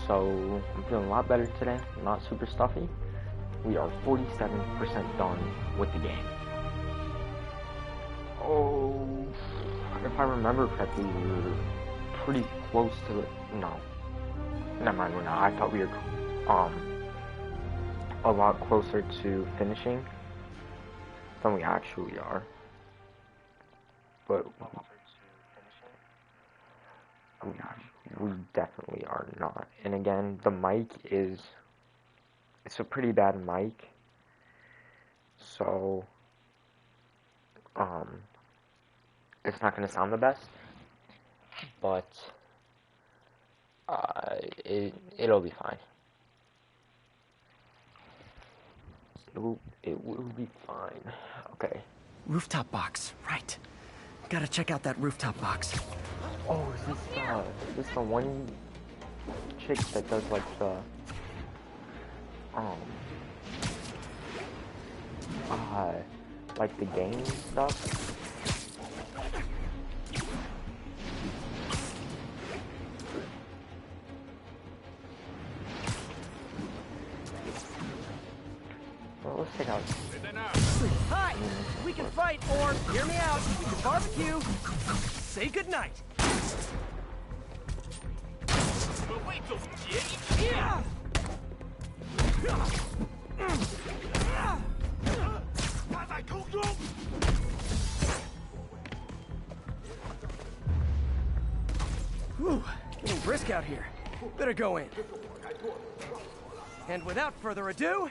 So I'm feeling a lot better today. Not super stuffy. We are 47% done with the game. Oh, if I remember correctly, we were pretty close to it. No, never mind. We're not. I thought we were a lot closer to finishing than we actually are. But we definitely are not. And again, the mic it's a pretty bad mic. So it's not going to sound the best, but it'll be fine. It will be fine. Okay. Rooftop box, right. Gotta check out that rooftop box. Oh, is this the one chick that does like the like the game stuff? Well, let's check out. Hi! We can fight, or, hear me out, we can barbecue. Say goodnight. Whew, getting brisk out here. Better go in. And without further ado...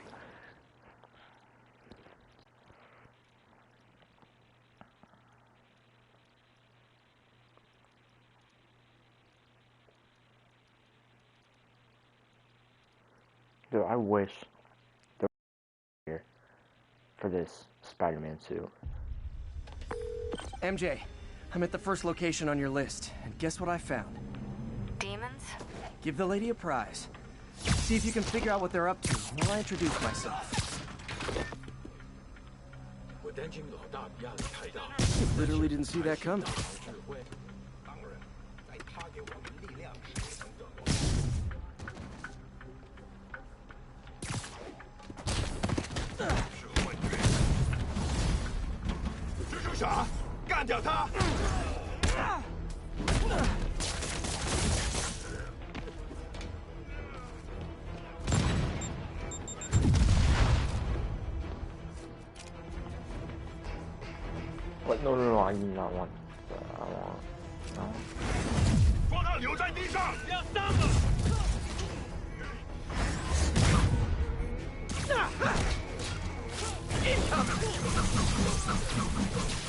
Dude, I wish they were here for this Spider-Man suit. MJ, I'm at the first location on your list, and guess what I found? Demons? Give the lady a prize. See if you can figure out what they're up to while I introduce myself. Literally didn't see that coming. What? No, I do not want. I want. No.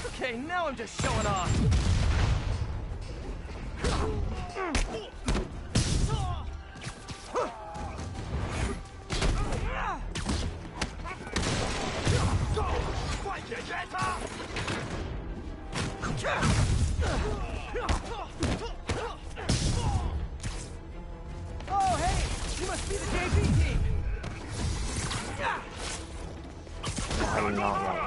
Okay, now I'm just showing off. Oh, hey! You must be the JV team! I do not want.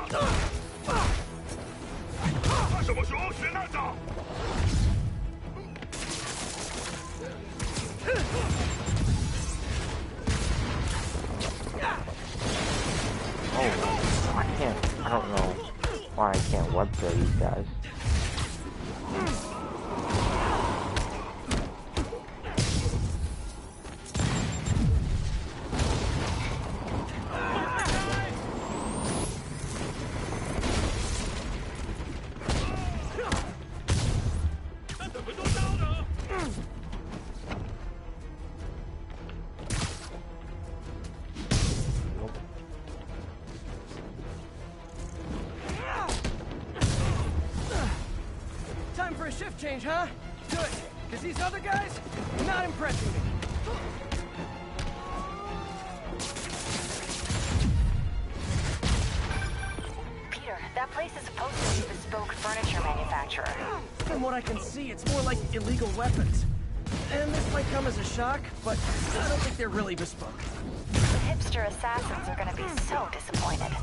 Oh, I can't. I don't know why I can't web throw these guys. Time for a shift change, huh? Good, because these other guys, not impressing me. Peter, that place is supposed to be a bespoke furniture manufacturer. From what I can see, it's more like illegal weapons. And this might come as a shock, but I don't think they're really bespoke. The hipster assassins are gonna be so disappointed.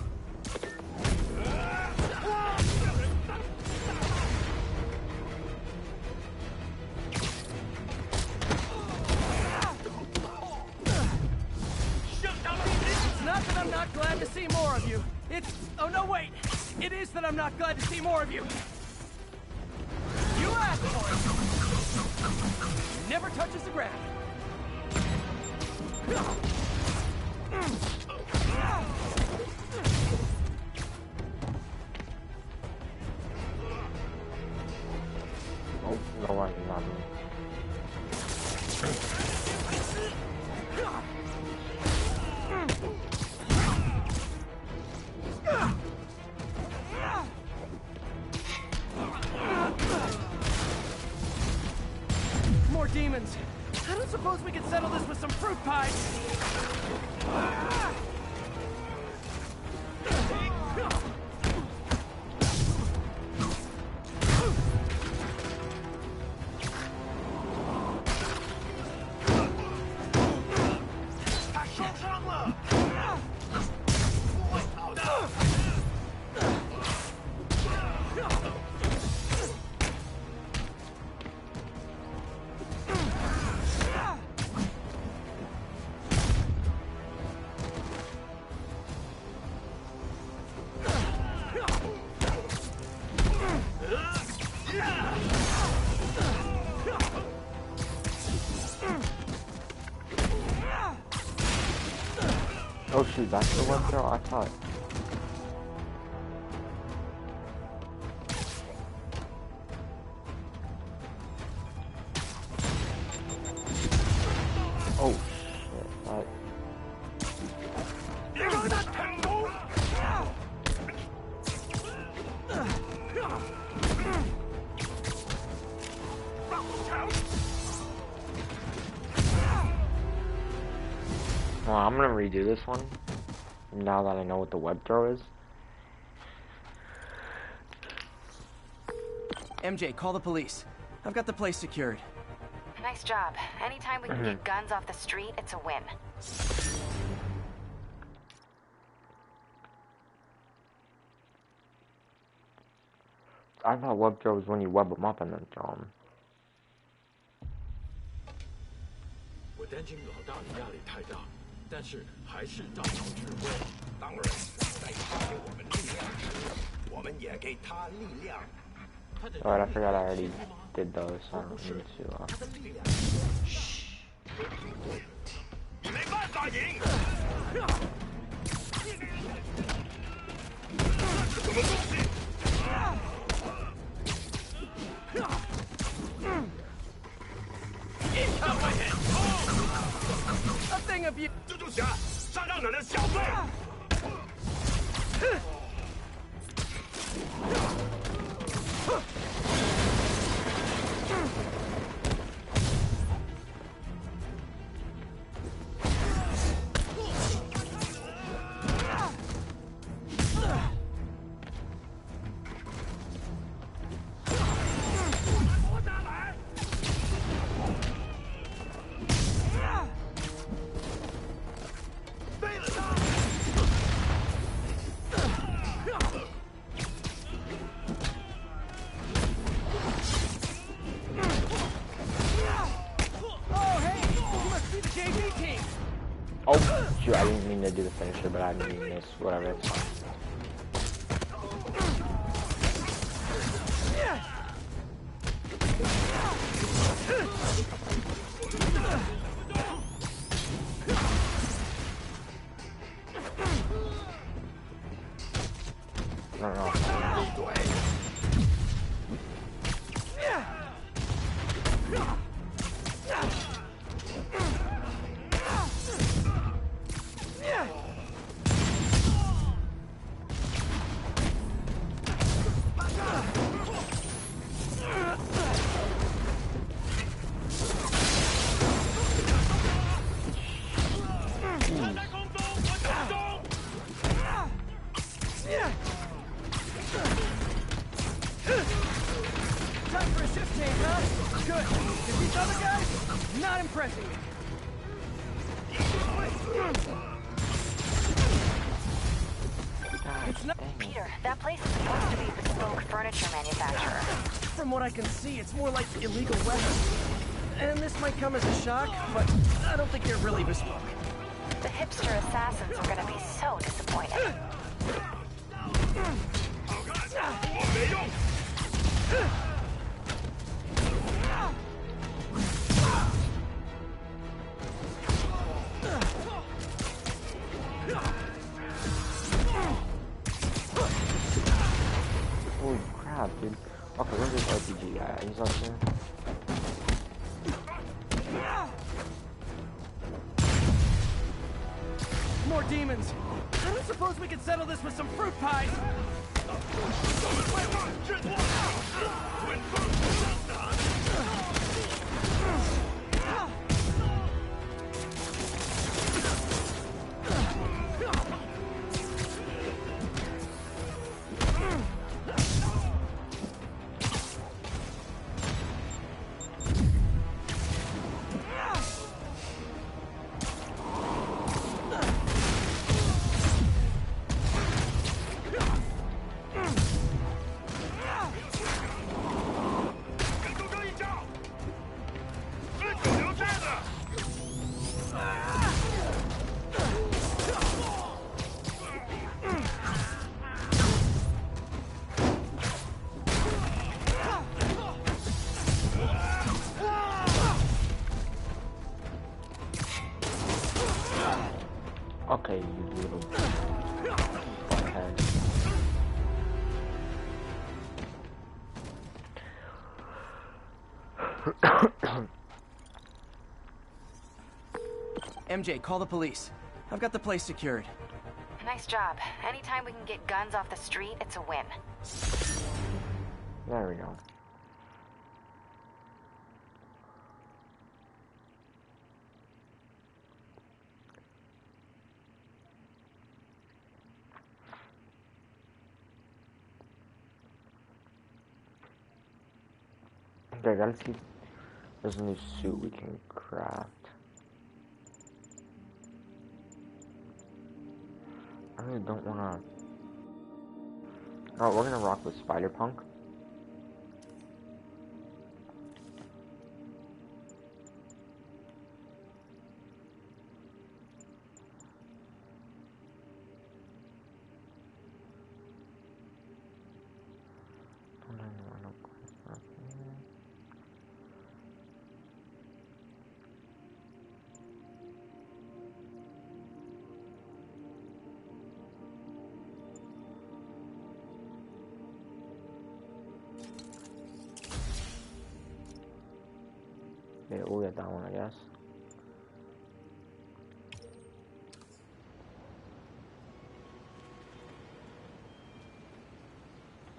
I'm not glad to see more of you. It's... Oh, no, wait. It is that I'm not glad to see more of you. You asked for it. Never touches the ground. Oh, no, I'm not. More demons. I don't suppose we could settle this with some fruit pies. Oh shoot, that's the one girl I thought. Oh shit, that... Well, I'm gonna redo this one, now that I know what the web throw is. MJ, call the police. I've got the place secured. Nice job. Anytime we can get guns off the street, it's a win. I thought web throw was when you web them up and then throw them. 我担心老大的压力太大，但是还是照常指挥。当然，在他给我们力量时，我们也给他力量。 Alright, I forgot I already did those, so I don't need to, 你没办法赢。这是什么东西？ A thing of you. 蜘蛛侠，杀让奶奶小费。 Oh, shoot, I didn't mean to do the finisher, but I didn't mean this. Whatever, it's fine. I don't know. Time for a shift change, huh? Good. If these other guys, not impressing me. It's not... Peter, that place is supposed to be a bespoke furniture manufacturer. From what I can see, it's more like illegal weapons. And this might come as a shock, but I don't think they're really bespoke. The hipster assassins are gonna be so disappointed. Holy crap, dude. Okay, where's this RPG at? He's up there. More demons. I don't suppose we could settle this with some fruit pies. Okay, you little butthead. MJ, call the police. I've got the place secured. Nice job. Anytime we can get guns off the street, it's a win. There we go. Okay, I gotta see if there's a new suit we can craft. I really don't wanna... Oh, we're gonna rock with Spider-Punk. Yeah, we'll get that one, I guess.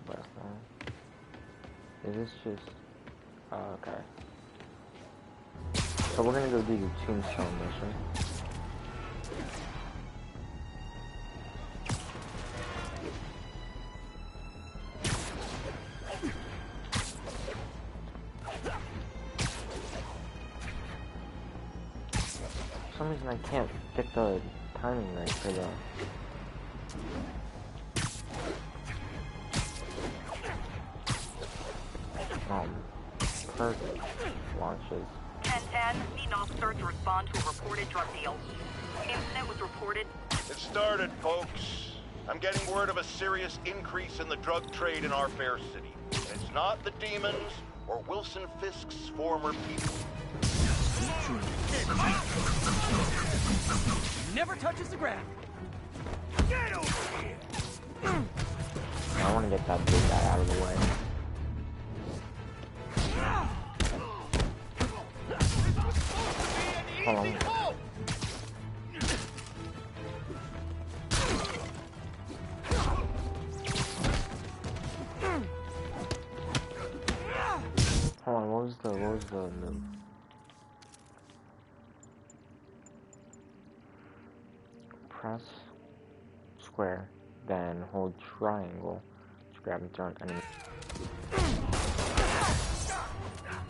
But, is this just... okay. So we're gonna go do the Tombstone mission. For some reason I can't get the timing right for the... perfect launches. 1010, need an officer to respond to a reported drug deal. Incident was reported. It started, folks. I'm getting word of a serious increase in the drug trade in our fair city. And it's not the demons or Wilson Fisk's former people. Never touches the ground. Get over here! I want to get that big guy out of the way. Hold on. Hold on, what was the move? Press square, then hold triangle to grab and turn enemy.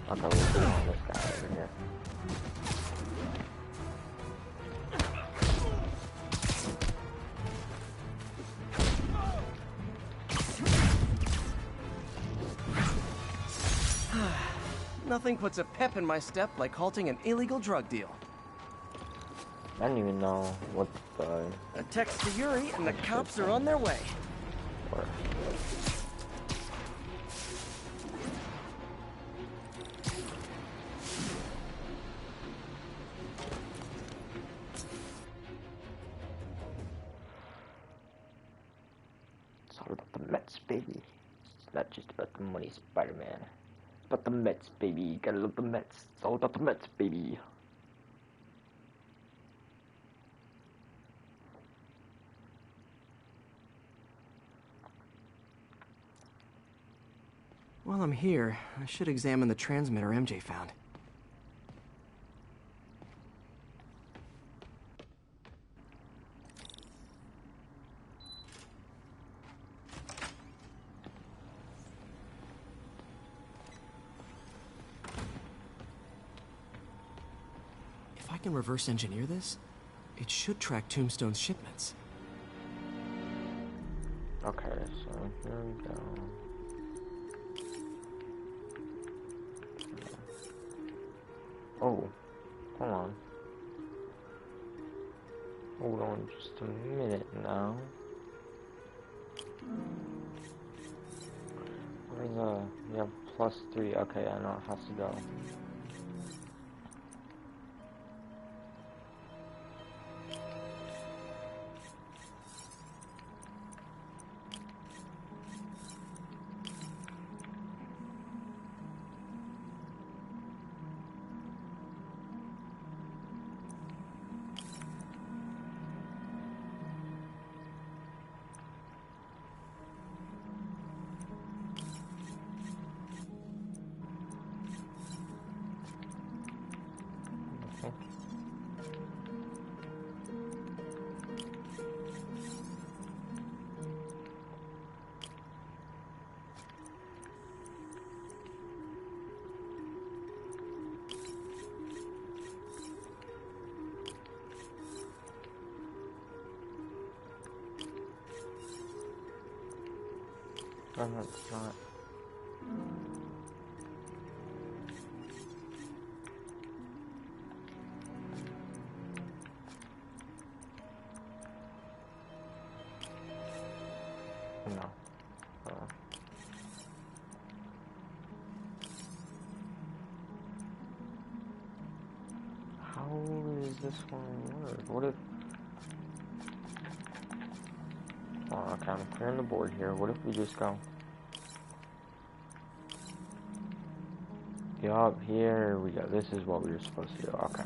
Okay, we'll put on this guy over here. Nothing puts a pep in my step like halting an illegal drug deal. I don't even know what the... A text to Yuri, and the cops are on their way. Or... It's all about the Mets, baby. It's not just about the money, Spider-Man. But the Mets, baby. Gotta love the Mets. It's all about the Mets, baby. While I'm here, I should examine the transmitter MJ found. If I can reverse engineer this, it should track Tombstone's shipments. Okay, so here we go. Oh, hold on. Hold on just a minute now. Where's we have +3. Okay, I know it has to go. Oh, no, it's not. No. How does this one work? What if... Oh, okay, I'm clearing the board here. What if we just go... Yup, here we go. This is what we were supposed to do. Okay.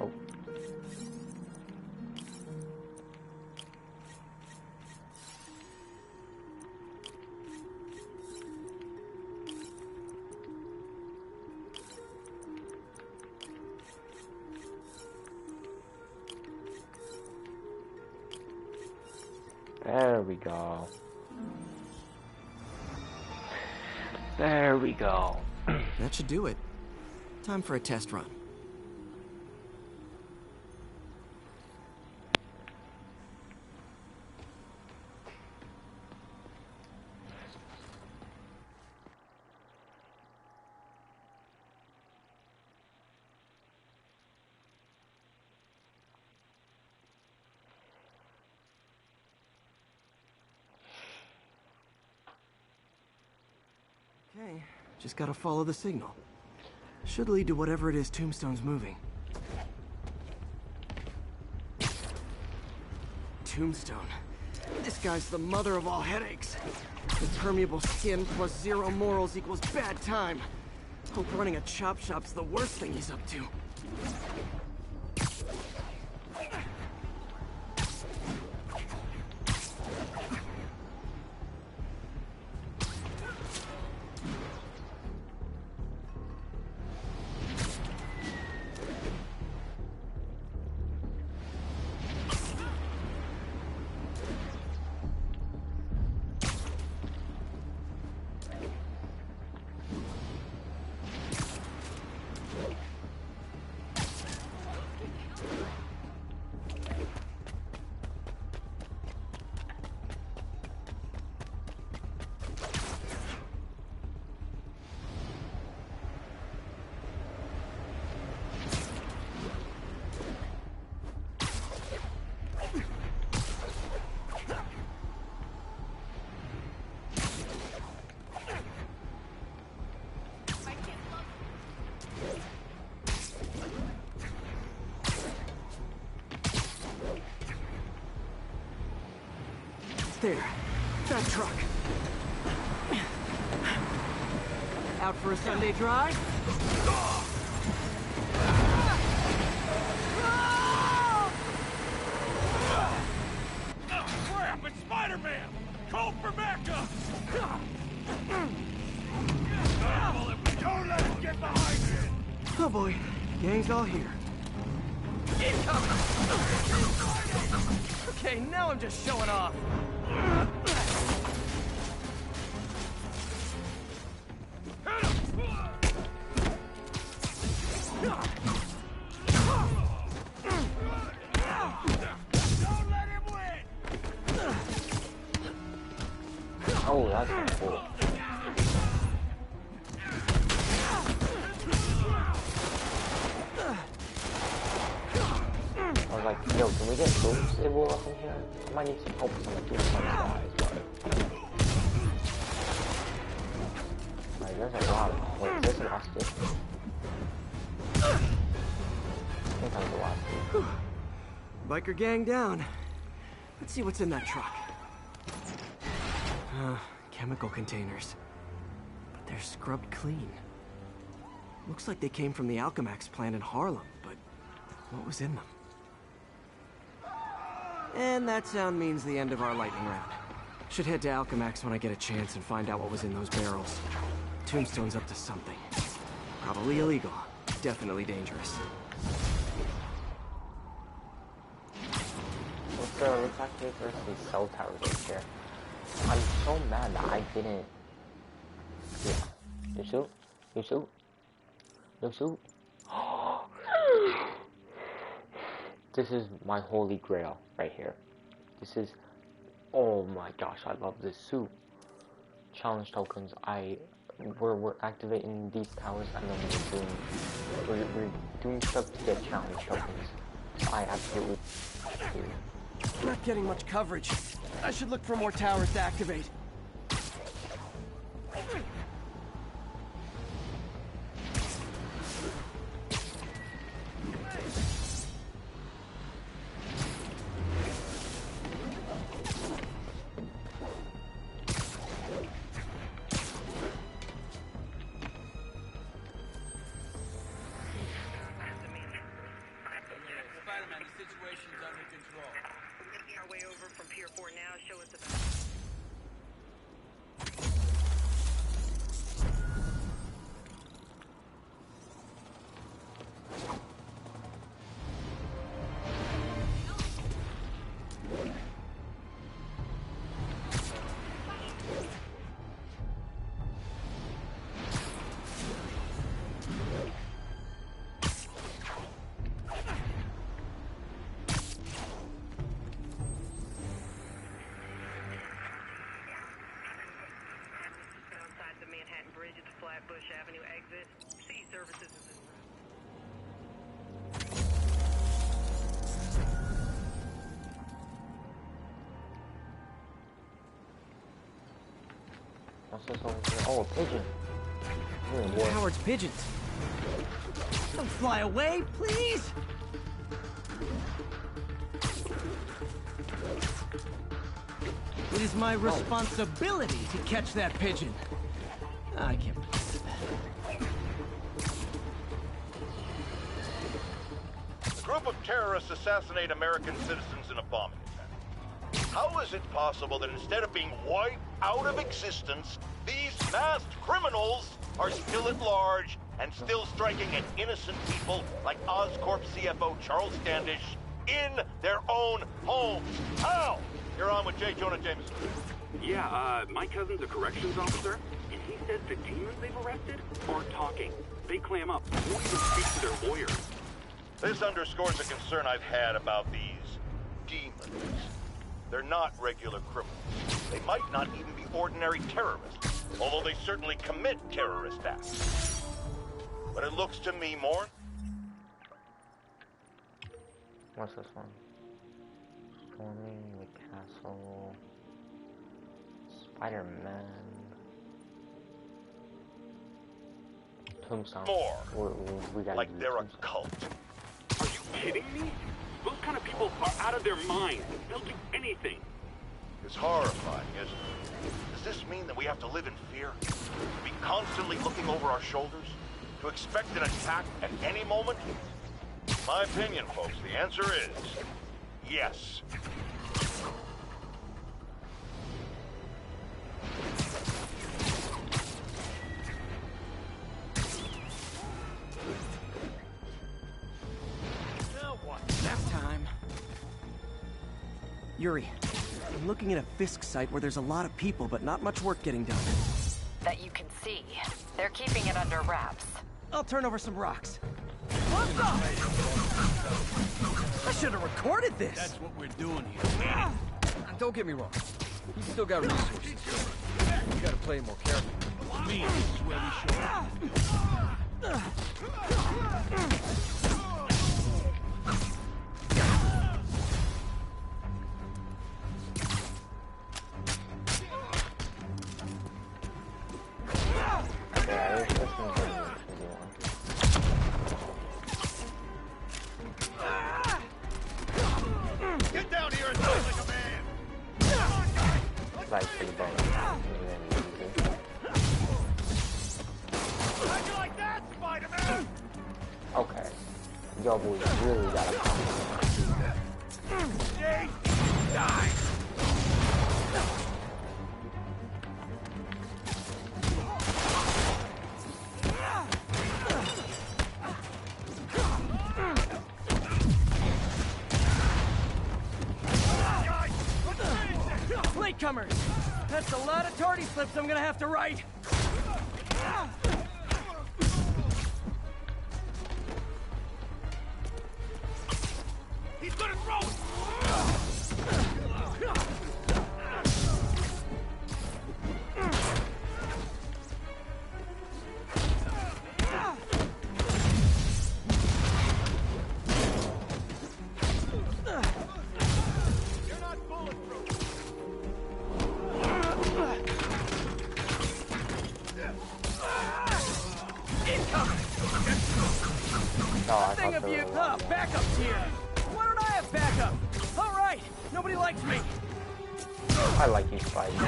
Oh. There we go. There we go. That should do it. Time for a test run. Okay, just gotta follow the signal. Should lead to whatever it is Tombstone's moving. Tombstone. This guy's the mother of all headaches. Impermeable skin plus zero morals equals bad time. Hope running a chop shop's the worst thing he's up to. there. That truck. Out for a Sunday drive? Crap, it's Spider-Man! Call for backup! Don't let him get behind you! Oh boy, gang's all here. Incoming! Okay, now I'm just showing off. Oh, that's cool. I was like, yo, can we get Doomsday up in here? I might need some help with some Doomsday guys, but... Like, there's a lot of... Wait, is this the last two? I think that was the last two. Biker gang down. Let's see what's in that truck. Chemical containers. But they're scrubbed clean. Looks like they came from the Alchemax plant in Harlem, but what was in them? And that sound means the end of our lightning round. Should head to Alchemax when I get a chance and find out what was in those barrels. Tombstone's up to something. Probably illegal. Definitely dangerous. Let's actually first these cell towers right here. I'm so mad that I didn't... Yeah. You shoot? You shoot? You shoot? This is my holy grail right here. This is... Oh my gosh, I love this suit. Challenge tokens. We're activating these towers and then we're doing stuff to get challenge tokens. I absolutely do. Not getting much coverage. I should look for more towers to activate. Spider-Man, the situation's under control. Making our way over from Pier 4 now. Show us the back. Flatbush Avenue exit. C services is in What's this over here? Oh, a pigeon. Howard's pigeons. Don't fly away, please! It is my responsibility to catch that pigeon. I can't believe A group of terrorists assassinate American citizens in a bombing attack. How is it possible that instead of being wiped out of existence, these masked criminals are still at large and still striking at innocent people like Oscorp CFO Charles Standish in their own homes? How? You're on with J. Jonah Jameson. Yeah, my cousin's a corrections officer, and he said the demons they've arrested aren't talking. They clam up. Won't even speak to their lawyer. This underscores a concern I've had about these demons. They're not regular criminals. They might not even be ordinary terrorists, although they certainly commit terrorist acts. But it looks to me more... What's this one? Storming the castle... Spider-Man... Tombstone. More. We gotta like they're a Tombstone. cult. Are you kidding me? Those kind of people are out of their minds. They'll do anything. is horrifying, isn't it? Does this mean that we have to live in fear? To be constantly looking over our shoulders? To expect an attack at any moment? My opinion, folks, the answer is yes. Nap time. Yuri, I'm looking at a Fisk site where there's a lot of people, but not much work getting done. That you can see. They're keeping it under wraps. I'll turn over some rocks. What the? I should have recorded this! That's what we're doing here. Don't get me wrong. You still got resources. You gotta play more careful. Me, this is where we show up. Get down here and fight like a man! Like for the bonus. How'd you like that, Spider-Man? Okay. Yo, boys really gotta come. Stay! Die! Latecomers! That's a lot of tardy slips I'm gonna have to write! He's gonna throw it! You're not bulletproof! Oh, I Thing thought of they you, were backup's here! Why don't I have backup? Alright, nobody likes me! I like you, Spidey.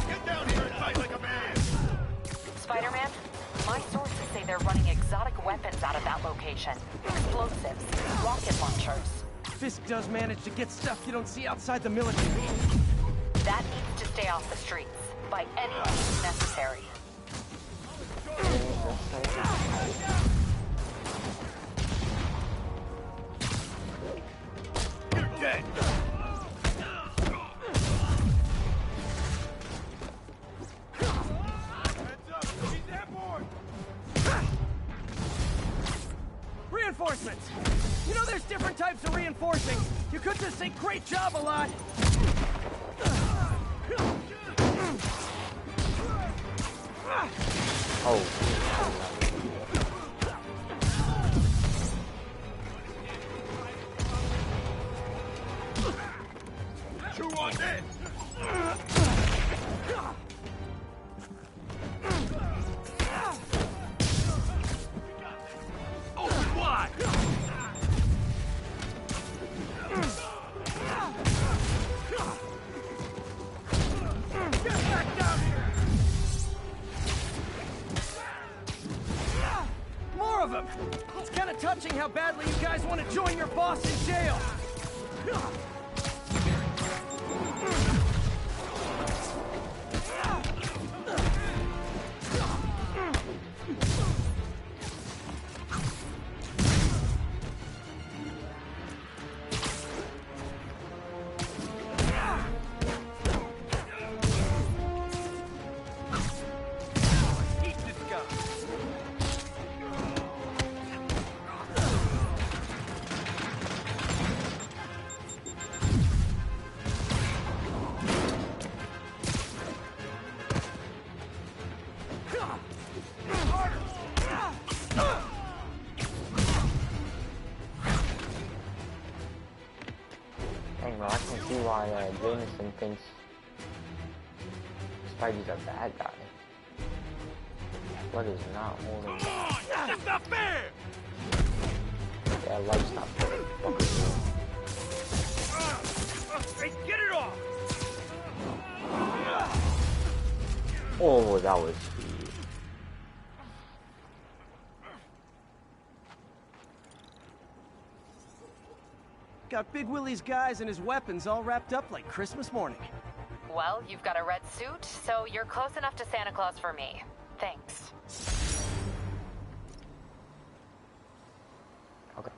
Get down here and fight like a man! Spider-Man, my sources say they're running exotic weapons out of that location. Explosives, rocket launchers. Fisk does manage to get stuff you don't see outside the military. That needs to stay off the streets, by any means necessary. You're dead! Heads up! He's airborne! Reinforcements! You know there's different types of reinforcing. You could just say great job a lot. Oh. Chew on this! Open wide! Get back down here! More of them! It's kind of touching how badly you guys want to join your boss in jail. Eat this guy! Dang, well, I can see why Jameson thinks Spidey's a bad guy. What is not holding back? That's not fair! Yeah, life's not fair. Fuck you. Hey, get it off! Oh, that was sweet. Got Big Willie's guys and his weapons all wrapped up like Christmas morning. Well, you've got a red suit, so you're close enough to Santa Claus for me. Thanks. Okay.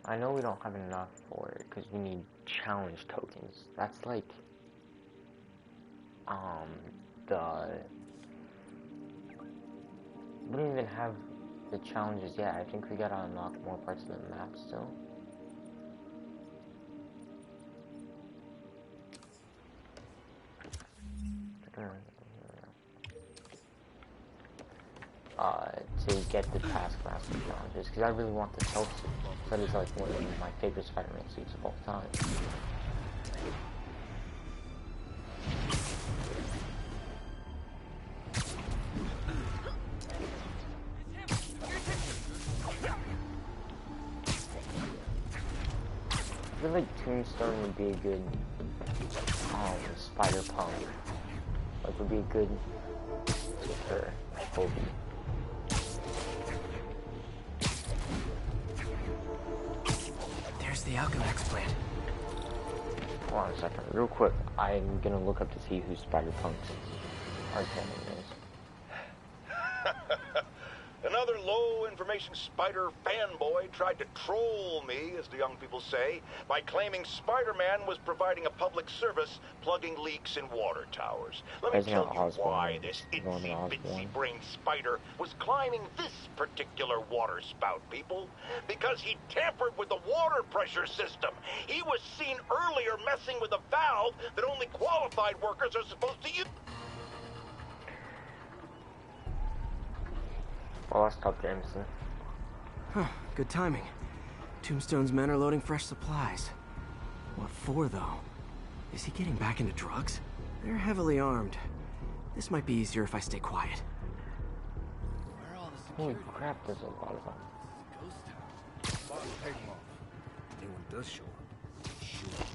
I know we don't have enough for it because we need challenge tokens. That's like, we don't even have the challenges yet. I think we gotta unlock more parts of the map still. To get the Taskmaster challenges, because I really want the stealth suit. That is like one of my favorite Spider-Man suits of all time. I feel like Tombstone would be a good Spider-Punk. Like, would be a good for Kobe. There's the Alchemax plant. Hold on a second, real quick. I'm gonna look up to see who Spider-Punk's arch-enemy is. Another low-information Spider fanboy tried to troll me, as the young people say, by claiming Spider-Man was providing a public service plugging leaks in water towers. Let me tell you why this itsy-bitsy-brained spider was climbing this particular water spout, people. Because he tampered with the water pressure system. He was seen earlier messing with a valve that only qualified workers are supposed to use. Well, I'll stop Jameson. Huh, good timing. Tombstone's men are loading fresh supplies. What for, though? Is he getting back into drugs? They're heavily armed. This might be easier if I stay quiet. Where are all the Holy security? crap, there's a lot of them. Ghost town. Boss will take them off. Anyone does show up. Sure.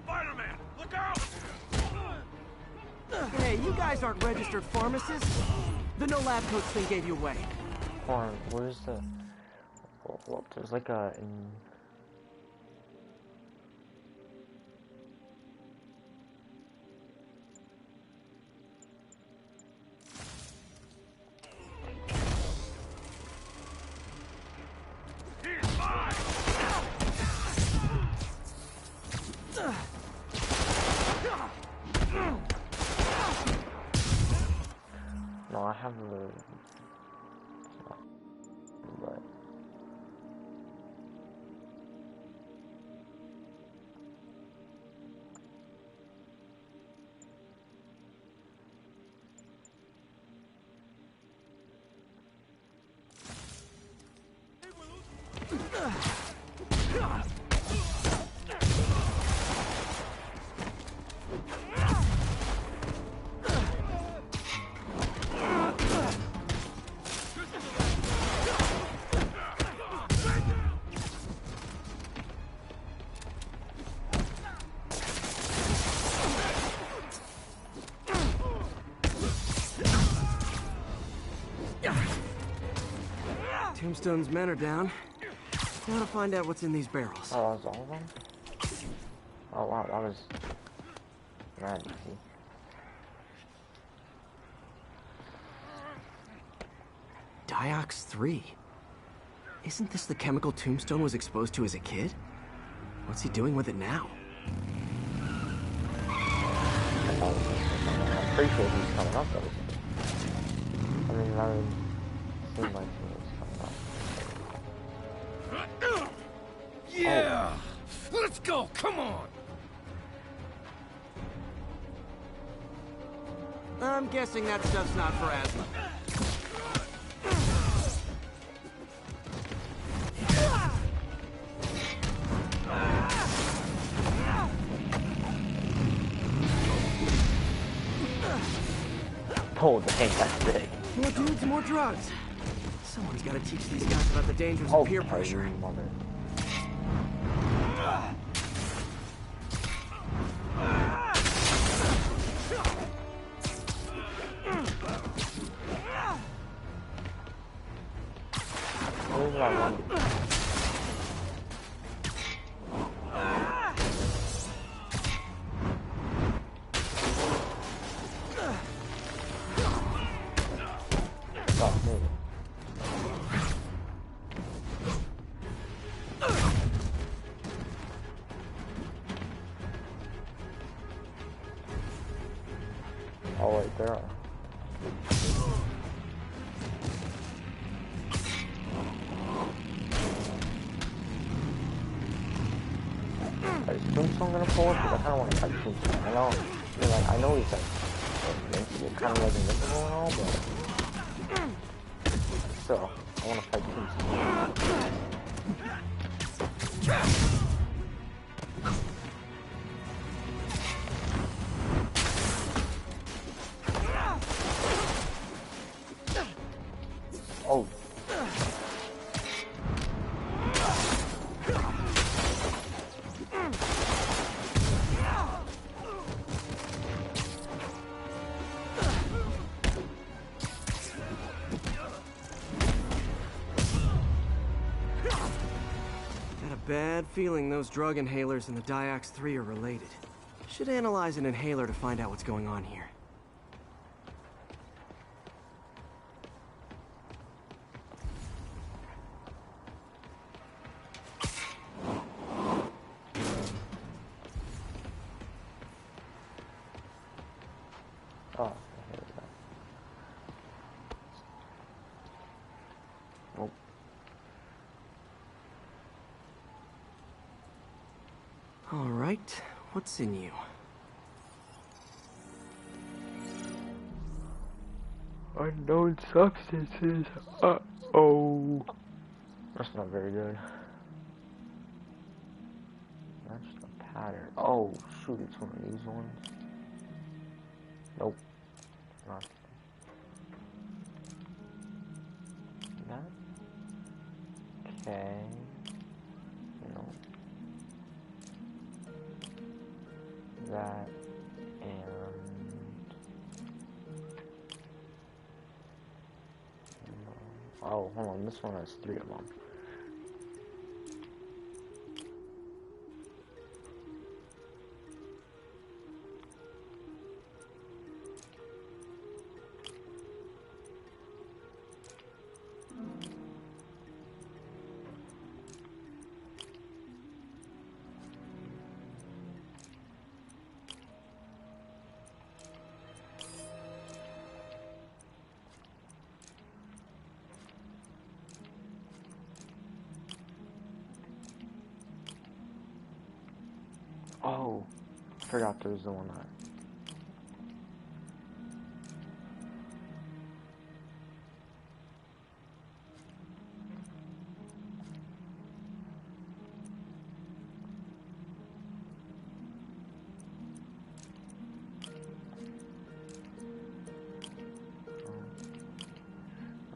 Spider-Man, look out! Hey, you guys aren't registered pharmacists. The no lab coats thing gave you away. Hold on, where's the... Well, there's like a... He's mine! No, I have the... But... Tombstone's men are down. Now to find out what's in these barrels. Oh, that was all of them? Oh wow, that was... mad easy. Diox 3. Isn't this the chemical Tombstone was exposed to as a kid? What's he doing with it now? I'm pretty sure he's coming up though. I mean, that would seem like he was coming up. Yeah! Let's go, come on! I'm guessing that stuff's not for asthma. Oh, dang, that's big. More dudes, more drugs. Someone's got to teach these guys about the dangers of peer pressure. Mother. Where's that one? Oh, wait, there are. Is Tombstone gonna pull it? Because I kinda wanna fight Tombstone. I know he's like kind of like invisible and all, but still, I wanna fight Tombstone. Oh. Got a bad feeling those drug inhalers and the Diox 3 are related. Should analyze an inhaler to find out what's going on here. Oh, here we go. Oh. All right, what's in you? Unknown substances. Uh-oh. That's not very good. That's the pattern. Oh, shoot, it's one of these ones. Nope. Not that. Okay. No. That and oh, hold on. This one has 3 of them. Oh, I forgot there was the one that.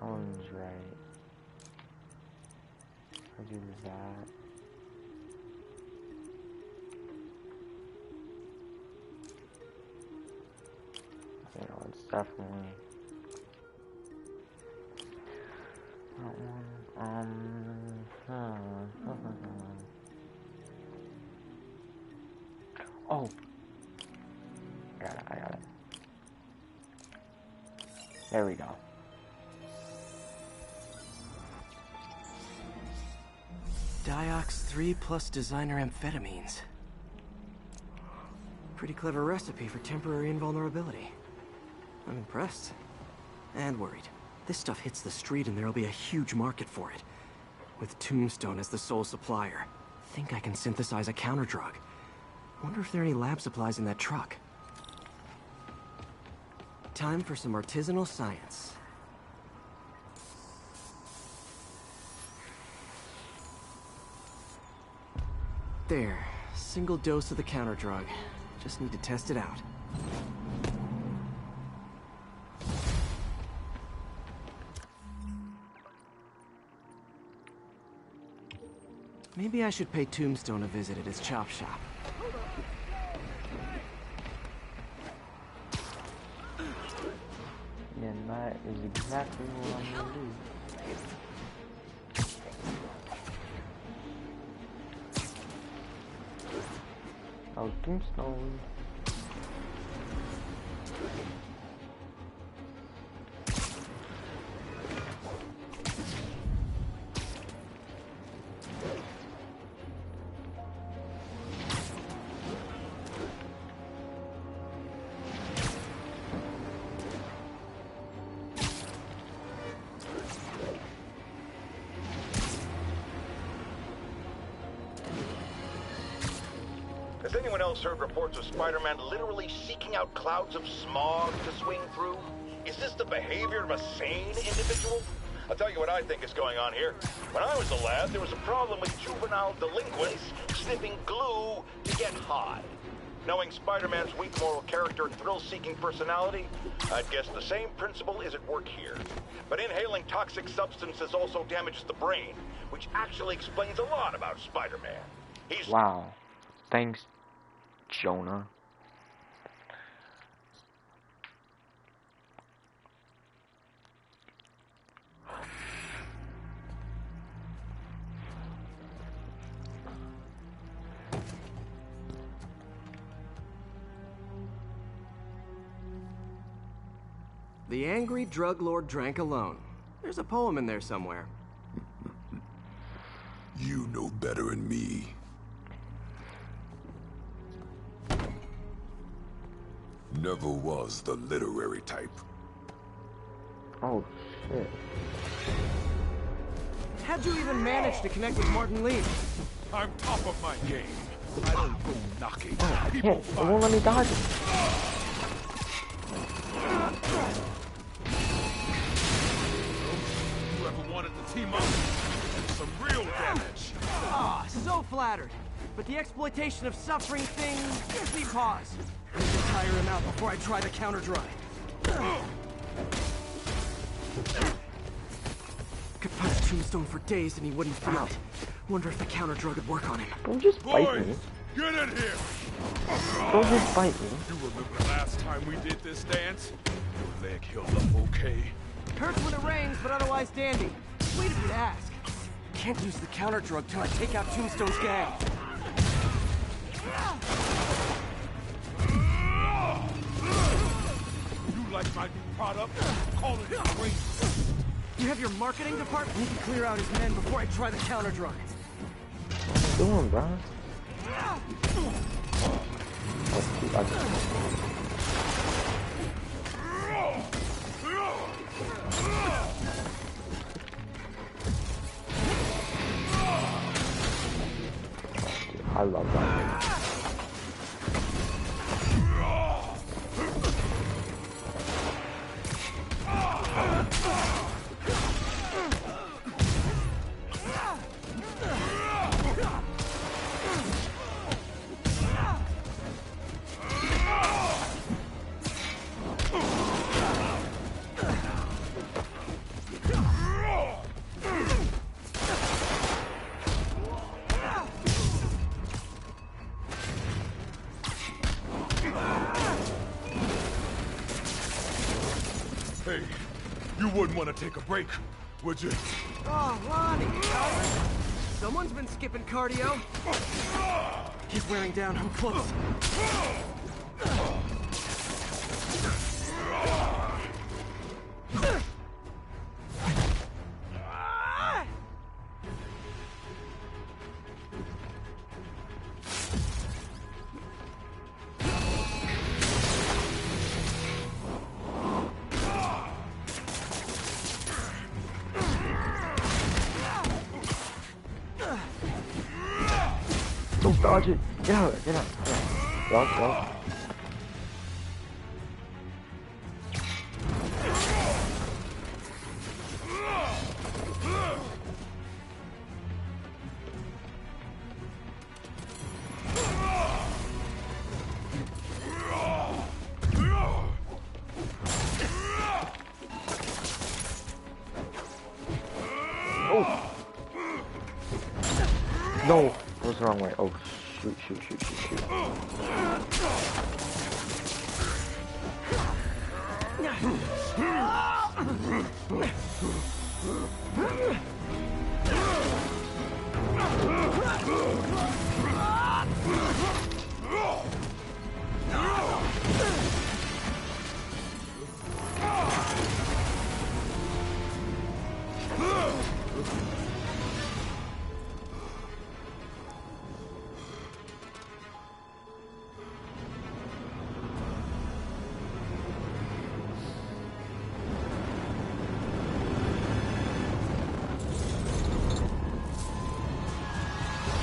That one's right. I'll do that. You know, it's definitely that one. Oh, I got it. There we go. Diox 3 plus designer amphetamines. Pretty clever recipe for temporary invulnerability. I'm impressed. And worried. This stuff hits the street and there'll be a huge market for it. With Tombstone as the sole supplier. think I can synthesize a counter-drug. Wonder if there are any lab supplies in that truck. Time for some artisanal science. There. Single dose of the counter-drug. Just need to test it out. Maybe I should pay Tombstone a visit at his chop shop. And that is exactly what I'm gonna do. Oh, Tombstone. Has anyone else heard reports of Spider-Man literally seeking out clouds of smog to swing through? Is this the behavior of a sane individual? I'll tell you what I think is going on here. When I was a lad, there was a problem with juvenile delinquents sniffing glue to get high. Knowing Spider-Man's weak moral character and thrill-seeking personality, I'd guess the same principle is at work here. But inhaling toxic substances also damages the brain, which actually explains a lot about Spider-Man. He's... Wow. Thanks, Jonah. The angry drug lord drank alone. There's a poem in there somewhere. You know better than me. Never was the literary type. Oh, shit. How'd you even manage to connect with Martin Lee? I'm top of my game. I don't go knocking. Oh, I People can't. It won't let me dodge it. You ever wanted to team up? Some real damage. Ah, so flattered. But the exploitation of suffering thing gives me pause. I need to tire him out before I try the counter drug. Could punch Tombstone for days and he wouldn't feel it. Wonder if the counter drug would work on him. Don't just bite me. Boys, get in here. Don't just bite me. You remember the last time we did this dance? Your leg healed up okay. Hurts when it rains, but otherwise dandy. Sweet of you to ask. Can't use the counter drug till I take out Tombstone's gang. You like my new product? Call it great. You have your marketing department? Need to clear out his men before I try the counter drug. What you doing, bro? I love that. Hey, you wouldn't want to take a break, would you? Oh, Ronnie, someone's been skipping cardio. He's wearing down. I'm close. dodge it. Get out of there. Get out. Run. No, that was the wrong way. Oh, shoot.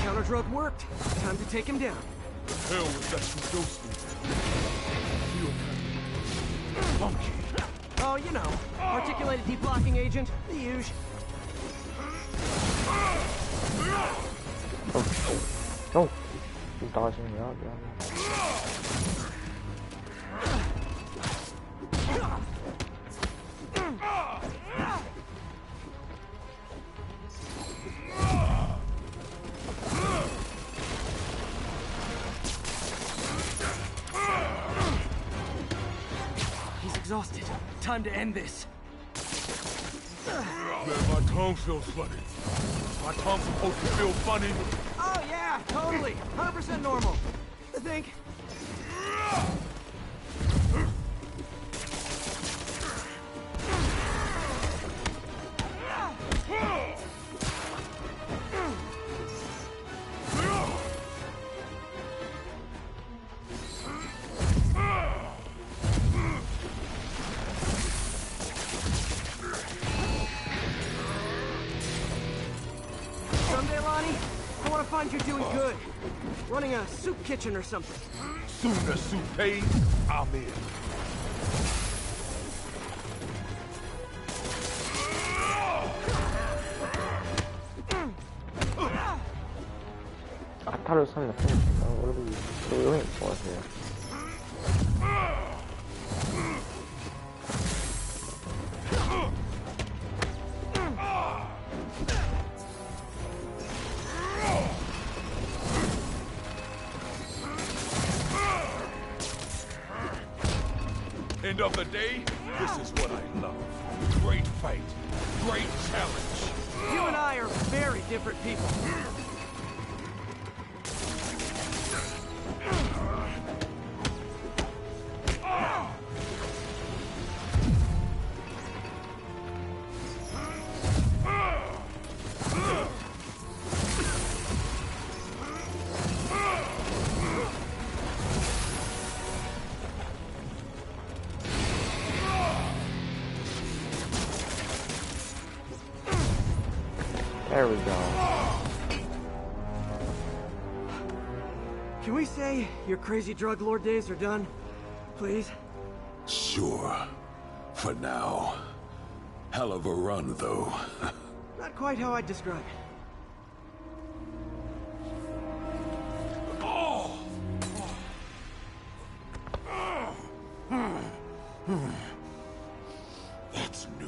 Counter-drug worked. Time to take him down. The hell was that you ghostly? Funky. Oh, you know, articulated deblocking agent, the usual. Oh, he's dodging me out, yeah. Exhausted. Time to end this. Man, my tongue feels funny. My tongue's supposed to feel funny. Oh yeah, totally. 100% normal. I think. Find you doing good. Running a soup kitchen or something. Soon as soup pays, I'm in. I thought it was something to finish. What are we waiting for here? End of the day, this is what I love. Great fight, great challenge. You and I are very different people. There we go. Can we say your crazy drug lord days are done? Please? Sure. For now. Hell of a run, though. Not quite how I'd describe it. That's new.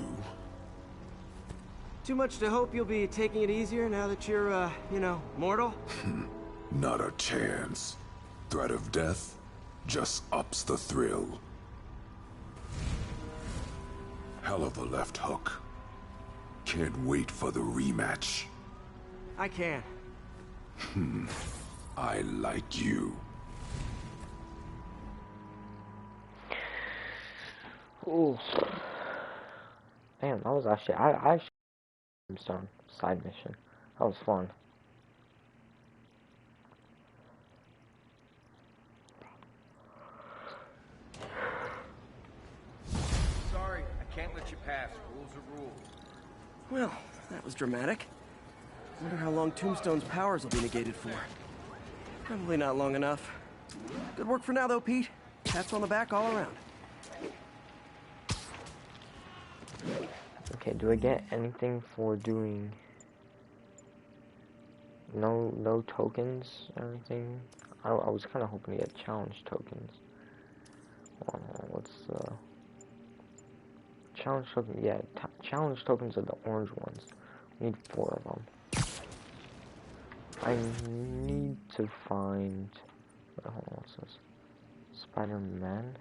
Too much to hope you'll be taking it easier now that you're, you know, mortal? Not a chance. Threat of death just ups the thrill. Hell of a left hook. Can't wait for the rematch. I can. I like you. Ooh. Damn, that was actually I Tombstone side mission. That was fun. Sorry, I can't let you pass. Rules are rules. Well, that was dramatic. Wonder how long Tombstone's powers will be negated for. Probably not long enough. Good work for now, though, Pete. Pats on the back all around. Okay, do I get anything for doing no tokens or anything? I was kind of hoping to get challenge tokens. Hold on, what's challenge token? Yeah, challenge tokens are the orange ones. We need 4 of them. I need to find. Hold on, what's this? Spider-Man.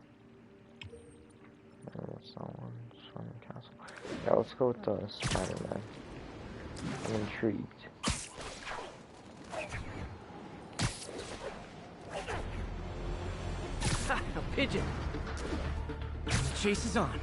What's that one? Shining Castle. Yeah, let's go with the Spider-Man. I'm intrigued. Ha! A pigeon! The chase is on.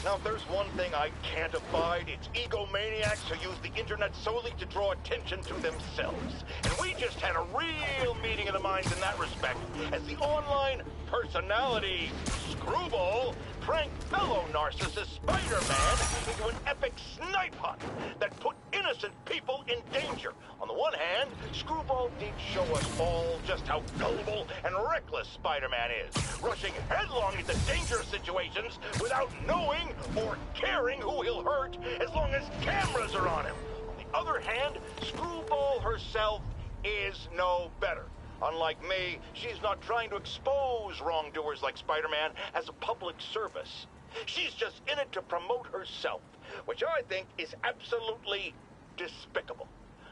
Now, if there's one thing I can't abide, it's egomaniacs who use the internet solely to draw attention to themselves. And we just had a real meeting of the minds in that respect, as the online personality Screwball pranked fellow narcissist Spider-Man into an epic snipe hunt that put innocent people in danger. On the one hand, Screwball did show us all just how gullible and reckless Spider-Man is, rushing headlong into dangerous situations without knowing or caring who he'll hurt as long as cameras are on him. On the other hand, Screwball herself is no better. Unlike me, she's not trying to expose wrongdoers like Spider-Man as a public service. She's just in it to promote herself, which I think is absolutely despicable.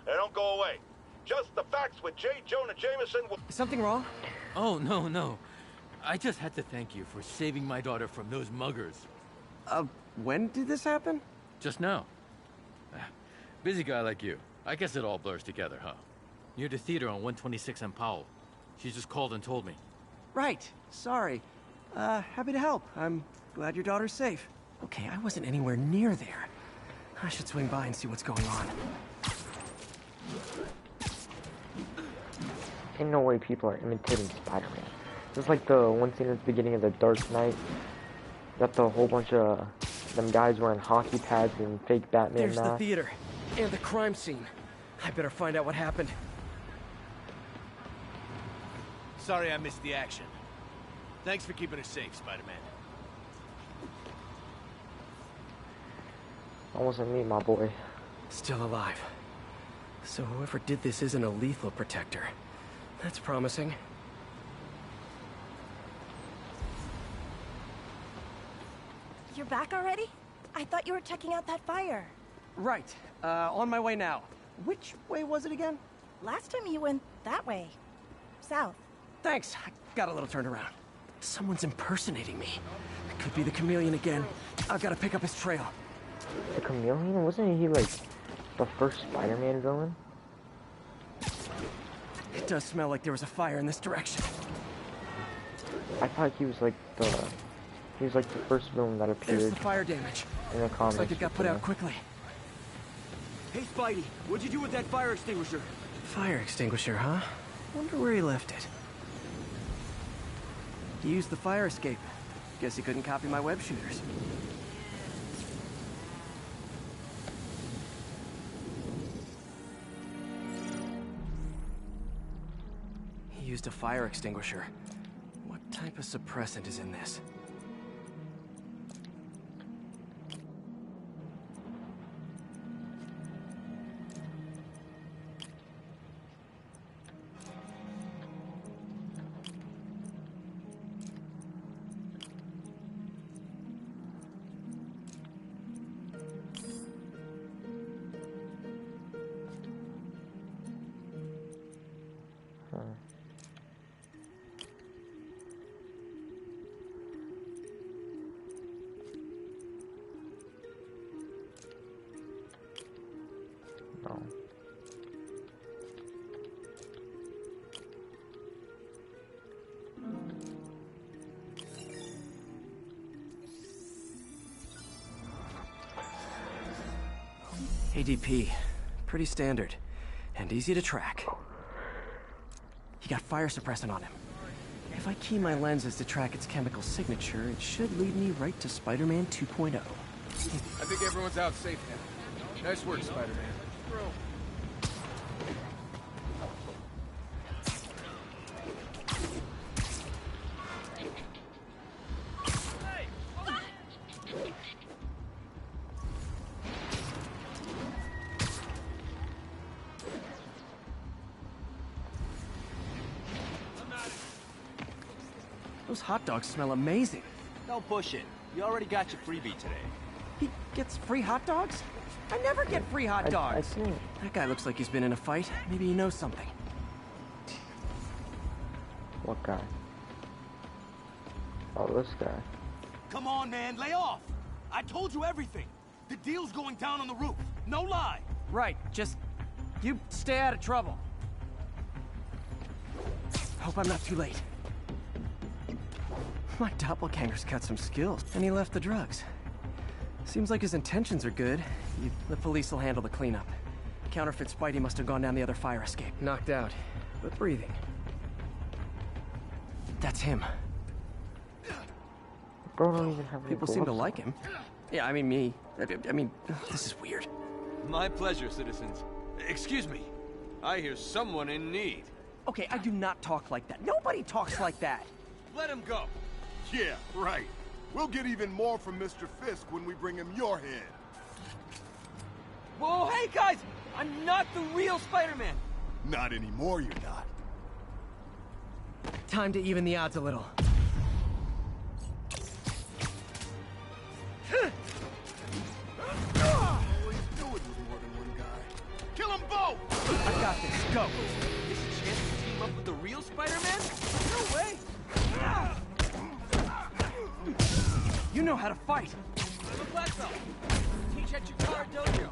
Now, don't go away. Just the facts with J. Jonah Jameson will... Is something wrong? Oh, no. I just had to thank you for saving my daughter from those muggers. When did this happen? Just now. Busy guy like you. I guess it all blurs together, huh? Near the theater on 126 and Powell. She just called and told me. Right. Sorry. Happy to help. I'm glad your daughter's safe. Okay, I wasn't anywhere near there. I should swing by and see what's going on. Ain't no way people are imitating Spider-Man. Just like the one scene at the beginning of The Dark Knight. Got the whole bunch of them guys wearing hockey pads and fake Batman masks. There's the theater. And the crime scene. I better find out what happened. Sorry I missed the action. Thanks for keeping us safe, Spider-Man. That wasn't me, my boy. Still alive. So whoever did this isn't a lethal protector. That's promising. You're back already? I thought you were checking out that fire. Right. On my way now. Which way was it again? Last time you went that way. South. Thanks. I got a little turned around. Someone's impersonating me. It could be the Chameleon again. I've got to pick up his trail. The Chameleon? Wasn't he like the first Spider-Man villain? It does smell like there was a fire in this direction. I thought he was like the first villain that appeared. There's the fire damage. In the comics. Looks like it got put out quickly. Hey, Spidey, what'd you do with that fire extinguisher? Fire extinguisher, huh? Wonder where he left it. He used the fire escape. Guess he couldn't copy my web shooters. He used a fire extinguisher. What type of suppressant is in this? ADP. Pretty standard. And easy to track. He got fire suppressant on him. If I key my lenses to track its chemical signature, it should lead me right to Spider-Man 2.0. I think everyone's out safe now. Nice work, Spider-Man. Those hot dogs smell amazing. Don't push it. You already got your freebie today. He gets free hot dogs? I never get free hot dogs. That guy looks like he's been in a fight. Maybe he knows something. What guy? Oh, this guy. Come on, man, lay off! I told you everything. The deal's going down on the roof. No lie. Right, just... you stay out of trouble. Hope I'm not too late. My doppelganger's got some skills, and he left the drugs. Seems like his intentions are good. The police will handle the cleanup. Counterfeit Spidey must have gone down the other fire escape. Knocked out, but breathing. That's him. Bro don't even have any People seem to like him. Yeah, I mean me. I mean, this is weird. My pleasure, citizens. Excuse me. I hear someone in need. Okay, I do not talk like that. Nobody talks like that. Let him go. Yeah, right. We'll get even more from Mr. Fisk when we bring him your head. Whoa, hey guys! I'm not the real Spider-Man! Not anymore, you're not. Time to even the odds a little. All he's doing with more than one guy. Kill them both! I got this. Go! This chance to team up with the real Spider-Man? No way! You know how to fight! I'm a black belt. Teach at your car dojo.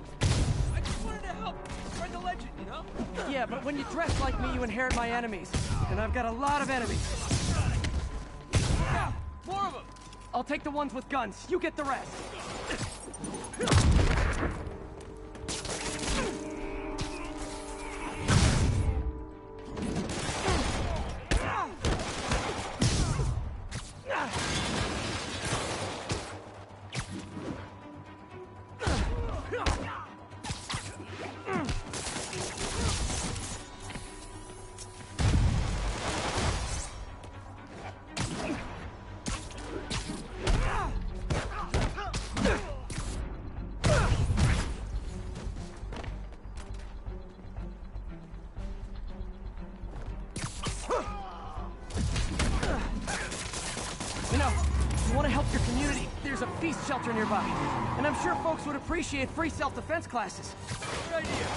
I just wanted to help spread the legend, you know? Yeah, but when you dress like me, you inherit my enemies. And I've got a lot of enemies. Yeah, more of them! I'll take the ones with guns. You get the rest. Shelter nearby, and I'm sure folks would appreciate free self-defense classes. Good idea.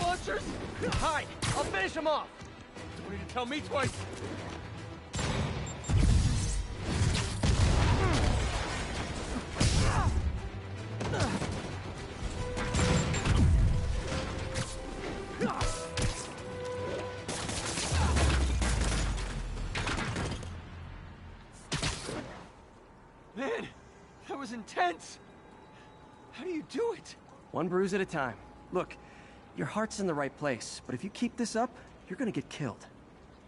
Launchers? Hide! I'll finish him off! Don't need to tell me twice! Man, that was intense! How do you do it? One bruise at a time. Look, your heart's in the right place, but if you keep this up, you're gonna get killed.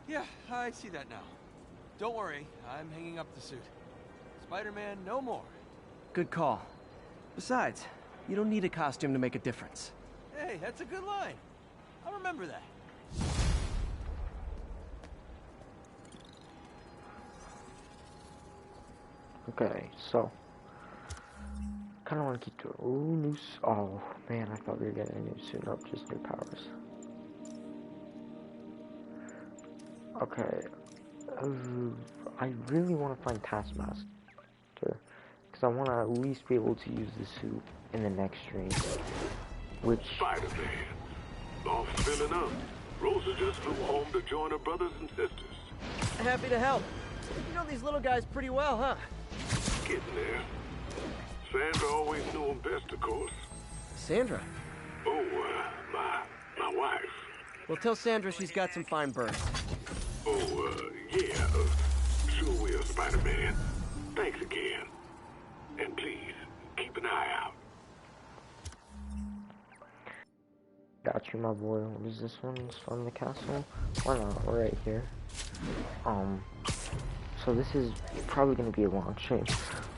Yeah, I see that now. Don't worry, I'm hanging up the suit. Spider-Man, no more. Good call. Besides, you don't need a costume to make a difference. Hey, that's a good line. I'll remember that. Okay, so kind of want to keep doing. Ooh, new. Oh man, I thought we were getting a new suit. Nope, just new powers. Okay, I really want to find Taskmaster because I want to at least be able to use the suit in the next stream. Which Spider-Man, all filling up. Rosa just flew home to join her brothers and sisters. Happy to help. You know these little guys pretty well, huh? Getting there. Sandra always knew him best, of course. Sandra? Oh, my wife. Well, tell Sandra she's got some fine burns. Oh, yeah, sure will, Spider-Man. Thanks again. And please, keep an eye out. Got you, my boy. What is this one? It's from the castle? Why not? We're right here. So this is probably going to be a long stream.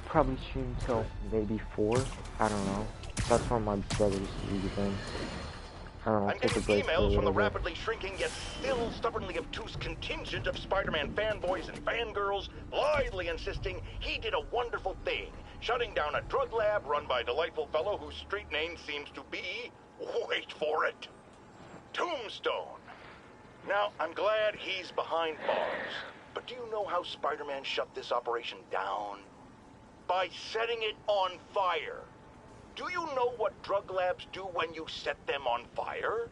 Probably stream till maybe 4. I don't know. That's when my brothers leave in. I'm getting emails from the rapidly shrinking yet still stubbornly obtuse contingent of Spider-Man fanboys and fangirls blithely insisting he did a wonderful thing, shutting down a drug lab run by a delightful fellow whose street name seems to be, wait for it, Tombstone. Now, I'm glad he's behind bars, but do you know how Spider-Man shut this operation down? By setting it on fire. Do you know what drug labs do when you set them on fire?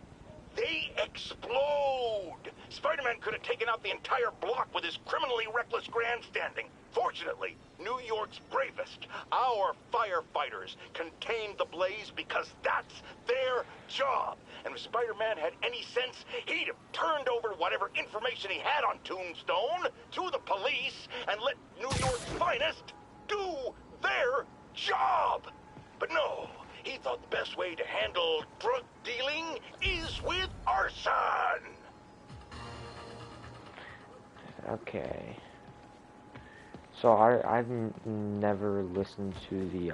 They explode! Spider-Man could have taken out the entire block with his criminally reckless grandstanding. Fortunately, New York's bravest, our firefighters, contained the blaze because that's their job. And if Spider-Man had any sense, he'd have turned over whatever information he had on Tombstone to the police and let New York's finest do their job. But no, he thought the best way to handle drug dealing is with arson. Okay. So I've never listened to the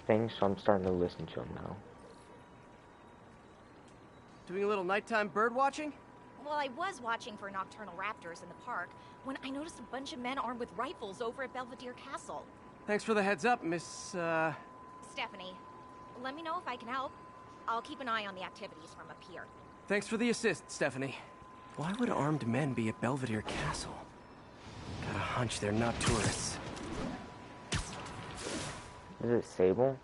thing, so I'm starting to listen to them now. Doing a little nighttime bird watching? Well, I was watching for nocturnal raptors in the park when I noticed a bunch of men armed with rifles over at Belvedere Castle. Thanks for the heads up, Miss, Stephanie, let me know if I can help. I'll keep an eye on the activities from up here. Thanks for the assist, Stephanie. Why would armed men be at Belvedere Castle? Got a hunch they're not tourists. Is it Sable?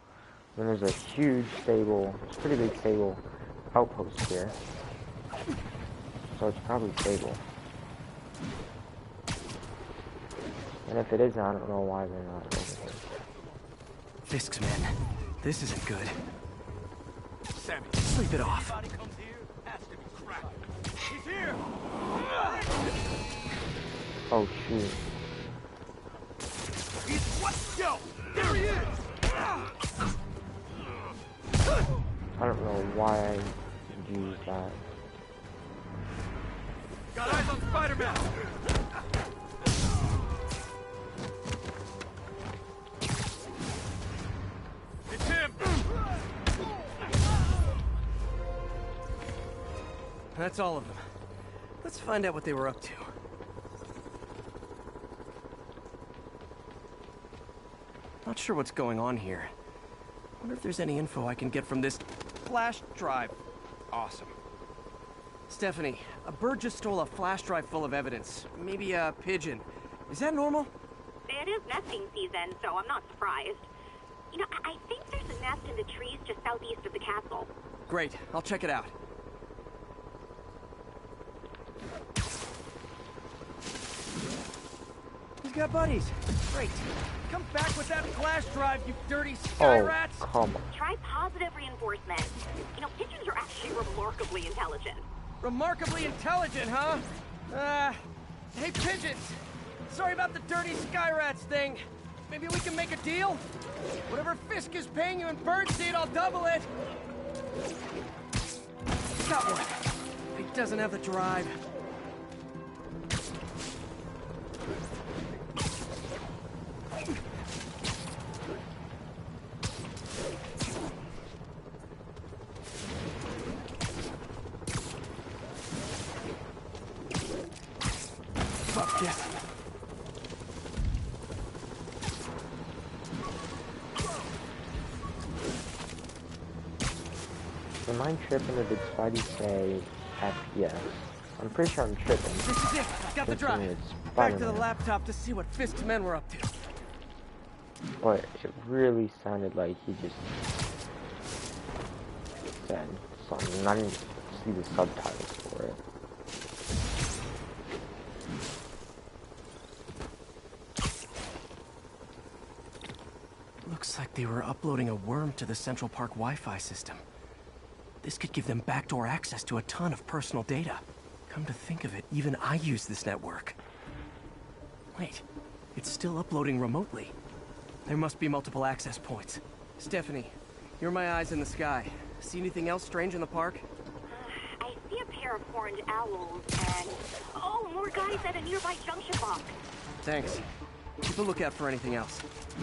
I mean, there's a huge stable, it's a pretty big stable outpost here. So it's probably Sable. And if it isn't, I don't know why they're not over here. Fisk's men. This isn't good. Sammy, sleep it off. Anybody comes here has to be cracked. He's here! Oh shoot. He's what? Yo! There he is! I don't know why I used that. Got eyes on Spider-Man! It's him! That's all of them. Let's find out what they were up to. Not sure what's going on here. Wonder if there's any info I can get from this flash drive. Awesome. Stephanie, a bird just stole a flash drive full of evidence. Maybe a pigeon. Is that normal? It is nesting season, so I'm not surprised. You know, I think there's a nest in the trees just southeast of the castle. Great, I'll check it out. He's got buddies. Great. Come back with that flash drive, you dirty sky rats! Oh, come on. Try positive reinforcement. You know, pigeons are actually remarkably intelligent. Remarkably intelligent, huh? Hey, pigeons! Sorry about the dirty sky rats thing. Maybe we can make a deal? Whatever Fisk is paying you in birdseed, I'll double it! Got one. He doesn't have the drive. Am I tripping or did Spidey say FPS? I'm pretty sure I'm tripping. This is it. Got the drive. Back to the laptop to see what Fisk's men were up to. But it really sounded like he just said something. I didn't see the subtitles for it. Looks like they were uploading a worm to the Central Park Wi-Fi system. This could give them backdoor access to a ton of personal data. Come to think of it, even I use this network. Wait, it's still uploading remotely. There must be multiple access points. Stephanie, you're my eyes in the sky. See anything else strange in the park? I see a pair of horned owls and... oh, more guys at a nearby junction box. Thanks. Keep a lookout for anything else.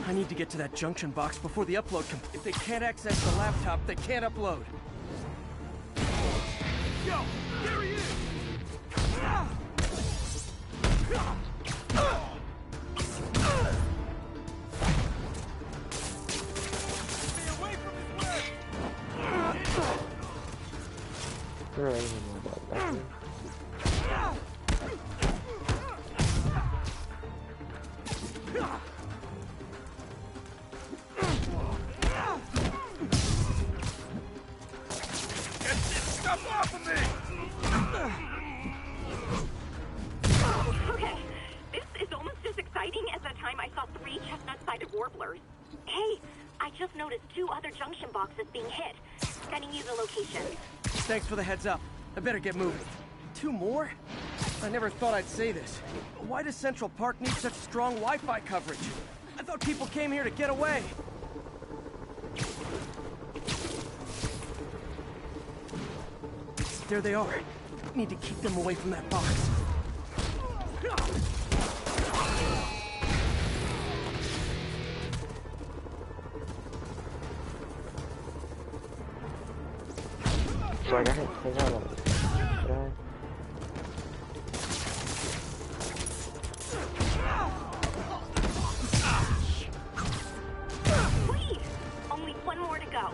I need to get to that junction box before the upload If they can't access the laptop, they can't upload. Yo, there he is! Okay, this is almost as exciting as the time I saw 3 chestnut-sided warblers. Hey, I just noticed 2 other junction boxes being hit. Sending you the location. Thanks for the heads up. I better get moving. 2 more? I never thought I'd say this. Why does Central Park need such strong Wi-Fi coverage? I thought people came here to get away. There they are. Need to keep them away from that box. So I gotta take out Wait! Only 1 more to go.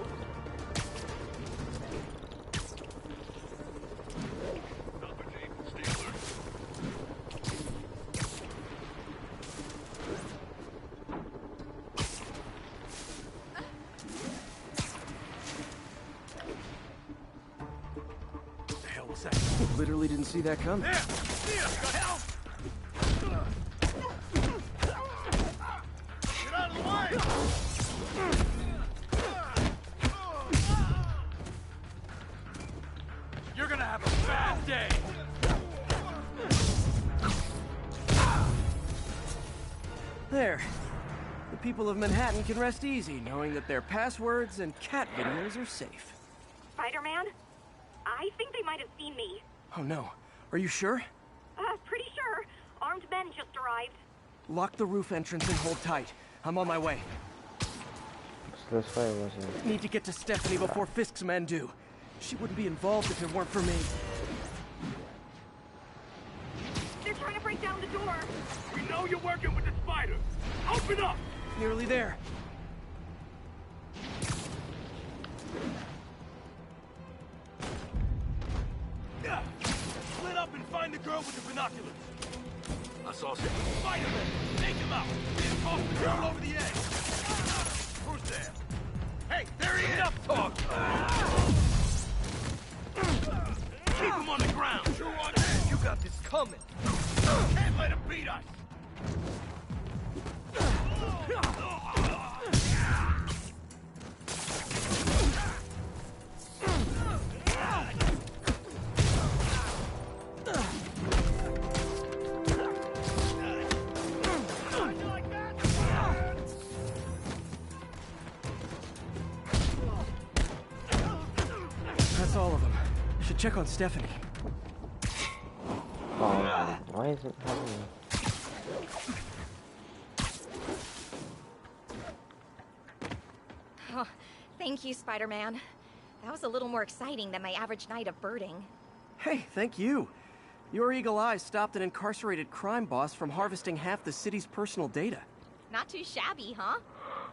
Literally didn't see that coming. There! See us, got help! Get out of the way! You're gonna have a bad day. There. The people of Manhattan can rest easy, knowing that their passwords and cat videos are safe. Spider-Man? I think they might have seen me. Oh no. Are you sure? Pretty sure. Armed men just arrived. Lock the roof entrance and hold tight. I'm on my way. So this way wasn't... Need to get to Stephanie before Fisk's men do. She wouldn't be involved if it weren't for me. They're trying to break down the door. We know you're working with the spider. Open up! Nearly there. Split up and find the girl with the binoculars. I saw some Spider-Man. Take him out. Toss the girl over the edge. Who's there? Hey, there he is! Enough talk! Keep him on the ground. You're on edge. You got this coming. Can't let him beat us. That's all of them. Should check on Stephanie. Oh, why is it happening? Oh, thank you, Spider-Man. That was a little more exciting than my average night of birding. Hey, thank you. Your eagle eye stopped an incarcerated crime boss from harvesting half the city's personal data. Not too shabby, huh?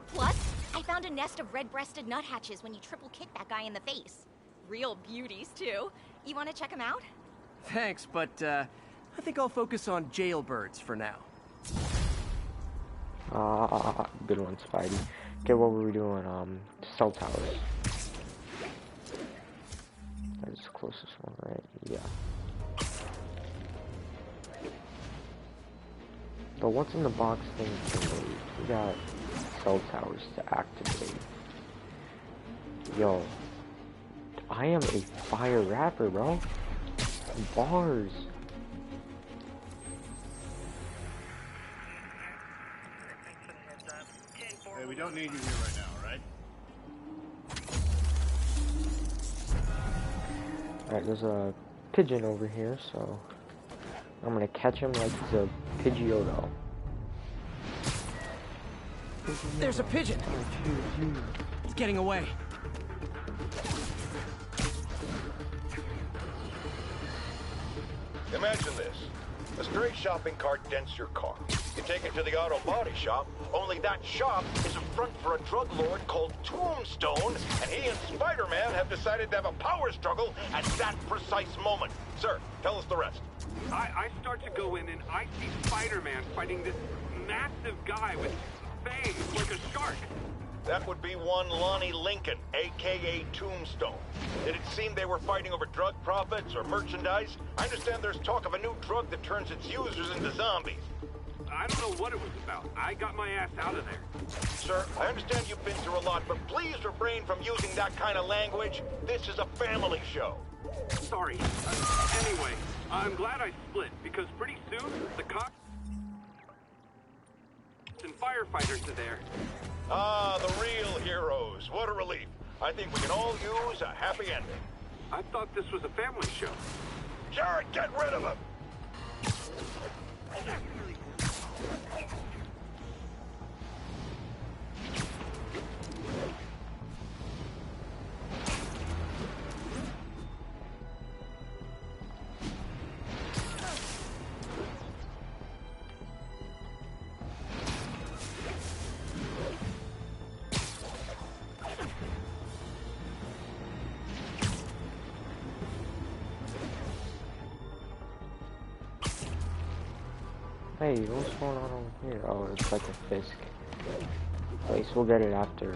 Plus, I found a nest of red-breasted nuthatches when you triple-kicked that guy in the face. real beauties, too. You want to check them out? Thanks, but I think I'll focus on jailbirds for now. Good one, Spidey. Okay, what were we doing? Cell towers. That is the closest one, right? Yeah. But what's in the box thing to move? We got cell towers to activate. Yo. I am a fire rapper, bro. Bars. Hey, we don't need you here right now, right? Alright, there's a pigeon over here, so I'm gonna catch him like he's a Pidgeotto. There's a pigeon! It's getting away. Imagine this. A stray shopping cart dents your car. You take it to the auto body shop, only that shop is a front for a drug lord called Tombstone, and he and Spider-Man have decided to have a power struggle at that precise moment. Sir, tell us the rest. I start to go in and I see Spider-Man fighting this massive guy with fangs like a shark. That would be one Lonnie Lincoln, a.k.a. Tombstone. Did it seem they were fighting over drug profits or merchandise? I understand there's talk of a new drug that turns its users into zombies. I don't know what it was about. I got my ass out of there. Sir, I understand you've been through a lot, but please refrain from using that kind of language. This is a family show. Sorry. Anyway, I'm glad I split, because pretty soon, the cops and firefighters are there. Ah, the real heroes. What a relief. I think we can all use a happy ending. I thought this was a family show. Jared, get rid of him! Hey, what's going on over here? Oh, it's like a Fisk place. We'll get it after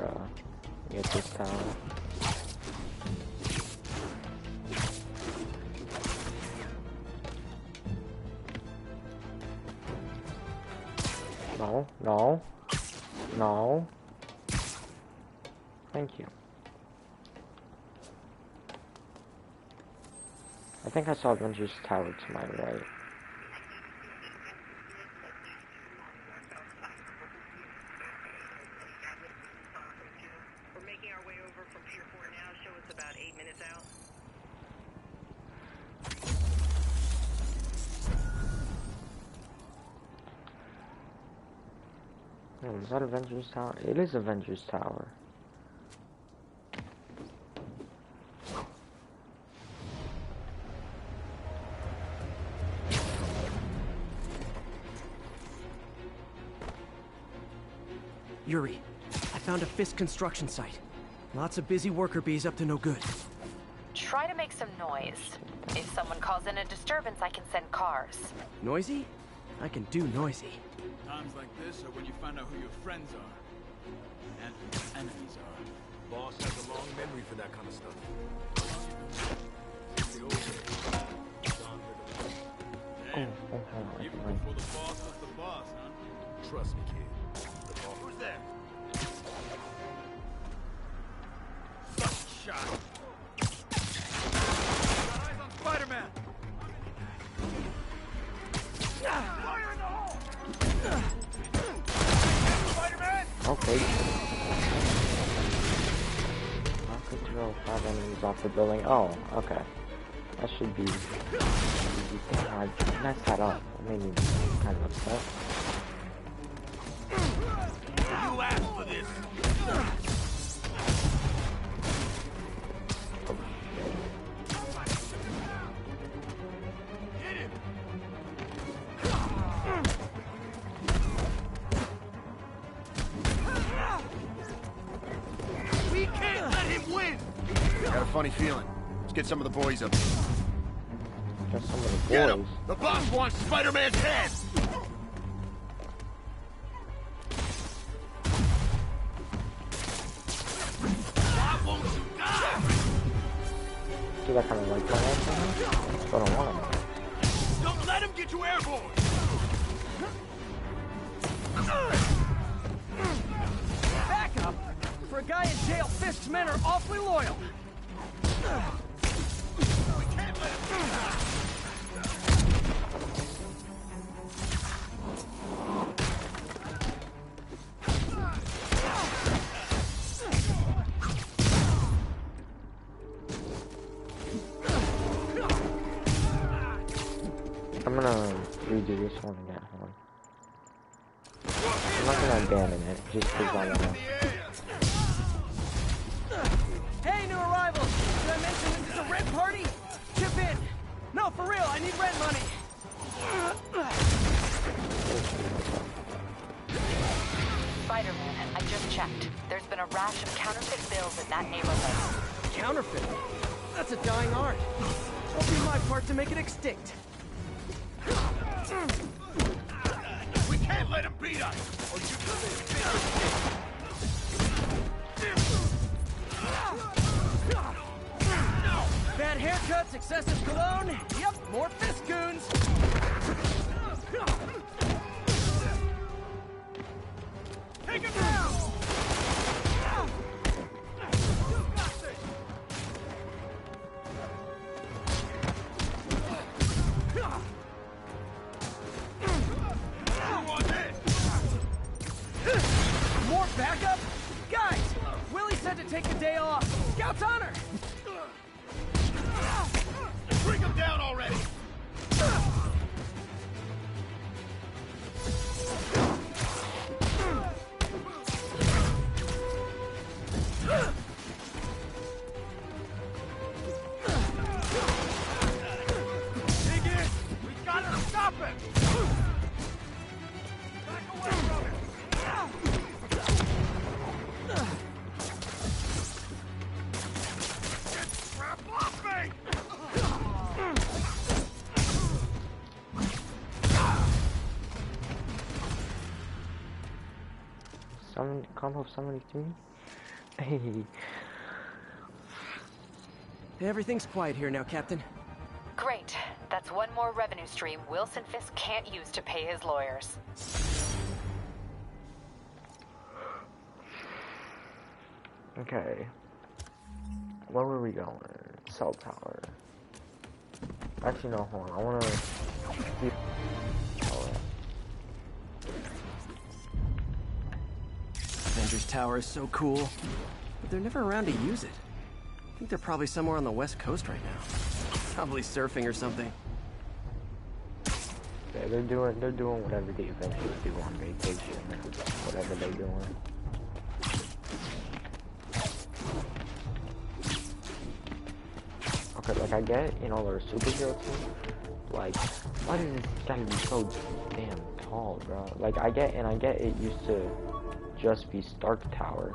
we get this tower. No, no, no. Thank you. I think I saw Avengers Tower to my right. Is that Avengers Tower? It is Avengers Tower. Yuri, I found a Fisk construction site. Lots of busy worker bees up to no good. Try to make some noise. If someone calls in a disturbance, I can send cars. Noisy? I can do noisy. Times like this are when you find out who your friends are and who your enemies are. Boss has a long memory for that kind of stuff. Even before the boss was the boss, huh? Trust me, kid. Who's there? Such shot. Got eyes on Spider-Man. Fire in the hole! Spider-Man! Okay. How could you roll 5 enemies off the building? Oh, okay. That should be easy. I messed that up. It made me kind of upset. You asked for this. Hit him. We can't let him win. I got a funny feeling. get some of the boys up. Just some of the boys. Get him! The boss wants Spider-Man's head! Why won't you die? Do that kind of like that? I don't want him. Don't let him get you airborne! Back up! For a guy in jail, Fisk's men are awfully loyal. We can't let him do that! I'm gonna redo this one again. Hold on. I'm not gonna abandon it just because I wanna. Hey, new arrivals! Did I mention this is a rent party? Chip in! No, for real, I need rent money! Spider-Man, I just checked. There's been a rash of counterfeit bills in that neighborhood. Counterfeit? That's a dying art. It'll be my part to make it extinct. We can't let him beat us! Or you come in. Bad haircuts, excessive cologne. Yep, more Fisk goons. Take him down! More backup? Guys, Willie said to take the day off. Scout's honor. Bring him down already! Dig in! We gotta stop him! Back away from him! Get crap off me! Combo 73? Hey. Everything's quiet here now, Captain. Great. That's one more revenue stream Wilson Fisk can't use to pay his lawyers. Okay. Where were we going? Cell tower. Actually, no, hold on. I wanna... Avengers Tower is so cool, but they're never around to use it. I think they're probably somewhere on the West Coast right now. Probably surfing or something. Yeah, they're doing whatever the Avengers do on vacation, whatever they're doing. Okay, like I get, you know, they're a superhero team. Like, why does this guy be so damn tall, bro? Like, I get it used to just be Stark Tower,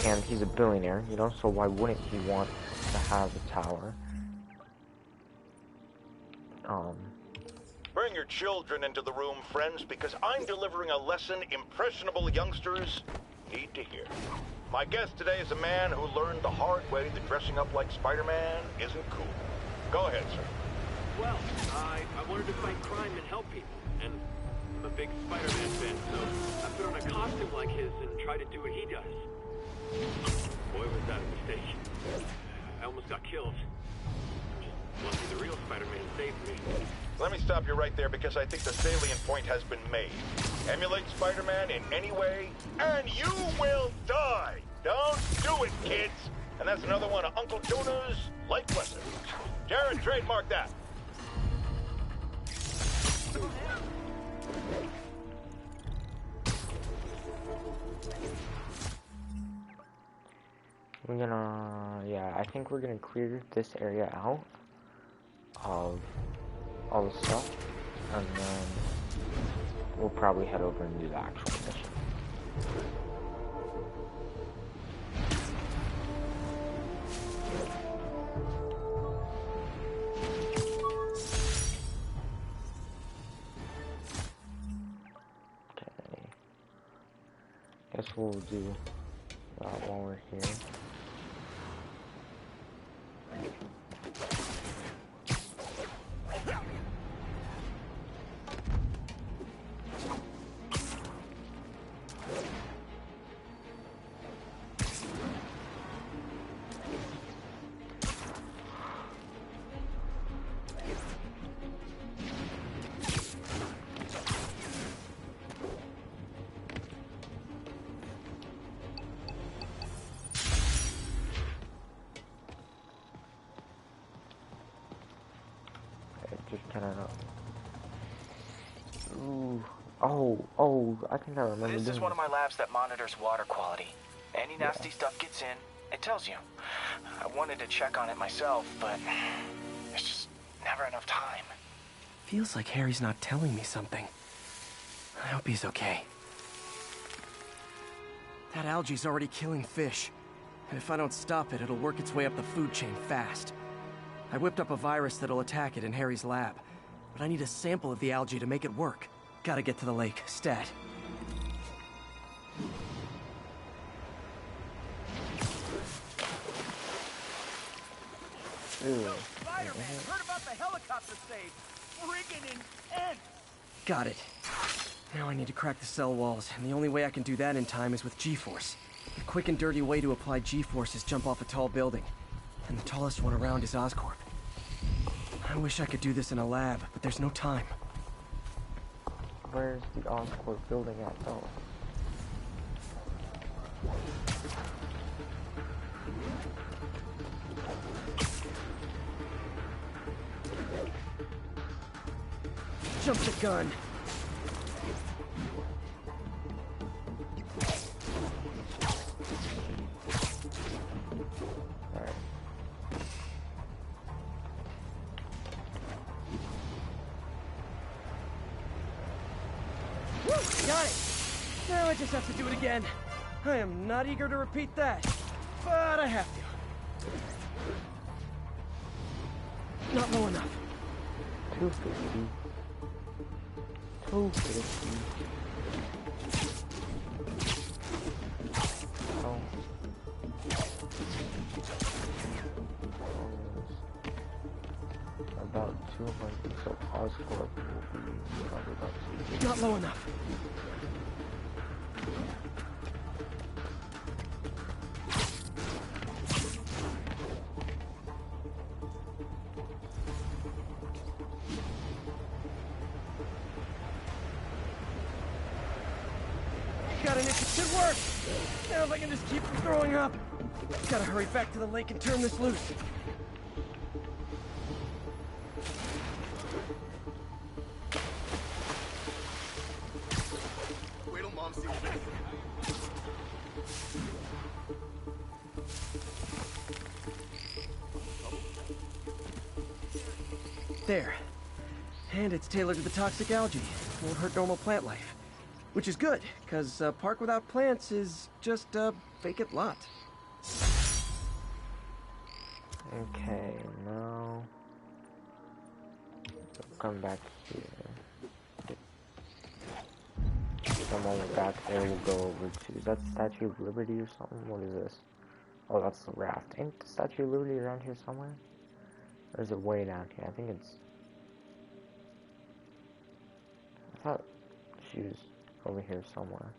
and he's a billionaire, you know, so why wouldn't he want to have a tower? Bring your children into the room, friends, because I'm delivering a lesson impressionable youngsters need to hear. My guest today is a man who learned the hard way that dressing up like Spider-Man isn't cool. Go ahead, sir. Well, I wanted to fight crime and help people, and I'm a big Spider-Man fan, so I put on a costume like his and tried to do what he does. Boy, was that a mistake. I almost got killed. Just lucky the real Spider-Man saved me. Let me stop you right there because I think the salient point has been made. Emulate Spider-Man in any way, and you will die! Don't do it, kids! And that's another one of Uncle Jonah's life lessons. Jared, trademark that. We're gonna, yeah, I think we're gonna clear this area out of all the stuff, and then we'll probably head over and do the actual mission. we'll do that while we're here. Just kind of. Ooh. Oh, I think I remember This is doing one of my labs that monitors water quality. Any nasty stuff gets in, it tells you. I wanted to check on it myself, but there's just never enough time. Feels like Harry's not telling me something. I hope he's okay. That algae's already killing fish. And if I don't stop it, it'll work its way up the food chain fast. I whipped up a virus that'll attack it in Harry's lab. But I need a sample of the algae to make it work. Gotta get to the lake, stat. Spider-Man, heard about the helicopter save. Friggin' intense. Got it. Now I need to crack the cell walls, and the only way I can do that in time is with G-Force. The quick and dirty way to apply G-Force is jump off a tall building. And the tallest one around is Oscorp. I wish I could do this in a lab, but there's no time. Where's the Oscorp building at, though? Jump the gun. Got it! Now I just have to do it again. I am not eager to repeat that, but I have to. Not low enough. 250. 250. Oh. About 200, so Oscorp will be probably about 250. Not low enough. Got an itch, it should work. Now if I can just keep from throwing up. Gotta hurry back to the lake and turn this loose. Wait till Mom sees this. There. And it's tailored to the toxic algae. Won't hurt normal plant life. Which is good, because a park without plants is just a vacant lot. Okay, now come back here. Come on back there, we'll go over to, is that Statue of Liberty or something? What is this? Oh, that's the raft. Ain't the Statue of Liberty around here somewhere? Or is it way down here? I think it's... I thought she was over here somewhere.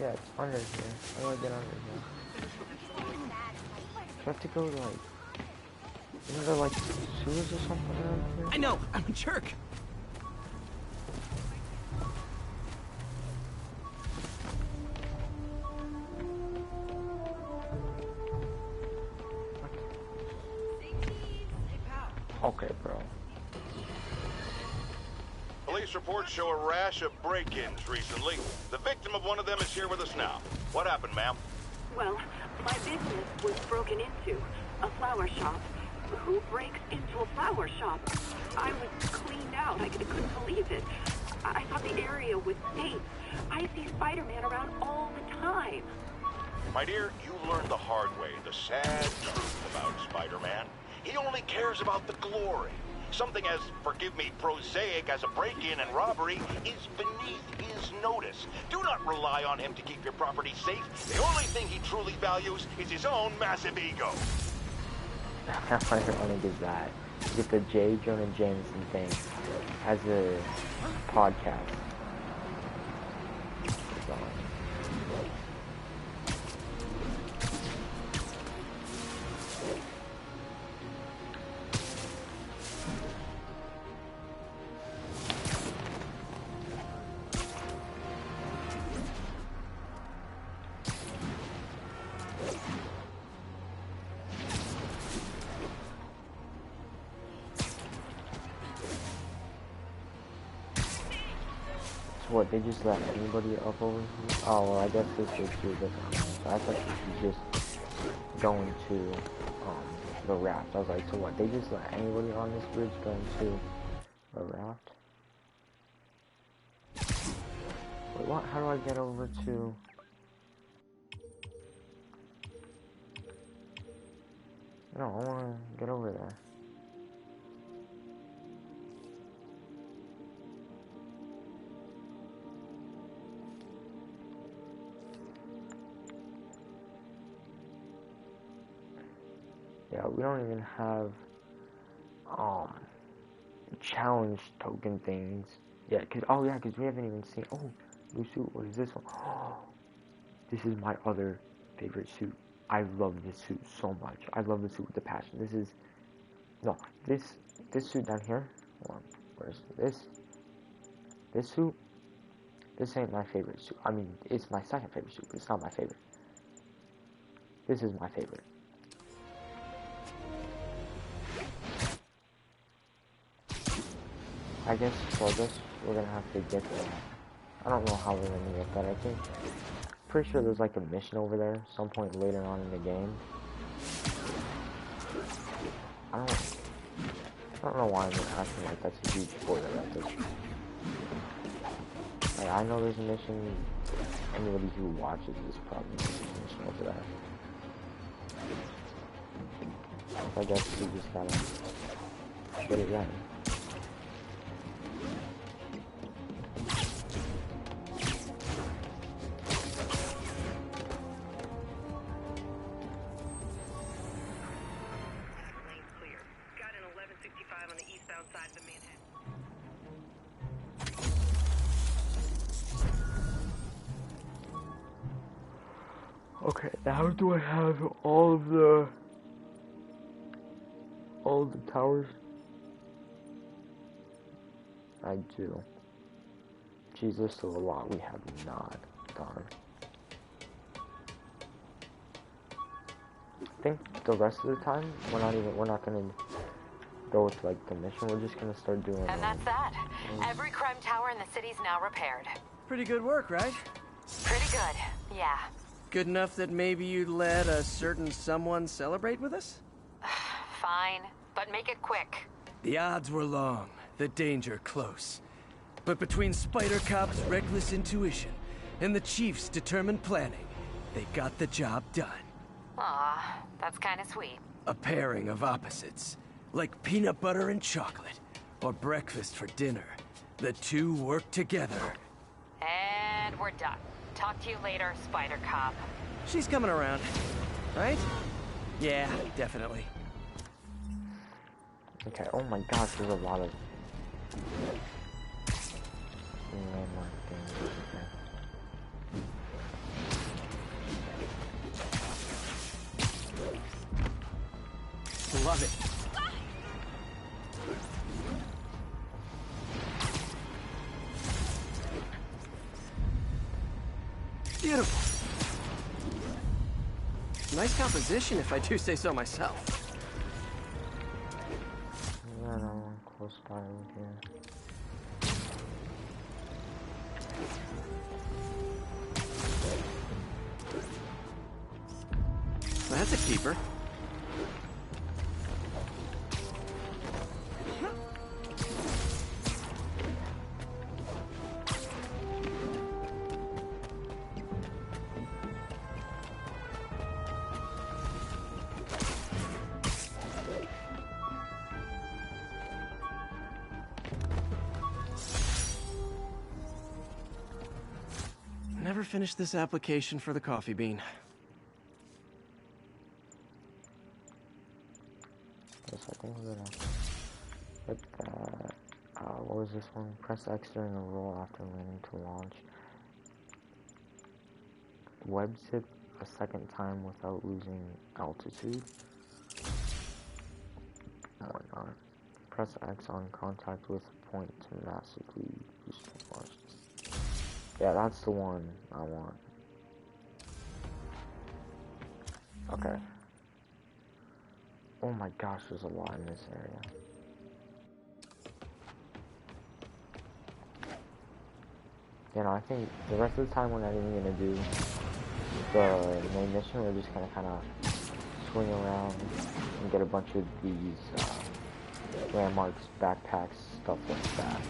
Yeah, it's under here. How do I get under here? Do I have to go to, like... Isn't there, like, sewers or something around here? I know! I'm a jerk! Okay, bro. Police reports show a rash of break-ins recently. The victim of one of them is here with us now. What happened, ma'am? Well, my business was broken into. A flower shop. Who breaks into a flower shop? I was cleaned out. I couldn't believe it. I thought the area was safe. I see Spider-Man around all the time. My dear, you learned the hard way the sad truth about Spider-Man. He only cares about the glory. Something as, forgive me, prosaic as a break-in and robbery is beneath his notice. Do not rely on him to keep your property safe. The only thing he truly values is his own massive ego. How ironic is that? You get the J. Jonah Jameson thing as a podcast. What, they just let anybody up over here? Oh, well, I guess this is too different. So I thought this was just going to, the raft. I was like, so what, they just let anybody on this bridge go into the raft? Wait, what? How do I get over to... No, I want to get over there. Yeah, we don't even have, challenge token things yet. Oh yeah, because we haven't even seen, oh, new suit, what is this one? Oh, this is my other favorite suit. I love this suit so much. I love the suit with the passion. This is, no, this suit down here, hold on, where's this suit? This ain't my favorite suit. I mean, it's my second favorite suit, but it's not my favorite. This is my favorite. I guess for this, we're gonna have to get that. I don't know how we're gonna get that. I think, pretty sure there's like a mission over there, some point later on in the game. I don't know why I'm acting like that's a huge spoiler at this. Like, I know there's a mission. Anybody who watches this probably knows there's a mission over there. I guess we just gotta get it right. Okay, now do I have all the towers? I do. Geez, there's still a lot we have not done. I think the rest of the time we're not gonna go with like the mission. We're just gonna start doing. And that's that. Every crime tower in the city's now repaired. Pretty good work, right? Pretty good, yeah. Good enough that maybe you'd let a certain someone celebrate with us? Fine, but make it quick. The odds were long, the danger close. But between Spider Cop's reckless intuition and the Chief's determined planning, they got the job done. Aw, that's kinda sweet. A pairing of opposites, like peanut butter and chocolate, or breakfast for dinner. The two work together. And we're done. Talk to you later, Spider Cop. She's coming around, right? Yeah, definitely. Okay, oh my gosh, there's a lot of landmark things. love it. Beautiful. Nice composition, if I do say so myself. Yeah, no one close by over here. That's a keeper. Never finished this application for the coffee bean. Yes, I think we're gonna hit that. What was this one? Press X during a roll after landing to launch. Web zip a second time without losing altitude. Oh my god. Press X on contact with a point to massively boost the force. Yeah, that's the one I want. Okay. Oh my gosh, there's a lot in this area. You know, I think the rest of the time we're not even gonna do the main mission. We're just gonna kind of swing around and get a bunch of these landmarks, backpacks, stuff like that.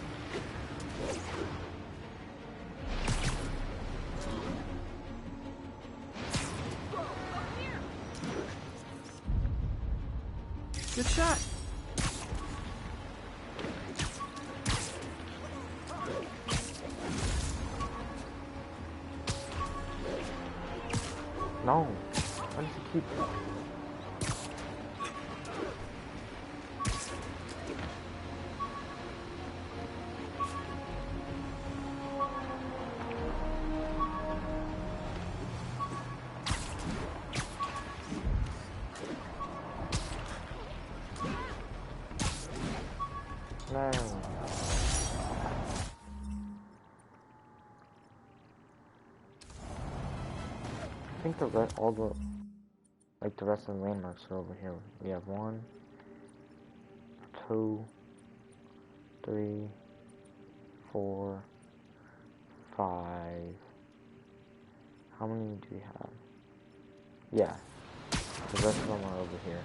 Good shot. No. Why does he keep... No. I think the rest, all the, like the rest of the landmarks are over here. We have 1, 2, 3, 4, 5. How many do we have? Yeah, the rest of them are over here.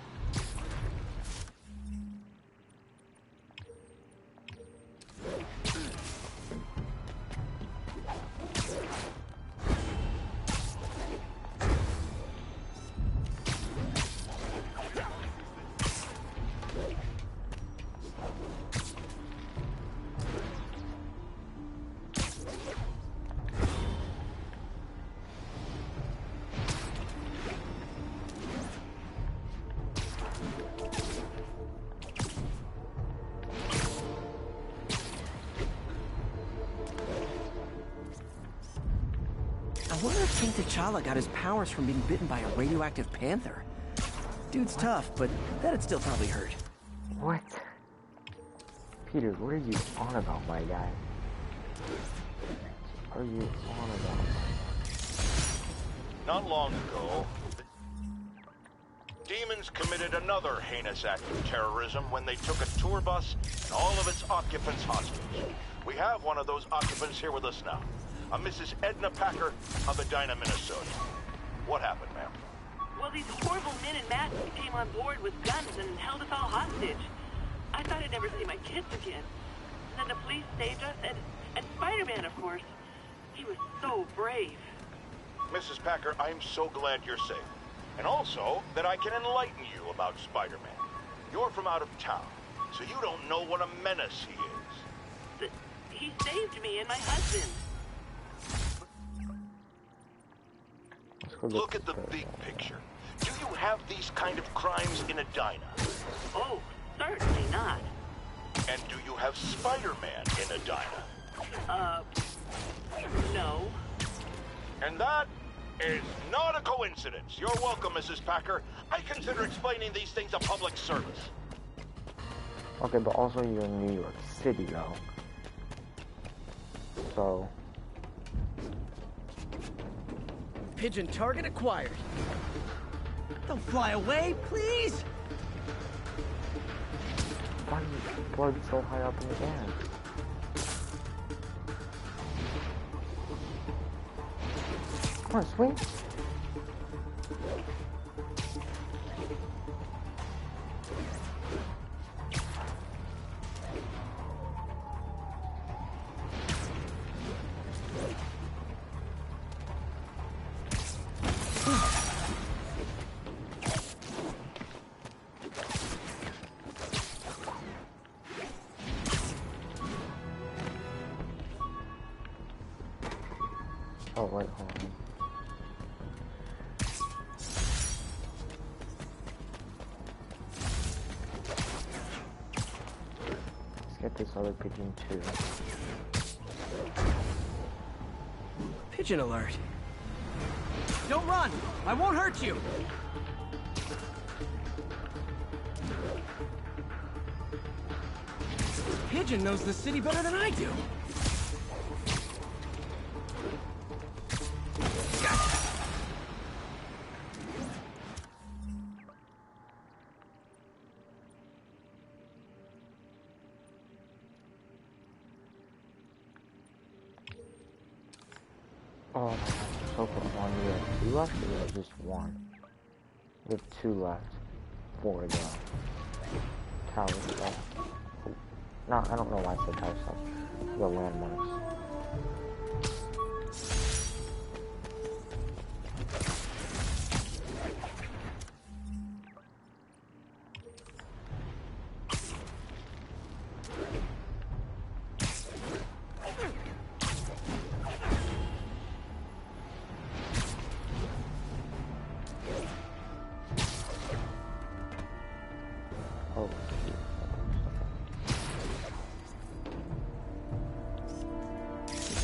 I wonder if King T'Challa got his powers from being bitten by a radioactive panther. Dude's tough, but that'd still probably hurt. What? Peter, what are you on about, my guy? What are you on about? Not long ago, the demons committed another heinous act of terrorism when they took a tour bus and all of its occupants hostage. We have one of those occupants here with us now. A Mrs. Edna Packer of Edina, Minnesota. What happened, ma'am? Well, these horrible men in masks came on board with guns and held us all hostage. I thought I'd never see my kids again. And then the police saved us, and Spider-Man, of course. He was so brave. Mrs. Packer, I'm so glad you're safe. And also that I can enlighten you about Spider-Man. You're from out of town, so you don't know what a menace he is. He saved me and my husband. Look at the big picture. Do you have these kind of crimes in Edina? Oh, certainly not. And do you have Spider-Man in Edina? No. And that is not a coincidence. You're welcome, Mrs. Packer. I consider explaining these things a public service. Okay, but also you're in New York City, though. So... Pigeon target acquired. Don't fly away, please! Why are you plugged so high up in the air? Come on, swing. Oh, wait, hold on. Let's get this other pigeon too. Pigeon alert. Don't run! I won't hurt you! Pigeon knows the city better than I do. Oh, so far on we have 2 left, or we have just 1? We have 2 left for the tower stuff. No, I don't know why I said tower stuff. The landmarks.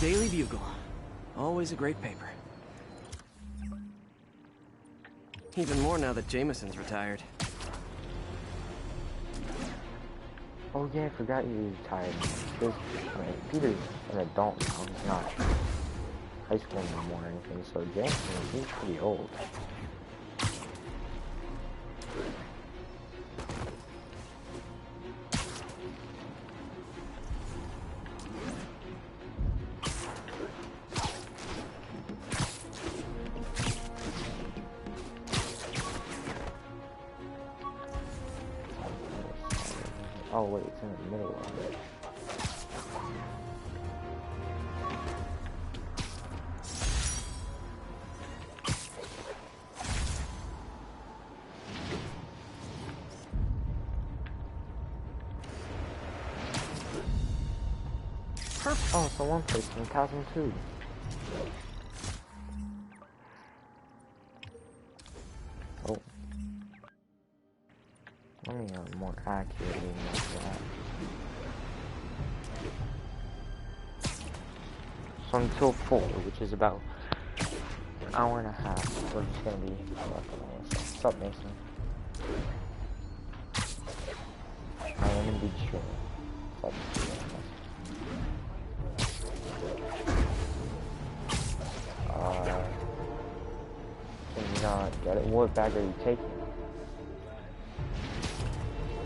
Daily Bugle. Always a great paper. Even more now that Jameson's retired. Oh yeah, I forgot you retired. Because, I mean, Peter's an adult now, he's not high school anymore or anything, so Jameson, he's pretty old. Oh wait, it's in the middle of it. Perfect. Oh, so one place in Chasm 2. Oh. Let me more accurately make that. So until 4, which is about an hour and a half, we're just gonna be collecting all this stuff. What's up, Mason? I am indeed sure. What's up? Can you not get it? What bag are you taking?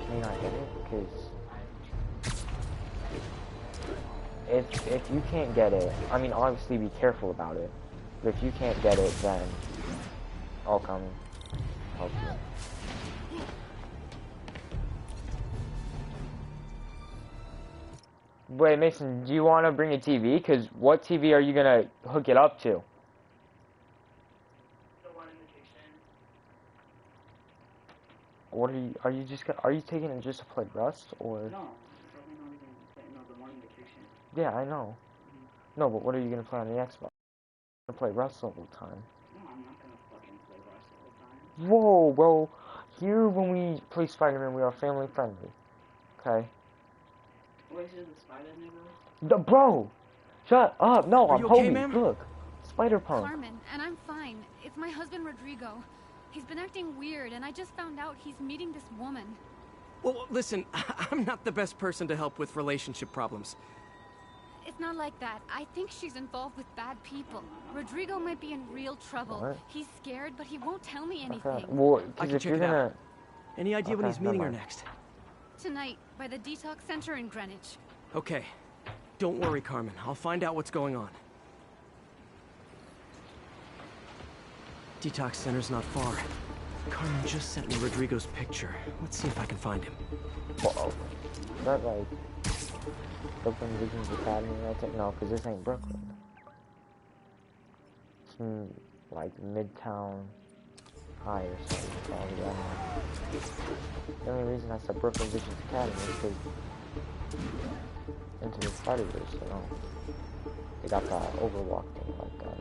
Can you not get it? Because if you can't get it, I mean obviously be careful about it. But if you can't get it, then I'll come help you. Wait, Mason, do you want to bring a TV? Because what TV are you gonna hook it up to? What are you just, are you taking it just to play Rust, or? No, probably not even play, no, the one in vacation. Yeah, I know. No, but what are you gonna play on the Xbox? You're gonna play Rust all the time. No, I'm not gonna fucking play Rust all the time. Whoa, bro. Here, when we play Spider-Man, we are family friendly. Okay? Wait, is it the spider nigga? Bro! Shut up! No, I'm okay, homie. ma'am? Look. Spider-Punk. Carmen, and I'm fine. It's my husband, Rodrigo. He's been acting weird, and I just found out he's meeting this woman. Well, listen, I'm not the best person to help with relationship problems. It's not like that. I think she's involved with bad people. Rodrigo might be in real trouble. What? He's scared, but he won't tell me anything. Well, I can if check you're it gonna... out. Any idea when he's meeting her never mind. next? Tonight, by the detox center in Greenwich. Okay. Don't worry, Carmen. I'll find out what's going on. Detox center's not far. Carmen just sent me Rodrigo's picture. Let's see if I can find him. Uh-oh. Is that like Brooklyn Visions Academy right there? No, because this ain't Brooklyn. It's in, like Midtown High or something. Probably, I don't know. The only reason I said Brooklyn Visions Academy is because Into the Spider-Verse, you know. They got that Overwalk thing like that.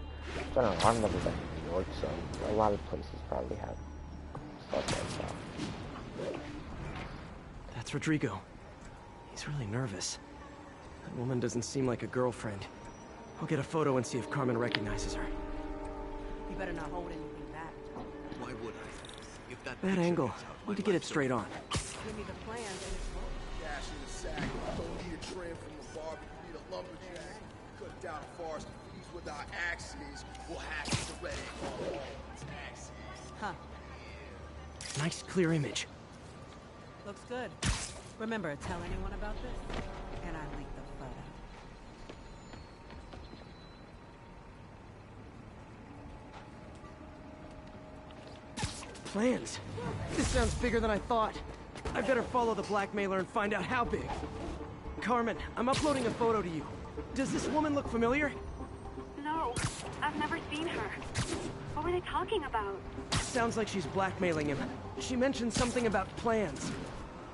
I don't know, I've never been to New York, so a lot of places probably have stuff like that. That's Rodrigo. He's really nervous. That woman doesn't seem like a girlfriend. I'll get a photo and see if Carmen recognizes her. You better not hold anything back. Why would I? If that Bad angle. Need to get it straight on. Give me the plans and it's Cash in the sack. Don't need a trim from the barbecue. Need a lumberjack. Cut down a forest trees with our axes. We'll hack the red and taxes. Huh. Nice clear image. Looks good. Remember, tell anyone about this, and I leak the photo. Plans. This sounds bigger than I thought. I better follow the blackmailer and find out how big. Carmen, I'm uploading a photo to you. Does this woman look familiar? No, I've never seen her. What were they talking about? Sounds like she's blackmailing him. She mentioned something about plans.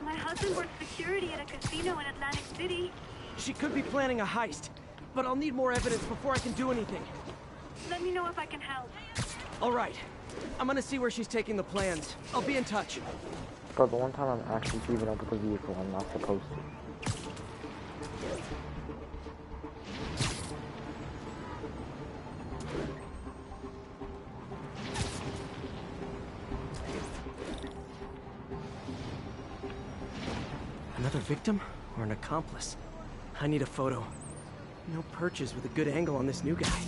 My husband works security at a casino in Atlantic City. She could be planning a heist, but I'll need more evidence before I can do anything. Let me know if I can help. All right. I'm gonna see where she's taking the plans. I'll be in touch. Bro, the one time I'm actually keeping up with the vehicle, I'm not supposed to. Another victim or an accomplice? I need a photo. No perches with a good angle on this new guy.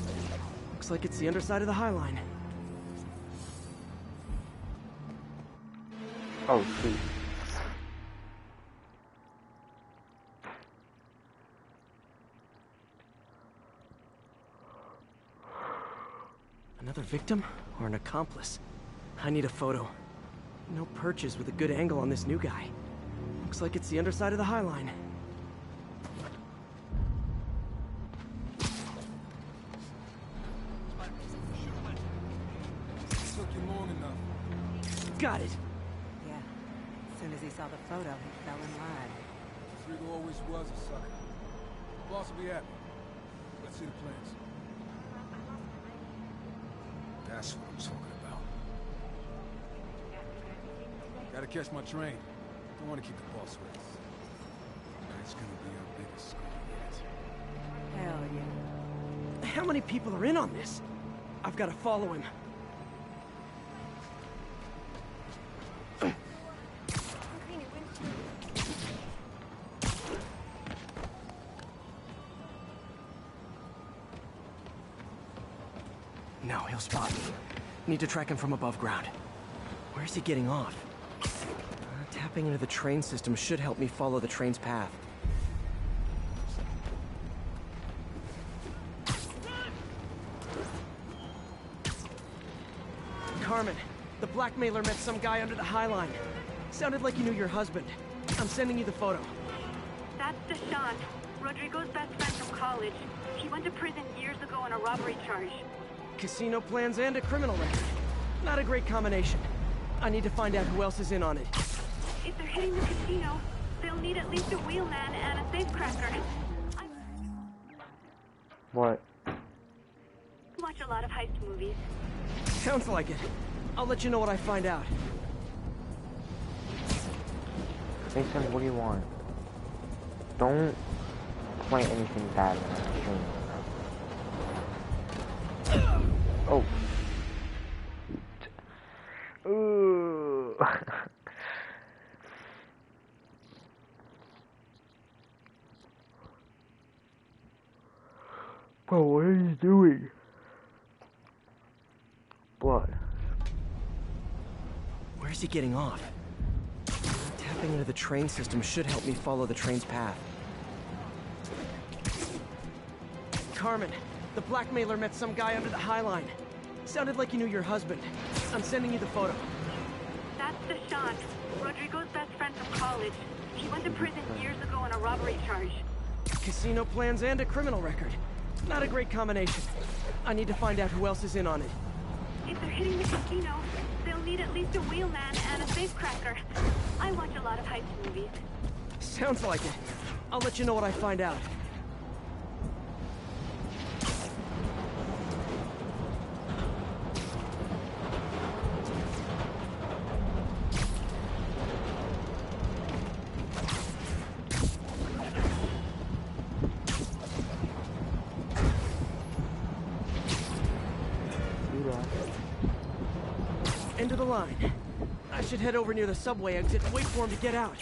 Looks like it's the underside of the High Line. Oh, shoot. Another victim or an accomplice? I need a photo. No perches with a good angle on this new guy. Looks like it's the underside of the High Line. Took you long enough. Got it. Yeah. As soon as he saw the photo, he fell in line. Rodrigo always was a sucker. Boss will be happy. Let's see the plans. That's what I'm talking about. Gotta catch my train. Don't want to keep the boss with us. That's gonna be our biggest score yet. Hell yeah. How many people are in on this? I've got to follow him. No, he'll spot me. Need to track him from above ground. Where's he getting off? Tapping into the train system should help me follow the train's path. Carmen, the blackmailer met some guy under the High Line. Sounded like you knew your husband. I'm sending you the photo. That's Deshaun, Rodrigo's best friend from college. He went to prison years ago on a robbery charge. Casino plans and a criminal record. Not a great combination. I need to find out who else is in on it. If they're hitting the casino, they'll need at least a wheelman and a safecracker. What? Watch a lot of heist movies. Sounds like it. I'll let you know what I find out. Mason, what do you want? Don't plant anything bad in that Oh. Ooh. Bro, what are you doing? Blood. Where's he getting off? Tapping into the train system should help me follow the train's path. Carmen, the blackmailer met some guy under the High Line. Sounded like you knew your husband. I'm sending you the photo. That's Deshaun, Rodrigo's best friend from college. He went to prison years ago on a robbery charge. Casino plans and a criminal record. Not a great combination. I need to find out who else is in on it. If they're hitting the casino, they'll need at least a wheelman and a safecracker. I watch a lot of heist movies. Sounds like it. I'll let you know what I find out. End of the line. I should head over near the subway exit and wait for him to get out.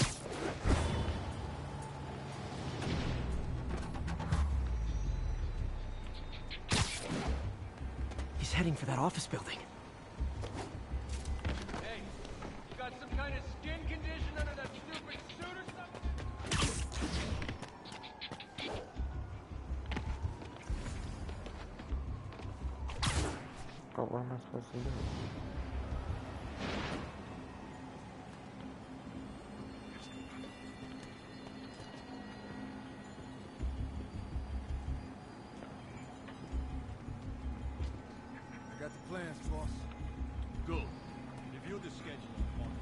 He's heading for that office building. Hey, you got some kind of skin condition under that stupid suit or something? But what am I supposed to do? I got the plans, boss. Good. Review the schedule in the morning.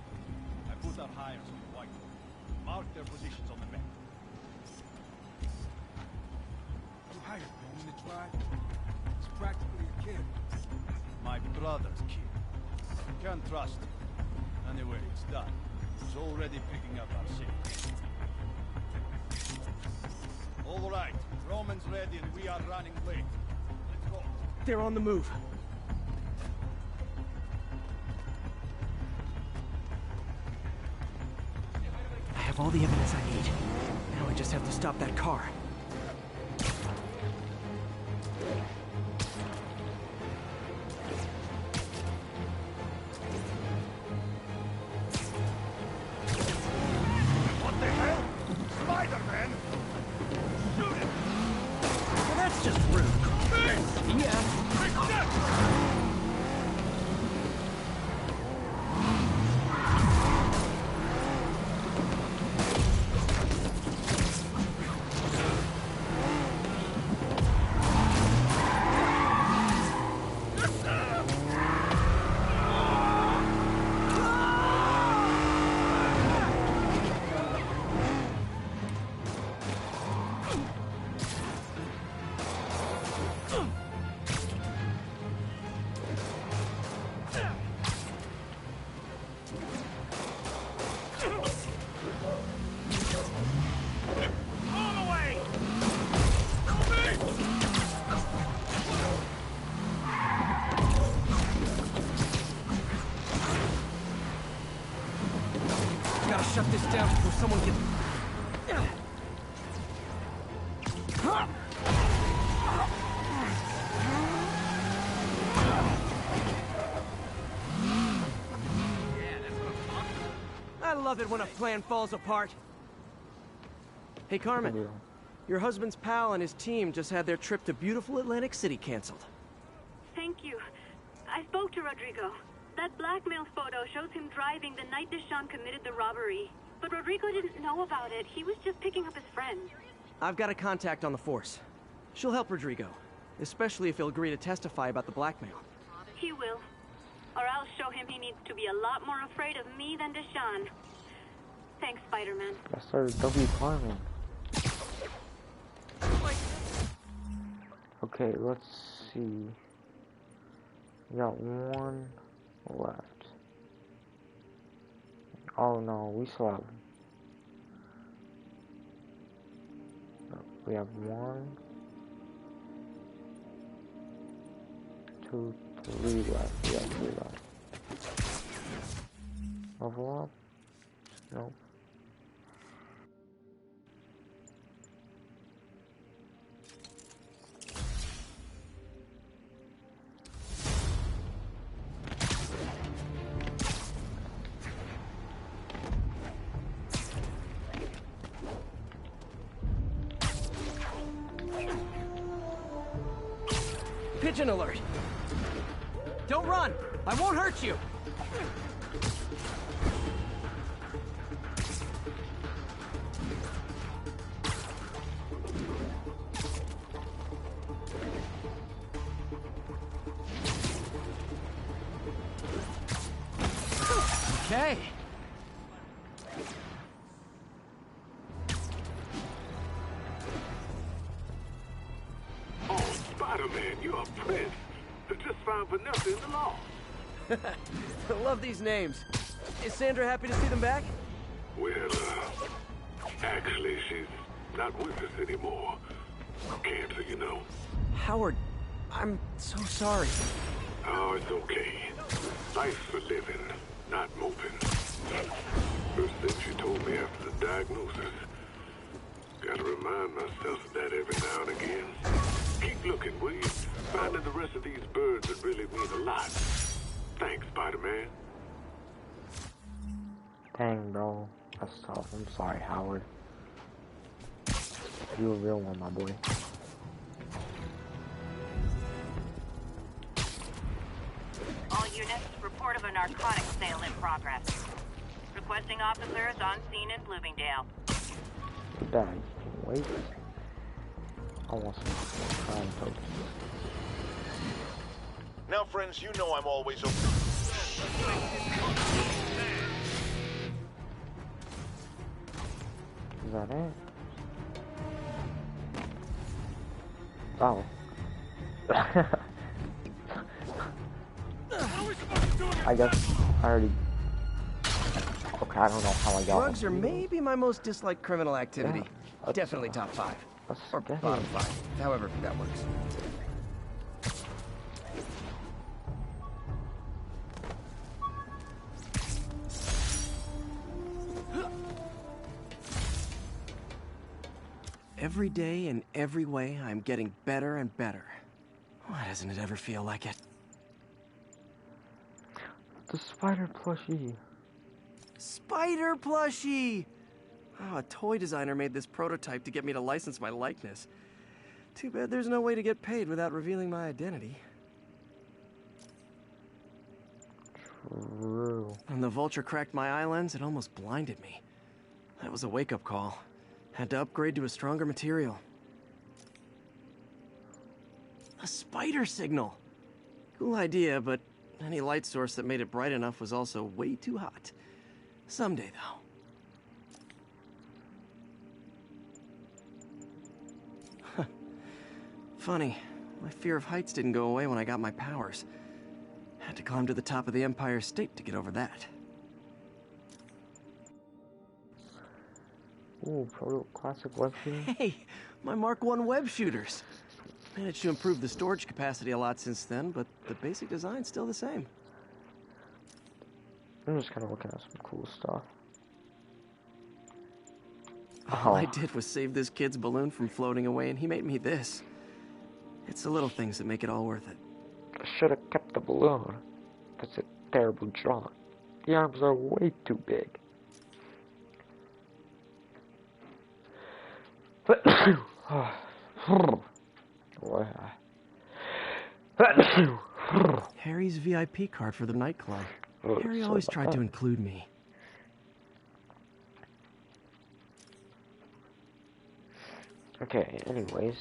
I put out hires on the whiteboard. Mark their positions on the map. You hired me in the tribe? It's practically a kid. My brother's kid. You can't trust him. Anyway, it's done. He's already picking up our signals. All right. Roman's ready and we are running late. Let's go. They're on the move. I have all the evidence I need. Now I just have to stop that car. What the hell? Spider-Man? Shoot him! Well, that's just rude. Yeah. Gotta shut this down before someone gets... I love it when a plan falls apart. Hey, Carmen. Your husband's pal and his team just had their trip to beautiful Atlantic City canceled. Thank you. I spoke to Rodrigo. That blackmail photo shows him driving the night Deshaun committed the robbery. But Rodrigo didn't know about it. He was just picking up his friend. I've got a contact on the force. She'll help Rodrigo, especially if he'll agree to testify about the blackmail. He will. Or I'll show him he needs to be a lot more afraid of me than Deshaun. Thanks, Spider-Man. That's our W. Carmen. Okay, let's see. We got one left. Oh no, we still have... We have one. 2, 3 left. Yeah, 3 left. Level up? Nope. Pigeon alert! Don't run! I won't hurt you! Okay. Oh, Spider-Man, you're a prince. Just found Vanessa in the law. I love these names. Is Sandra happy to see them back? Well, actually, she's not with us anymore. Cancer, you know. Howard, I'm so sorry. Oh, it's okay. Life's for living, not moping. First thing she told me after the diagnosis. Gotta remind myself of that every now and again. Keep looking, will you? Finding the rest of these birds would really mean a lot. Thanks, Spider-Man. Dang, bro. That's tough. I'm sorry, Howard. You a real one, my boy. All units, report of a narcotics sale in progress. Requesting officers on scene in Bloomingdale. Dang, wait. I want some crime tokens. Now, friends, you know I'm always open. Is that it? Oh. I guess I already... Okay, I don't know how I got Drugs are maybe my most disliked criminal activity. Yeah, Definitely top 5. Or definitely. bottom 5. However that works. Every day, in every way, I'm getting better and better. Why doesn't it ever feel like it? The spider plushie. Spider plushie! Oh, a toy designer made this prototype to get me to license my likeness. Too bad there's no way to get paid without revealing my identity. True. When the vulture cracked my eye lens, it almost blinded me. That was a wake-up call. Had to upgrade to a stronger material. A spider signal! Cool idea, but any light source that made it bright enough was also way too hot. Someday, though. Funny, my fear of heights didn't go away when I got my powers. Had to climb to the top of the Empire State to get over that. Ooh, proto classic web shooter. Hey, my Mark I web shooters. Managed to improve the storage capacity a lot since then, but the basic design's still the same. I'm just kind of looking at some cool stuff. All I did was save this kid's balloon from floating away, and he made me this. It's the little things that make it all worth it. I should have kept the balloon. That's a terrible job. The arms are way too big. Harry's VIP card for the nightclub. Harry always tried to include me. Okay, anyways,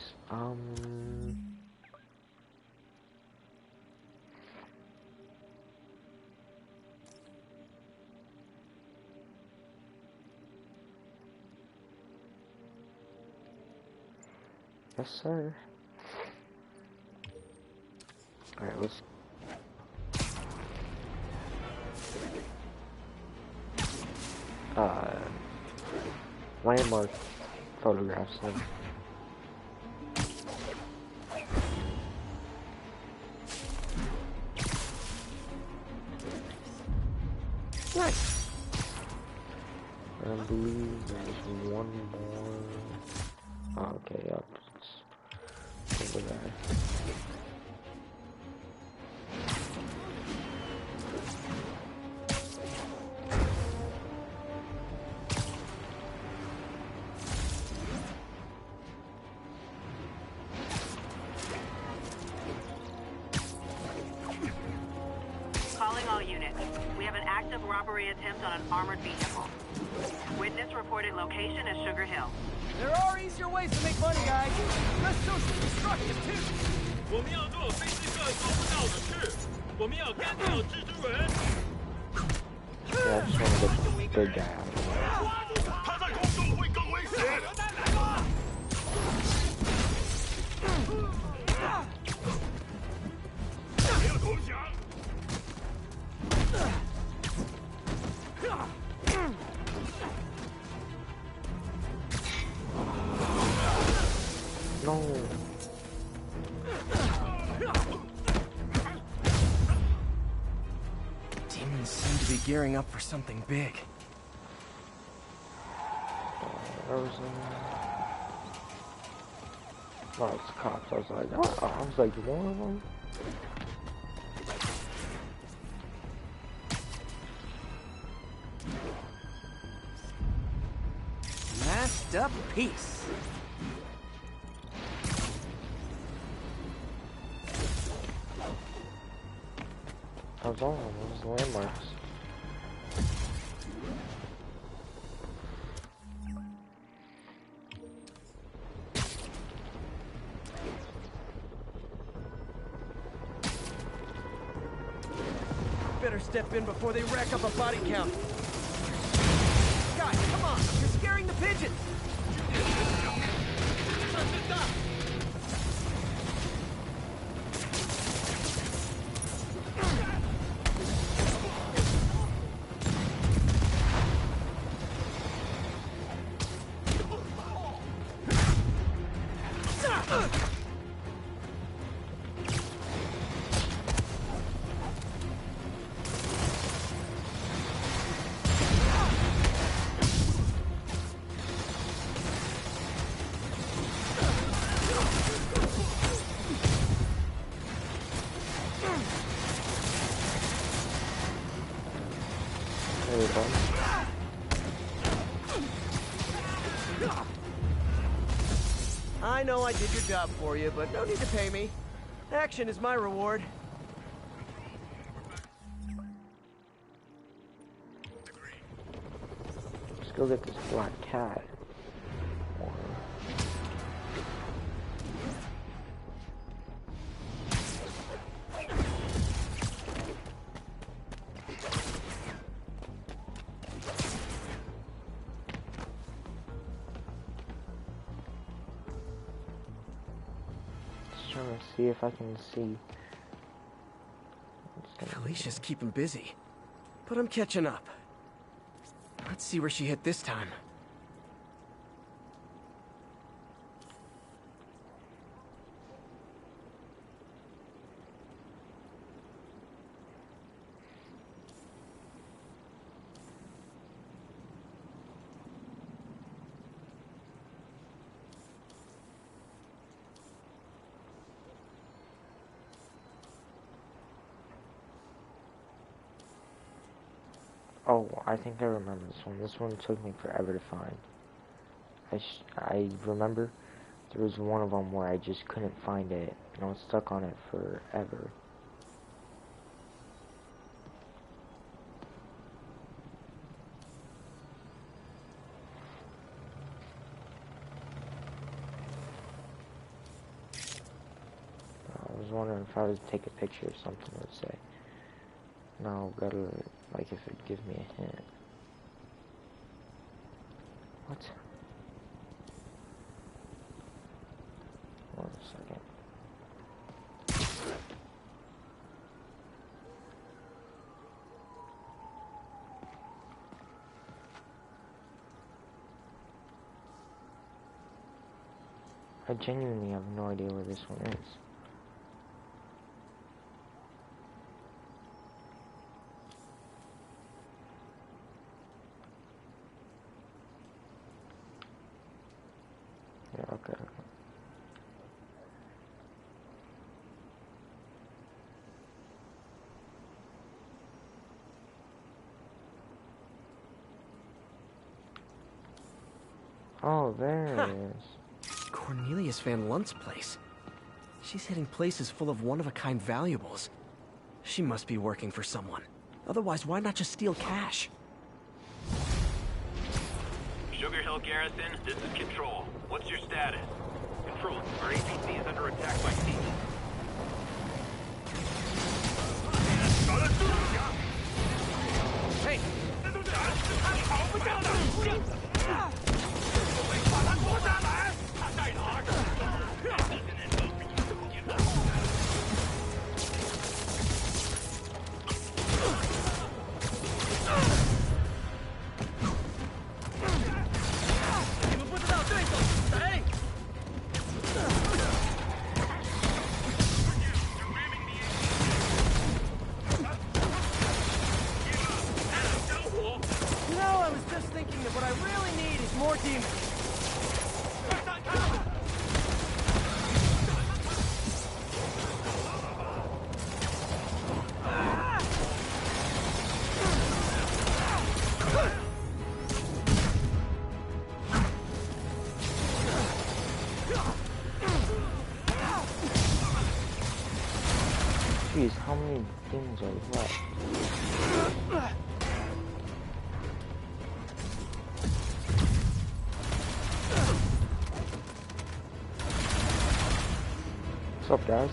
yes, sir. Alright, let's... landmark photographs then. one more. Oh, okay, yep. It's over there. Calling all units. We have an active robbery attempt on an armored vehicle. Witness reported location is Sugar Hill. There are easier ways to make money, guys. Less socially destructive, too. 我们要做飞机哥做不到的事，我们要干掉蜘蛛人。 Yeah, I just want to get the big guy out of the way. 他在空中会更危险。没有投降。 No. Demons seem to be gearing up for something big. Oh, it's cops. I was like, one of them? Masked up peace. That was all of them. Those landmarks. Better step in before they rack up a body count. Guys, come on! You're scaring the pigeons! I know I did your job for you, but no need to pay me. Action is my reward. Let's go get this black cat. Trying to see if I can see. Alicia's keeping busy, but I'm catching up. Let's see where she hit this time. Oh, I think I remember this one. This one took me forever to find. I remember there was one of them where I just couldn't find it, and I was stuck on it forever. I was wondering if I would take a picture or something, it would say. No, gotta, like, if it'd give me a hint. What? One second. I genuinely have no idea where this one is. Yeah, okay. Oh, there it is. Cornelius Van Lunt's place. She's hitting places full of one-of-a-kind valuables. She must be working for someone. Otherwise, why not just steal cash? Sugar Hill Garrison, this is Control. What's your status? Control, our APC is under attack by Siege. Hey! Jeez, how many things are left? What's up, guys?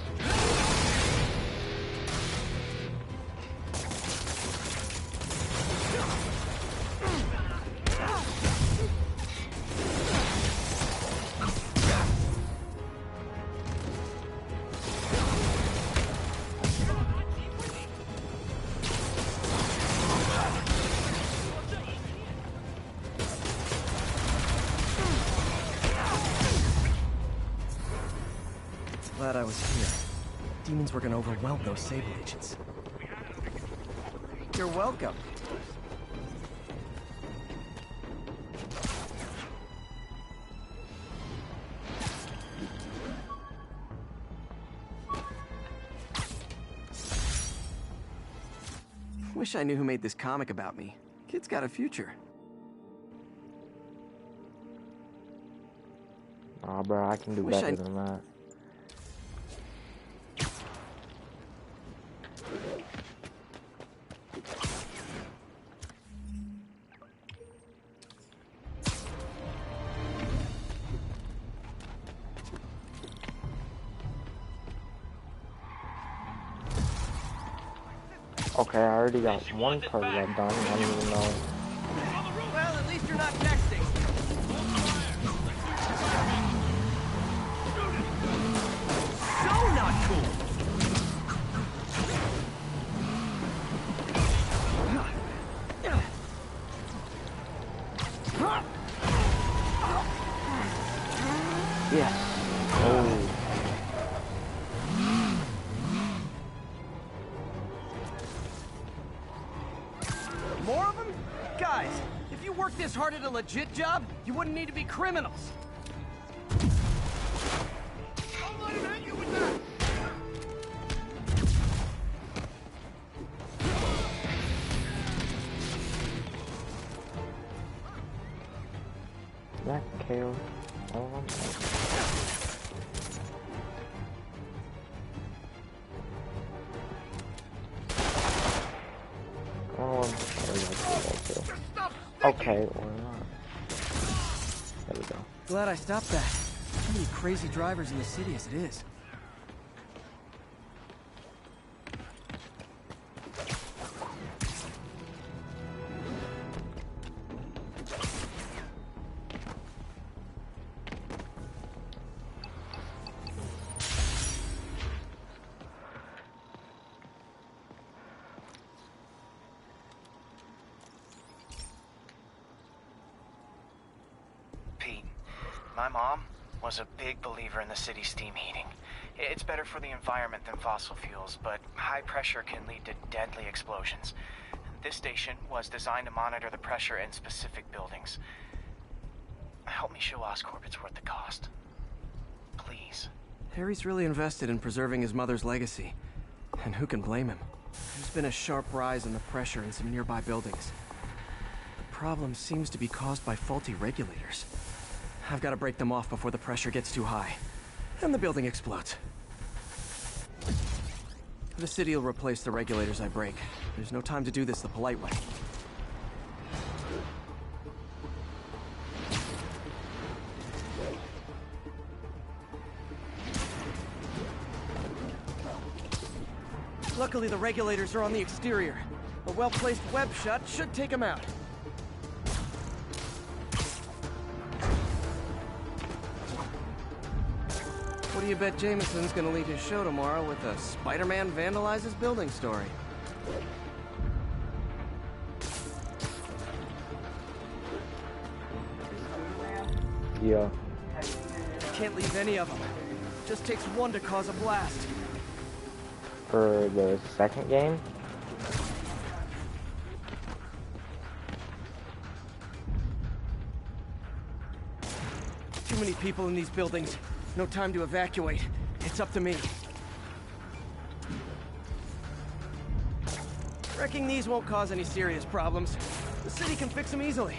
Glad I was here. Demons were gonna overwhelm those Sable agents. You're welcome. Wish I knew who made this comic about me. Kid's got a future. Nah, bro, I can do better than that. Okay, I already got one part of that done. I don't even know. Well, at least you're not texting. So not cool. Yes. Oh. More of them? Guys, if you worked this hard at a legit job, you wouldn't need to be criminals. That KO all of them. Okay, or not. There we go. Glad I stopped that. Too many crazy drivers in the city as it is. My mom was a big believer in the city's steam heating. It's better for the environment than fossil fuels, but high pressure can lead to deadly explosions. This station was designed to monitor the pressure in specific buildings. help me show Oscorp it's worth the cost. Please. Harry's really invested in preserving his mother's legacy. And who can blame him? There's been a sharp rise in the pressure in some nearby buildings. The problem seems to be caused by faulty regulators. I've got to break them off before the pressure gets too high. And the building explodes. The city will replace the regulators I break. There's no time to do this the polite way. Luckily, the regulators are on the exterior. A well-placed web shut should take them out. What do you bet Jameson's gonna leave his show tomorrow with a Spider-Man vandalizes building story? Yeah. Can't leave any of them. Just takes one to cause a blast. For the second game? Too many people in these buildings. No time to evacuate. It's up to me. Wrecking these won't cause any serious problems. The city can fix them easily.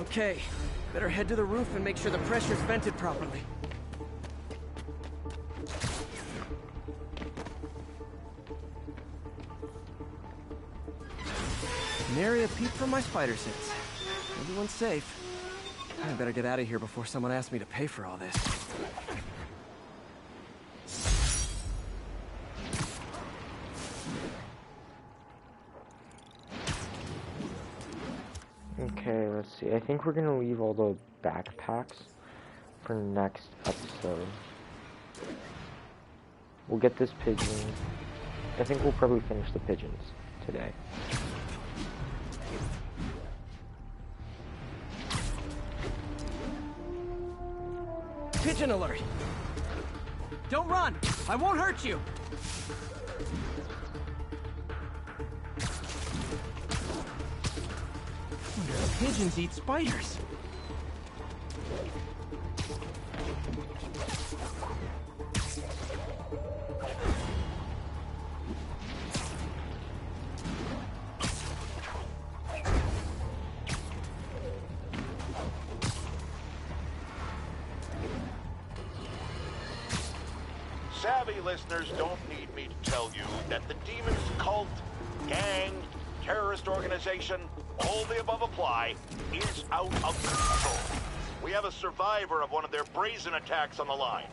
Okay, better head to the roof and make sure the pressure's vented properly. Nary a peep from my spider sense. Everyone's safe. I better get out of here before someone asks me to pay for all this. Okay, let's see. I think we're gonna leave all the backpacks for next episode. We'll get this pigeon. I think we'll probably finish the pigeons today. Pigeon alert! Don't run! I won't hurt you! Pigeons eat spiders. Savvy listeners don't need me to tell you that the Demon's cult, gang, terrorist organization, all the above apply, is out of control. We have a survivor of one of their brazen attacks on the line.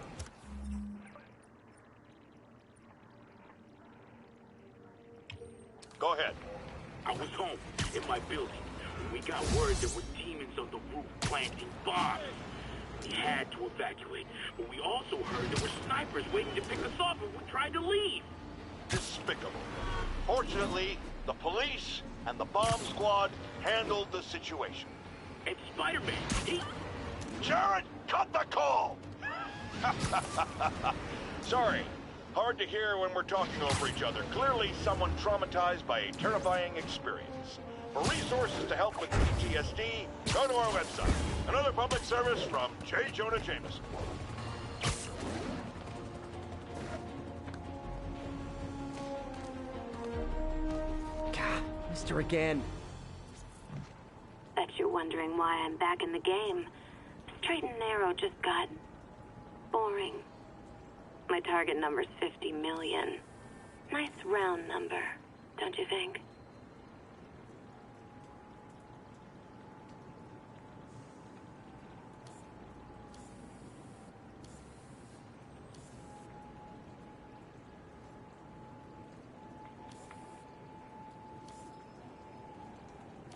Go ahead. I was home, in my building. We got word there were demons on the roof planting bombs. We had to evacuate, but we also heard there were snipers waiting to pick us off if we tried to leave. Despicable. Fortunately, the police and the bomb squad handled the situation. And Spider-Man, he... Jared, cut the call! Sorry. Hard to hear when we're talking over each other. Clearly someone traumatized by a terrifying experience. For resources to help with PTSD, go to our website. Another public service from J. Jonah Jameson. God, Mr. Again. Bet you're wondering why I'm back in the game. Straight and narrow just got boring. My target number's 50 million. Nice round number, don't you think?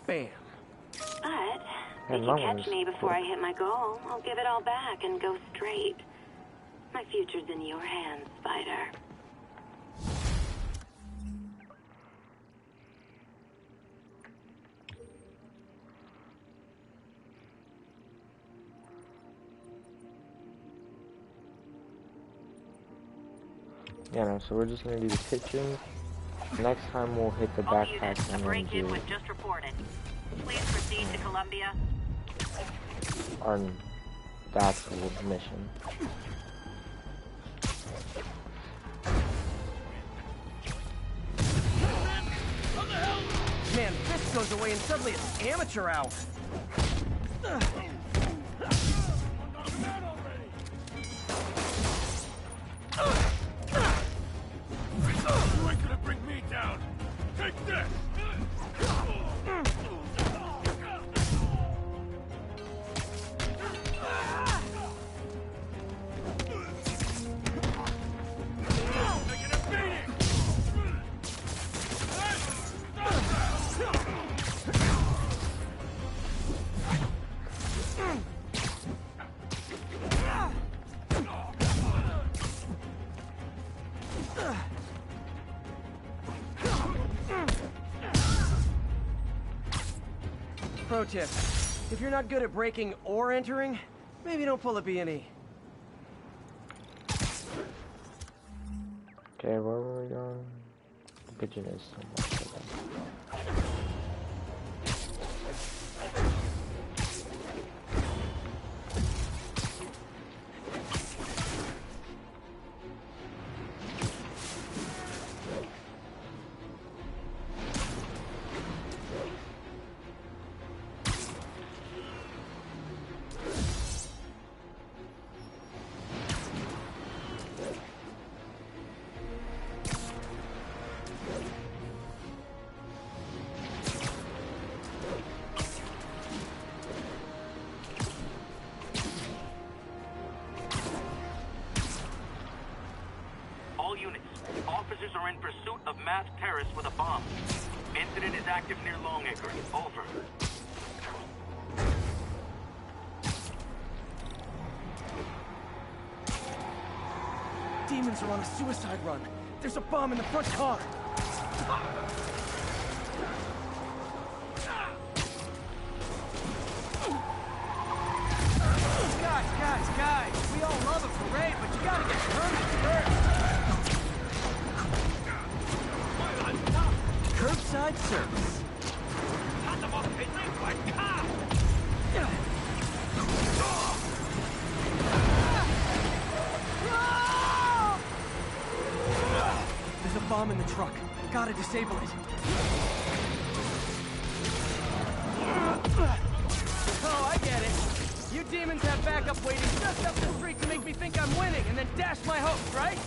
Bam. But if you catch me before I hit my goal, I'll give it all back and go straight. My future's in your hands, Spider. Yeah, no, so we're just gonna do the kitchen. Next time we'll hit the backpack and then Break-in was just reported. Please proceed to Columbia. On the actual mission. Man, Fisk goes away and suddenly it's amateur hour. You ain't gonna bring me down. Take this. Pro tip, if you're not good at breaking or entering, maybe don't pull a B&E. Okay, where were we going? The kitchen is somewhere. All units, officers are in pursuit of masked terrorists with a bomb. Incident is active near Longacre. Over. Demons are on a suicide run. There's a bomb in the front car. Guys, we all love a parade, but you gotta get permits first. Curbside service. There's a bomb in the truck. Gotta disable it. Oh, I get it. You demons have backup waiting just up the street to make me think I'm winning and then dash my hopes, right?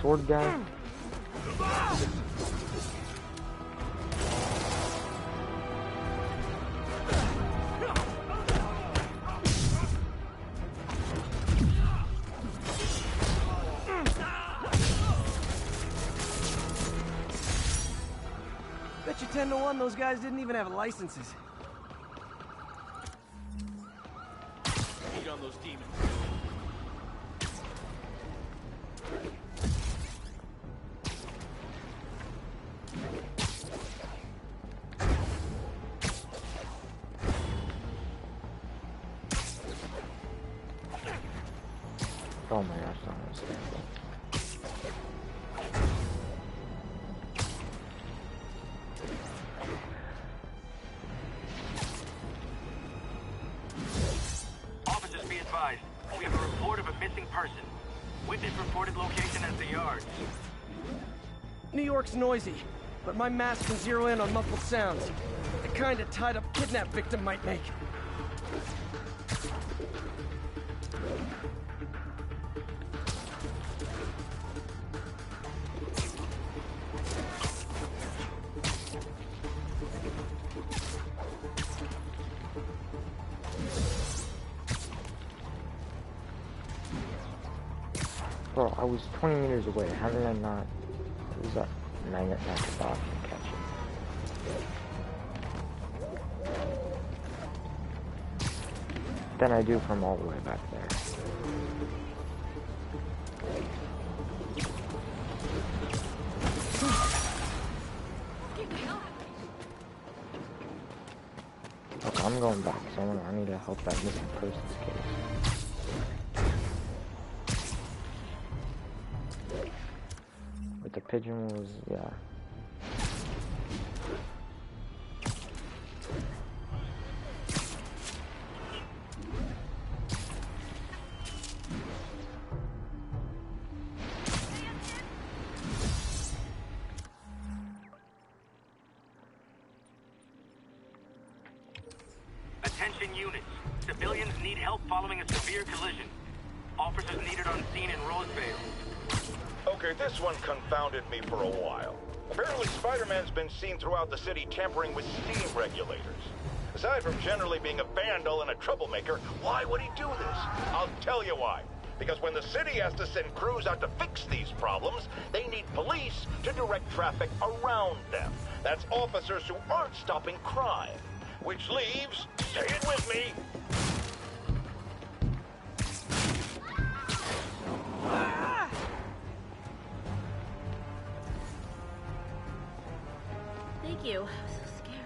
Sword guy. Bet you 10 to 1 those guys didn't even have licenses. Beat on those demons. Oh my gosh, that was terrible. advised. We have a report of a missing person. Witness reported location as the yards. New York's noisy, but my mask can zero in on muffled sounds. The kind a tied-up kidnap victim might make. Bro, I was 20 meters away. How did I not use that magnet not to stop and catch it? Than I do from all the way back there. Look, I'm going back, so I need to help that missing person's case. But the pigeon was, yeah. Attention units. Civilians need help following a severe collision. Officers needed on scene in Rosevale. Okay, this one confounded me for a while. Apparently Spider-Man's been seen throughout the city tampering with steam regulators. Aside from generally being a vandal and a troublemaker, why would he do this? I'll tell you why. Because when the city has to send crews out to fix these problems, they need police to direct traffic around them. That's officers who aren't stopping crime. Which leaves, say it with me, Thank you. I was so scared.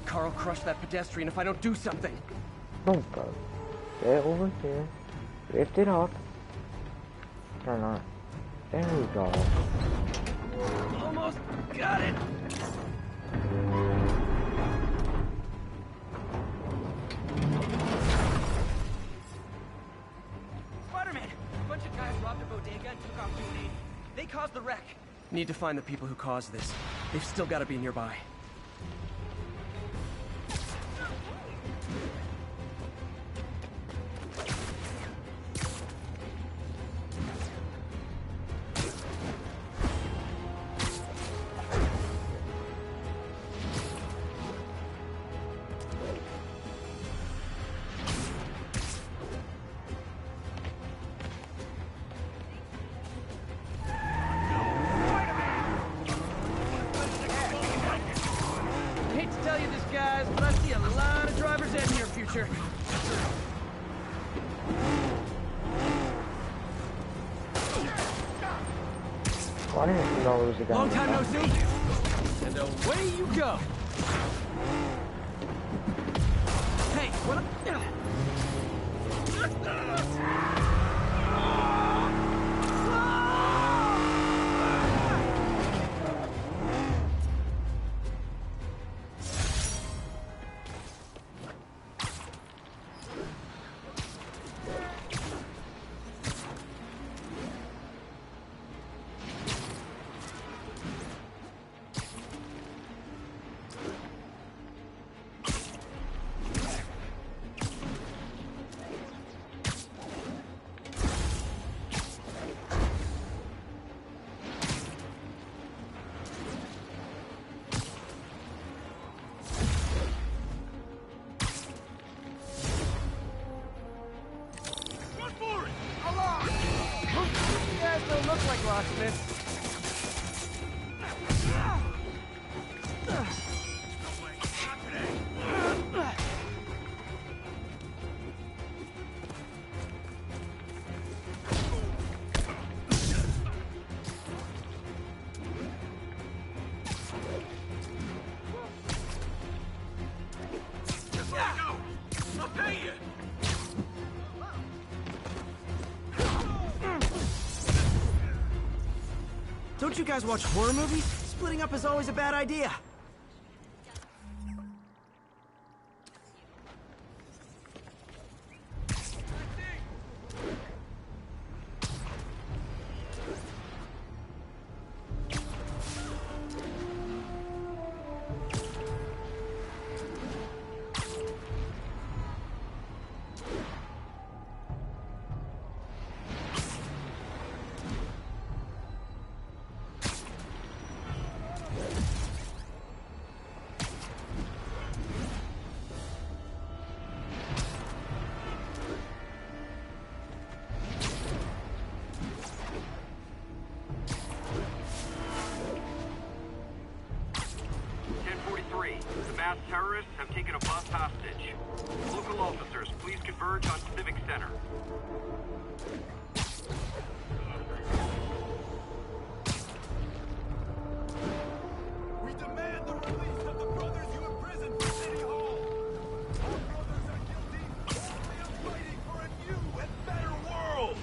Carl crushed that pedestrian if I don't do something. Don't go. Get over here. Lift it up. Or not. There we go. Almost got it. Spider-Man! A bunch of guys robbed a bodega and took off 280. They caused the wreck. Need to find the people who caused this. They've still got to be nearby. Hate to tell you this, guys, but I see a lot of driver's ed in your future. Well, I didn't even know there was a guy. Long time no see. And away you go. Hey, what? Don't look like locksmiths. I'll pay you. Don't you guys watch horror movies? Splitting up is always a bad idea. 3. The masked terrorists have taken a bus hostage. Local officers, please converge on Civic Center. We demand the release of the brothers you imprisoned for City Hall. Our brothers are guilty only of fighting for a new and better world.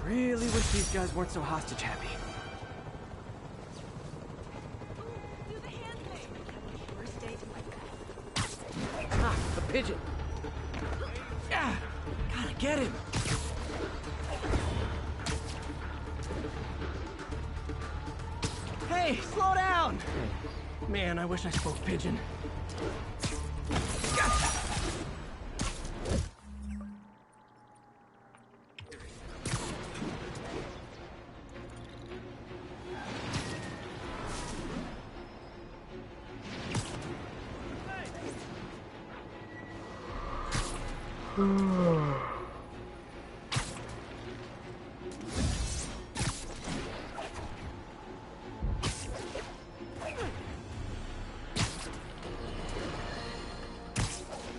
Really wish these guys weren't so hostage happy. Ah, the pigeon. Ah, gotta get him. Hey, slow down! Man, I wish I spoke pigeon. Gotcha.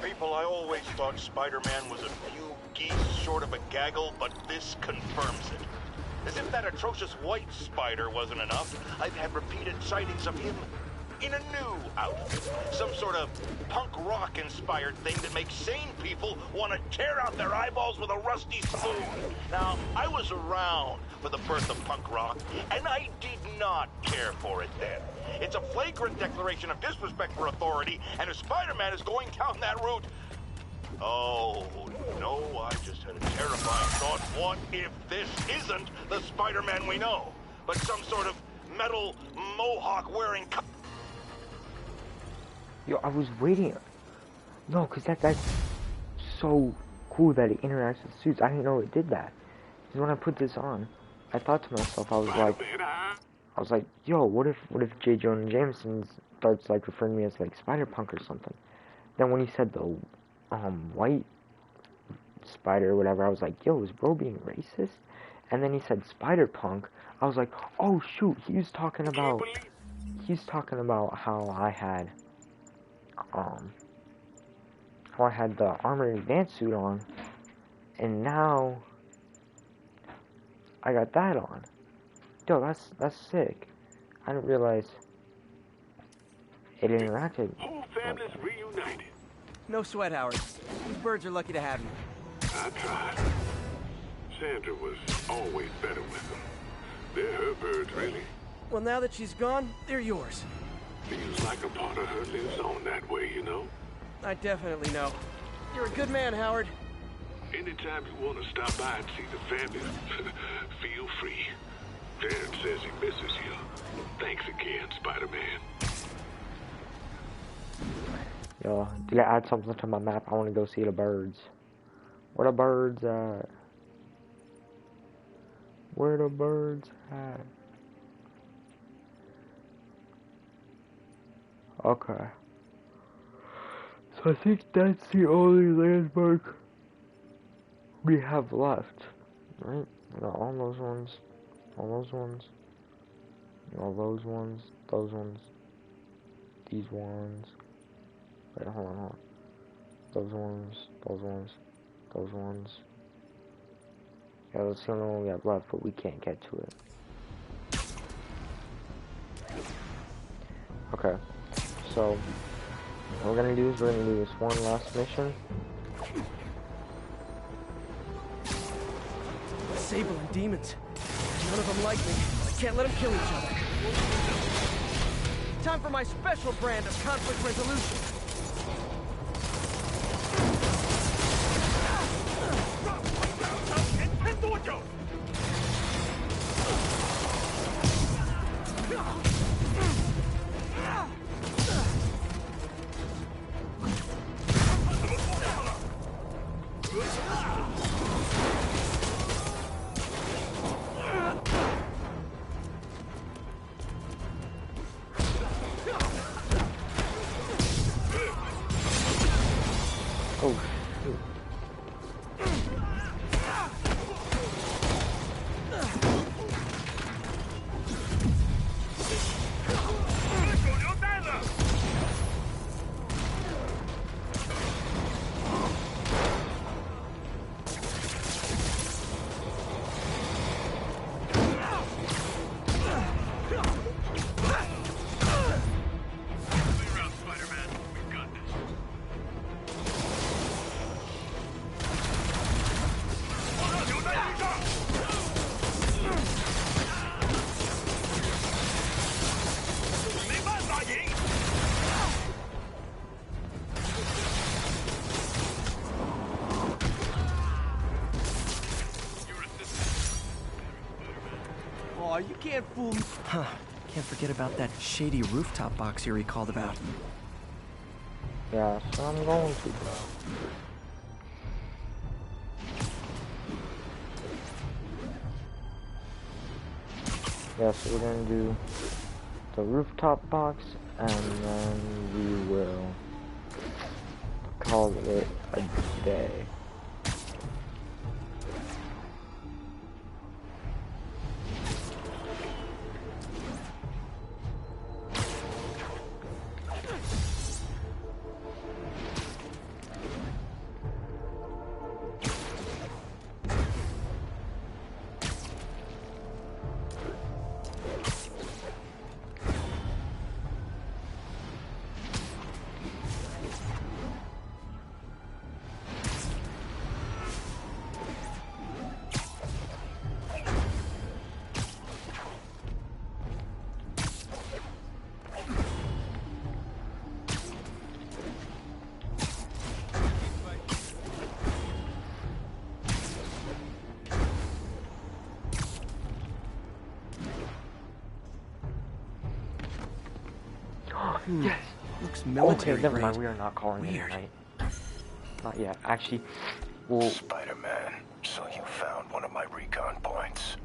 People, I always thought Spider-Man was a few geese short of a gaggle, but this confirms it. As if that atrocious white spider wasn't enough, I've had repeated sightings of him in a new outfit. Some sort of punk rock-inspired thing that makes sane people want to tear out their eyeballs with a rusty spoon. Now, I was around for the birth of punk rock, and I did not care for it then. It's a flagrant declaration of disrespect for authority, and if Spider-Man is going down that route... Oh, no, I just had a terrifying thought. What if this isn't the Spider-Man we know, but some sort of metal mohawk-wearing... Yo, I was waiting. No, because that's so cool that it interacts with suits. I didn't know it did that. Because when I put this on, I thought to myself, I was like, yo, what if J. Jonah Jameson starts like referring to me as like Spider-Punk or something? Then when he said the white spider or whatever, I was like, yo, is bro being racist? And then he said Spider-Punk. I was like, oh shoot, he was talking about how I had the armored advanced suit on, and now I got that on. Yo, that's sick. I didn't realize it interacted. Whole families reunited. No sweat, Howard. These birds are lucky to have you. I tried. Sandra was always better with them. They're her birds, really. Well, now that she's gone, they're yours. Feels like a part of her lives on that way, you know? I definitely know. You're a good man, Howard. Anytime you want to stop by and see the family, feel free. Terrence says he misses you. Thanks again, Spider-Man. Yo, did I add something to my map? I want to go see the birds. Where the birds at? Where the birds at? Okay. So I think that's the only landmark we have left, right? We got all those ones, all those ones, all those ones, those ones, these ones. Wait, hold on. Those ones, those ones, those ones. Yeah, that's the only one we have left, but we can't get to it. Okay. So, what we're gonna do is we're gonna do this one last mission. Sable and demons. None of them like me. I can't let them kill each other. Time for my special brand of conflict resolution. Oh, you can't fool me. Huh. Can't forget about that shady rooftop box you recalled about. Yeah, so I'm going to, bro. Yeah, so we're gonna do the rooftop box, and then we will call it a day. Yes. Looks military Okay, never mind. grade. We are not calling it Weird. a night. Not yet. Actually, well, Spider-Man, so you found one of my recon points.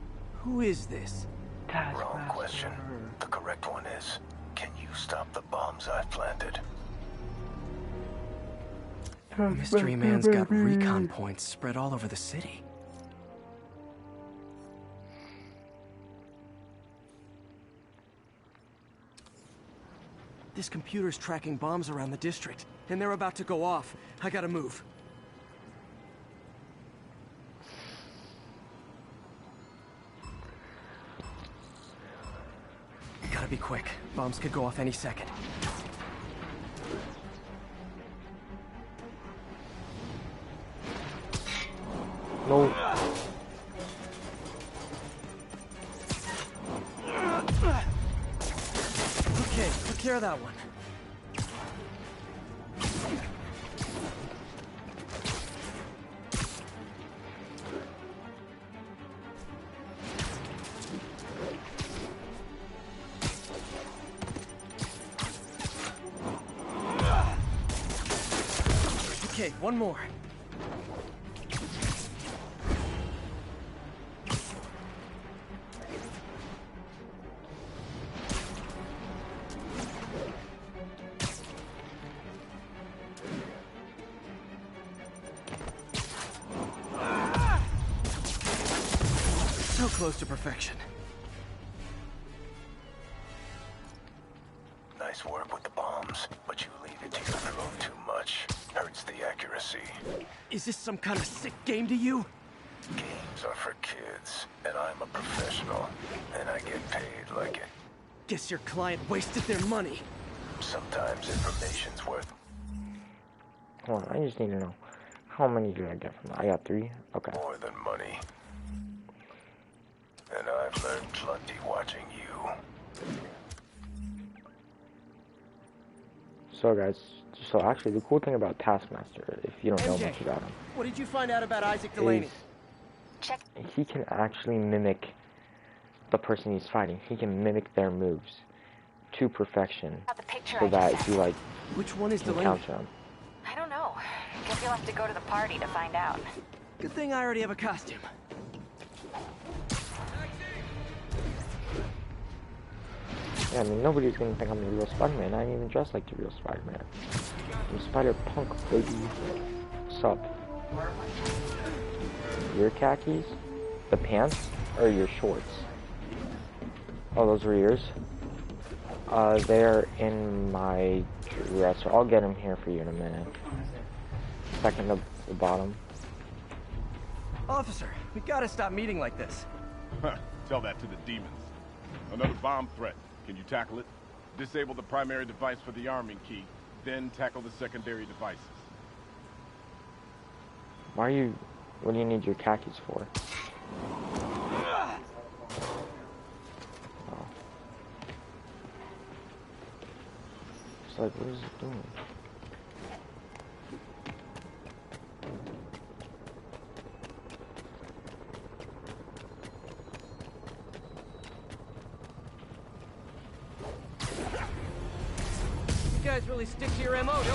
Who is this? Wrong question. The correct one is, can you stop the bombs I've planted? Mystery Man's got recon points spread all over the city. This computer's tracking bombs around the district, and they're about to go off. I gotta move. Gotta be quick. Bombs could go off any second. no. Okay, took care of that one. Okay, one more. So close to perfection. Nice work with the bombs, but you leave it to your throw too much. Hurts the accuracy. Is this some kind of sick game to you? Games are for kids, and I'm a professional, and I get paid like it. Guess your client wasted their money. Sometimes information's worth. Hold on, I just need to know. How many did I get from that? I got 3? Okay. More than money. And I've learned plenty watching you. So guys, so actually the cool thing about Taskmaster, if you don't know much about him, What did you find out about Isaac Delaney? is he can actually mimic the person he's fighting. He can mimic their moves to perfection, so that if you like, which one is can Delaney? counter him. I don't know. Guess you'll have to go to the party to find out. Good thing I already have a costume. Yeah, I mean, nobody's gonna think I'm the real Spider-Man. I ain't even dressed like the real Spider-Man. I'm Spider-Punk, baby. What's up? Your khakis? The pants? Or your shorts? Oh, those were yours? They're in my dresser. I'll get them here for you in a minute. Second to the bottom. Officer, we gotta stop meeting like this. Tell that to the demons. Another bomb threat. Can you tackle it? Disable the primary device for the arming key, then tackle the secondary devices. Why are you... What do you need your khakis for? Oh. It's like, what is it doing? guys really stick to your MO, don't you?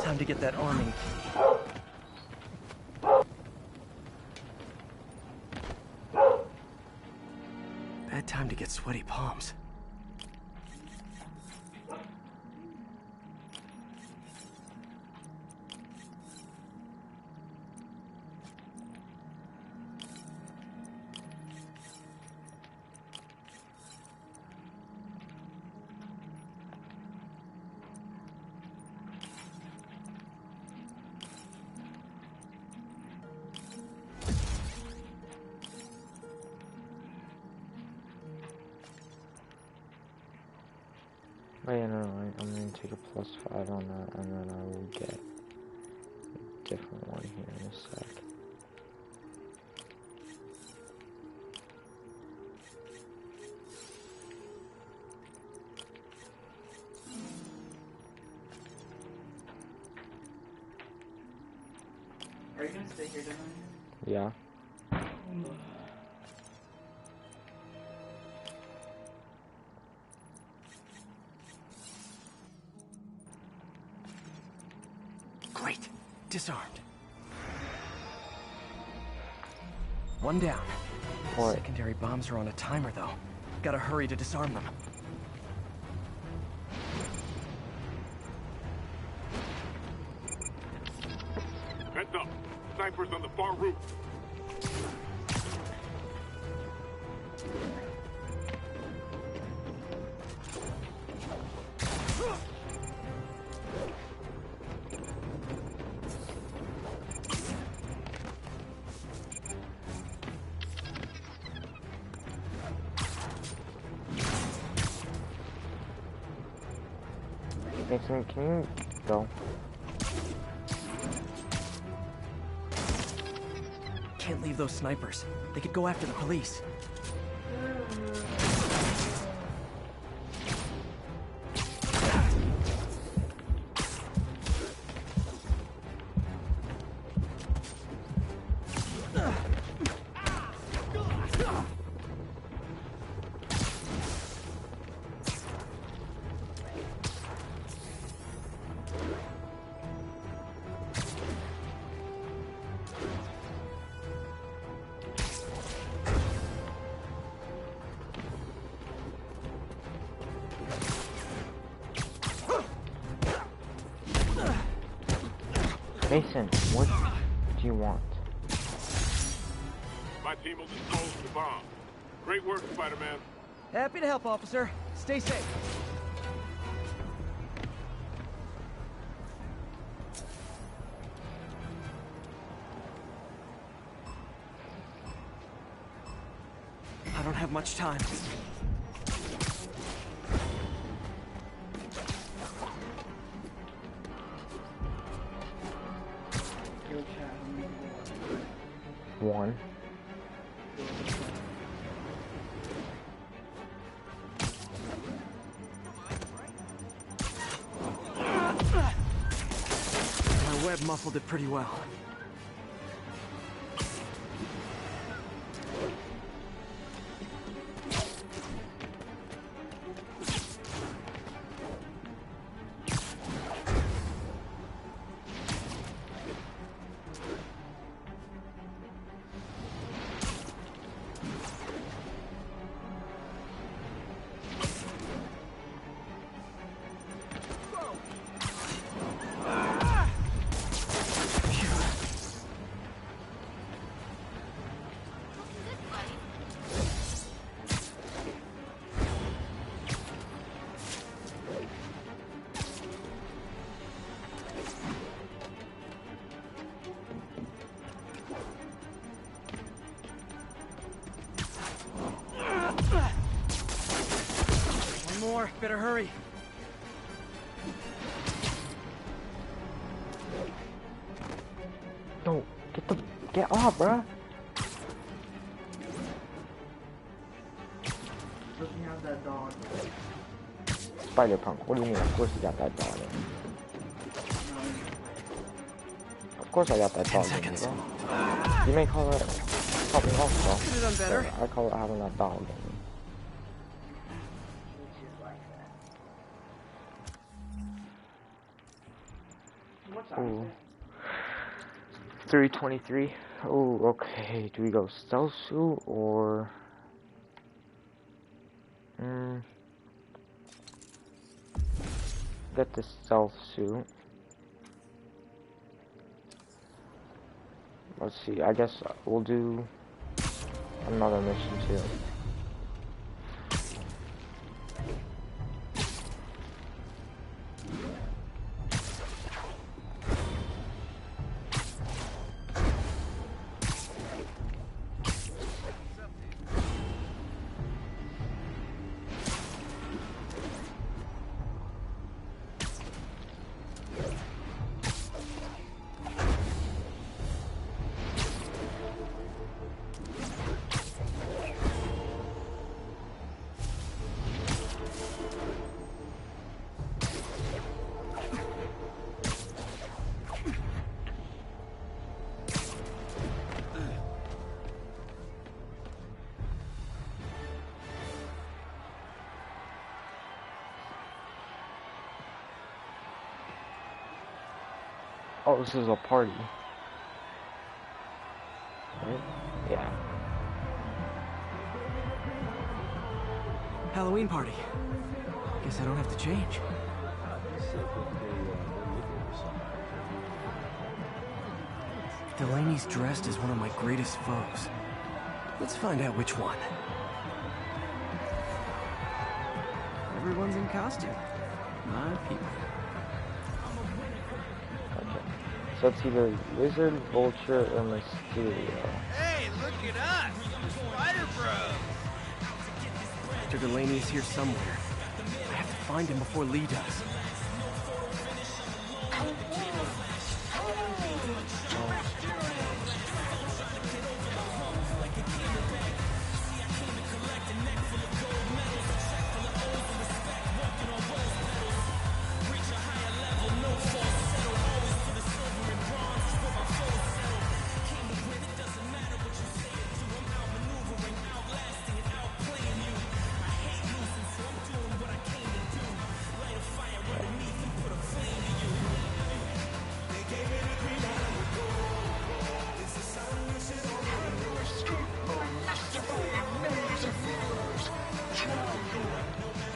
Time to get that arming key. Bad time to get sweaty palms. Wait, no, I'm gonna take a +5 on that, and then I will get a different one here in a sec. Are you gonna stay here tonight? Yeah. Great. Disarmed. One down. What? Secondary bombs are on a timer, though. Gotta hurry to disarm them. Heads up. Snipers on the far roof. Mason, can you go? Can't leave those snipers. They could go after the police. Mason, what do you want? My team will dispose of the bomb. Great work, Spider-Man. Happy to help, officer. Stay safe. I don't have much time. One. My web muffled it pretty well. Better hurry. Get off, bruh. Doesn't he have that dog? Spider-Punk. What do you mean? Of course you got that dog in. Of course I got that dog in, bro. You may call it something else, bro. Could have done better. I call it having that dog in me. Ooh. 323. Oh, okay. Do we go stealth suit or get the stealth suit? Let's see. I guess we'll do another mission too. Oh, this is a party. Right? Yeah. Halloween party. Guess I don't have to change. Delaney's dressed as one of my greatest foes. Let's find out which one. Everyone's in costume. My people. So it's either Lizard, Vulture, or Mysterio. Hey, look at us! Spider Bros! Dr. Delaney's here somewhere. I have to find him before Lee does.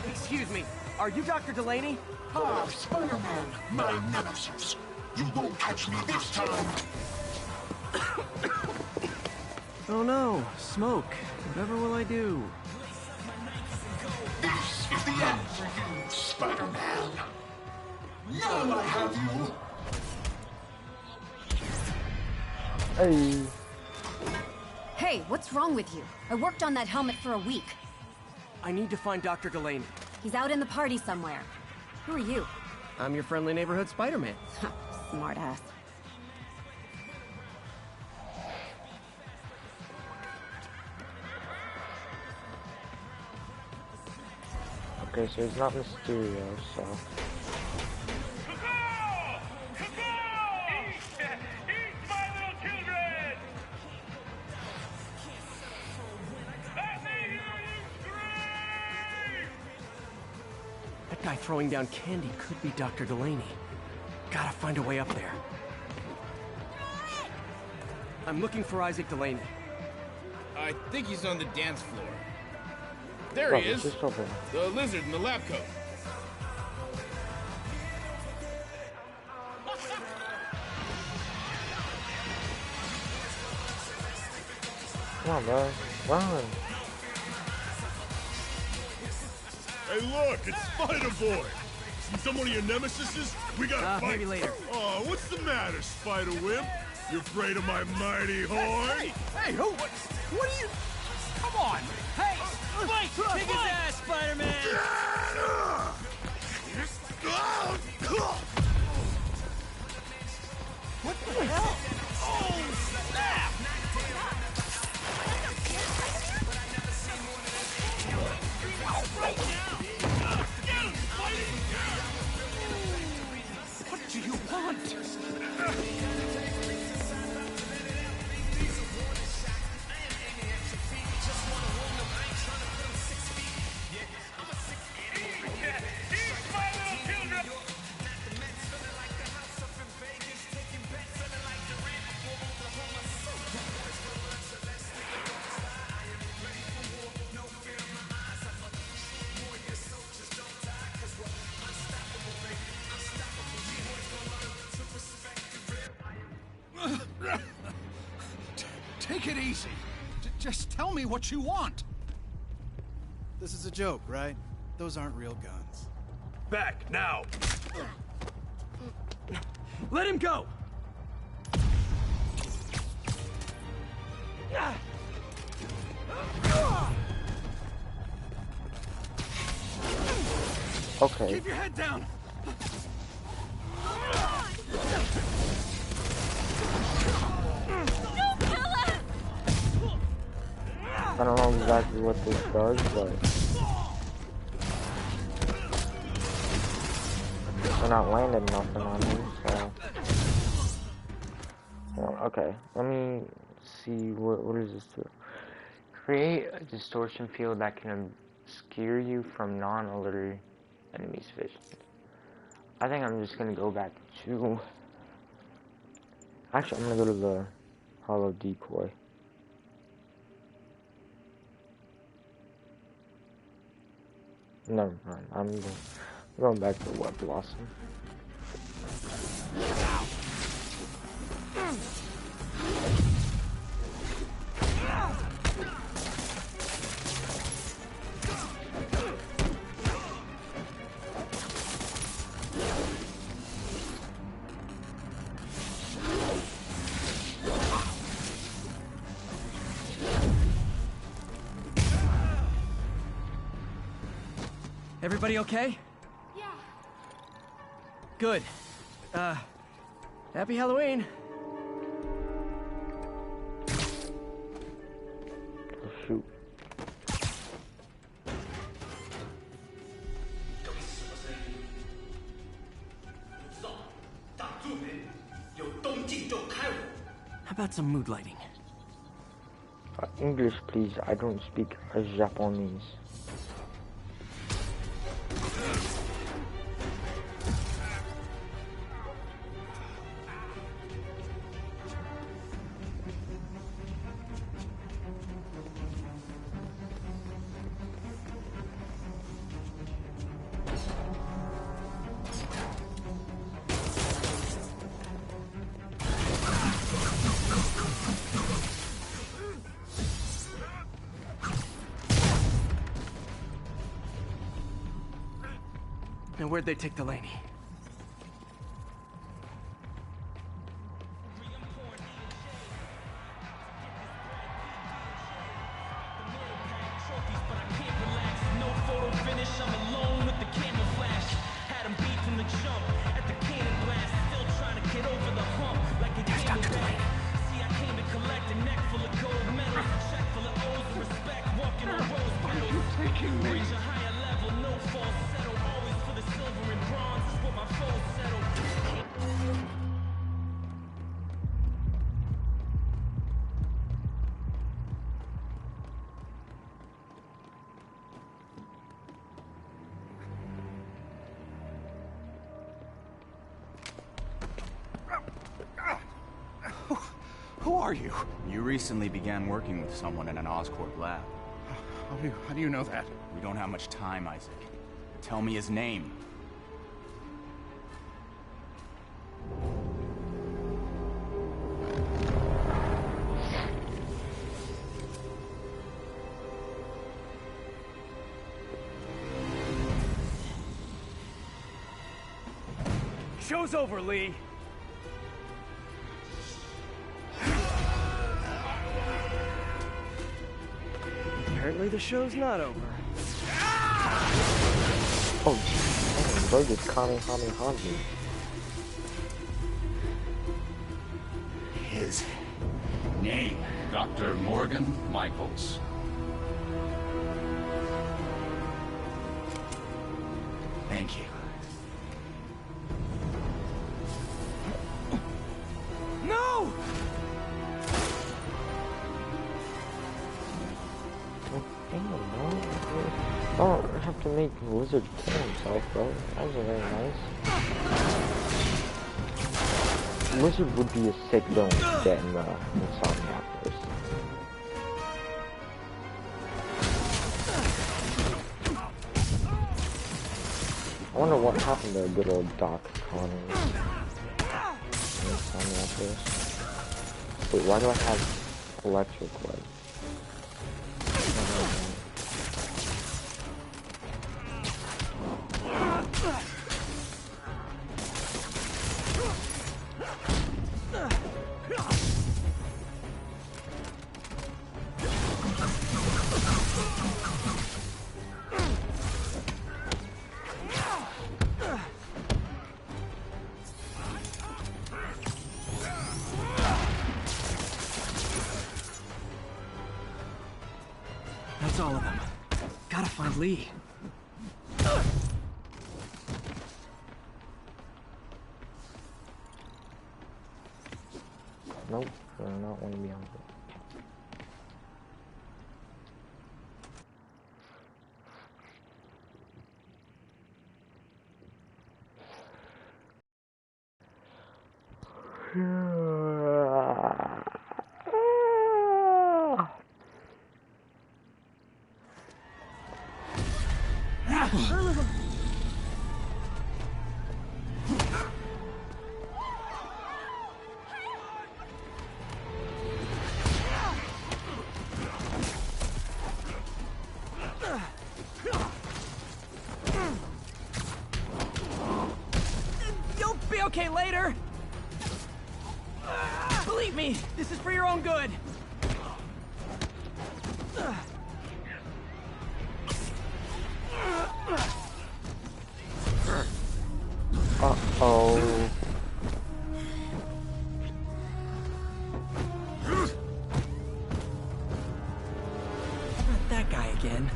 Excuse me, are you Dr. Delaney? Ah, Spider-Man, my nemesis. You won't catch me this time. Oh no, smoke. Whatever will I do? This is the end for you, Spider-Man. Now I have you. Hey. Hey, what's wrong with you? I worked on that helmet for a week. I need to find Dr. Delaney. He's out in the party somewhere. Who are you? I'm your friendly neighborhood Spider-Man. Smart ass. Okay, so he's not Mysterio, so... That guy throwing down candy could be Dr. Delaney. Gotta find a way up there. I'm looking for Isaac Delaney. I think he's on the dance floor. There he is. The lizard in the lab coat. Come on, bro. Run. Hey, look, it's Spider-Boy. See some of your nemesises? We gotta fight. Maybe later. Oh, what's the matter, Spider-Wimp? You afraid of my mighty horn? Hey, who? What are you? Come on! Hey! Fight! Kick his ass, Spider-Man! What the hell? Oh, snap! Take it easy. Just tell me what you want. This is a joke, right? Those aren't real guns. Back, now! Let him go! Okay. Keep your head down! I don't know exactly what this does, but they're not landing nothing on me, so. Well, okay, let me see what does this do. Create a distortion field that can obscure you from non-alert enemies' vision. I think I'm just gonna go back to. Actually, I'm gonna go to the hollow decoy. Never mind. I'm going back to Web Blossom. Everybody okay? Yeah. Good. Happy Halloween. Oh, shoot. How about some mood lighting? English, please. I don't speak Japanese. And where'd they take Delaney? Who are you? You recently began working with someone in an Oscorp lab. How do you know that? We don't have much time, Isaac. Tell me his name. Show's over, Lee. Apparently the show's not over. Oh, bro, just Kamehameha me. His name, Dr. Morgan Michaels. Thank you. No! Oh, I have to make Lizard kill himself, bro. That was very nice. Lizard would be a sick villain to get in the Insomniac verse. I wonder what happened to good old Doc Connors in Insomniac verse. Wait, why do I have electric was. That's all of them. Gotta find Lee. Nope, I do not want to be on it. You'll be okay later. Believe me, this is for your own good. Uh-oh. Not that guy again.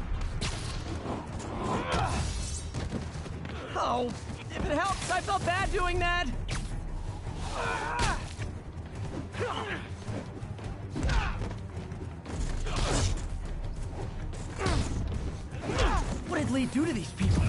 Oh, if it helps, I felt bad doing that. What did Lee do to these people?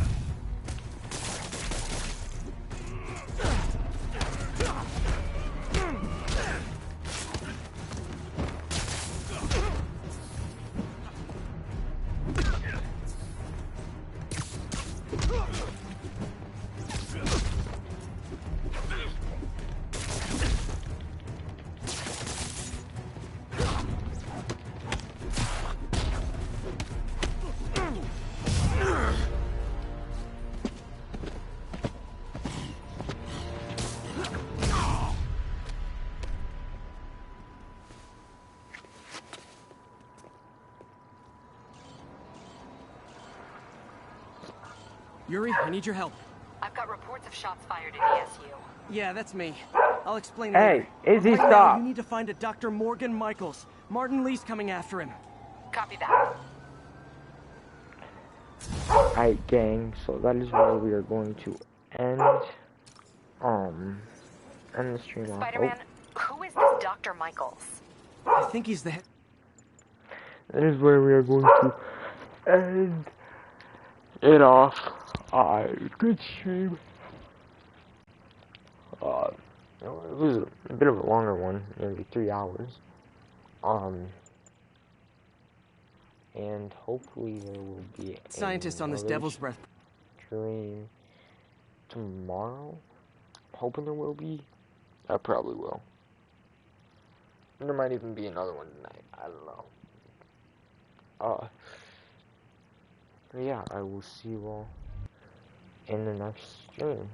Yuri, I need your help. I've got reports of shots fired at ESU. Yeah, that's me. I'll explain Hey, later. Izzy, Right now, stop. you need to find a Dr. Morgan Michaels. Martin Lee's coming after him. Copy that. Alright, gang, so that is where we are going to end the stream off. Spider-Man, who is this Dr. Michaels? I think he's the head. That is where we are going to end it off. Good stream. It was a bit of a longer one, nearly 3 hours. And hopefully there will be Scientist on this Devil's Breath stream tomorrow. Hoping there will be. I probably will. There might even be another one tonight. I don't know. Yeah, I will see you all in the next stream.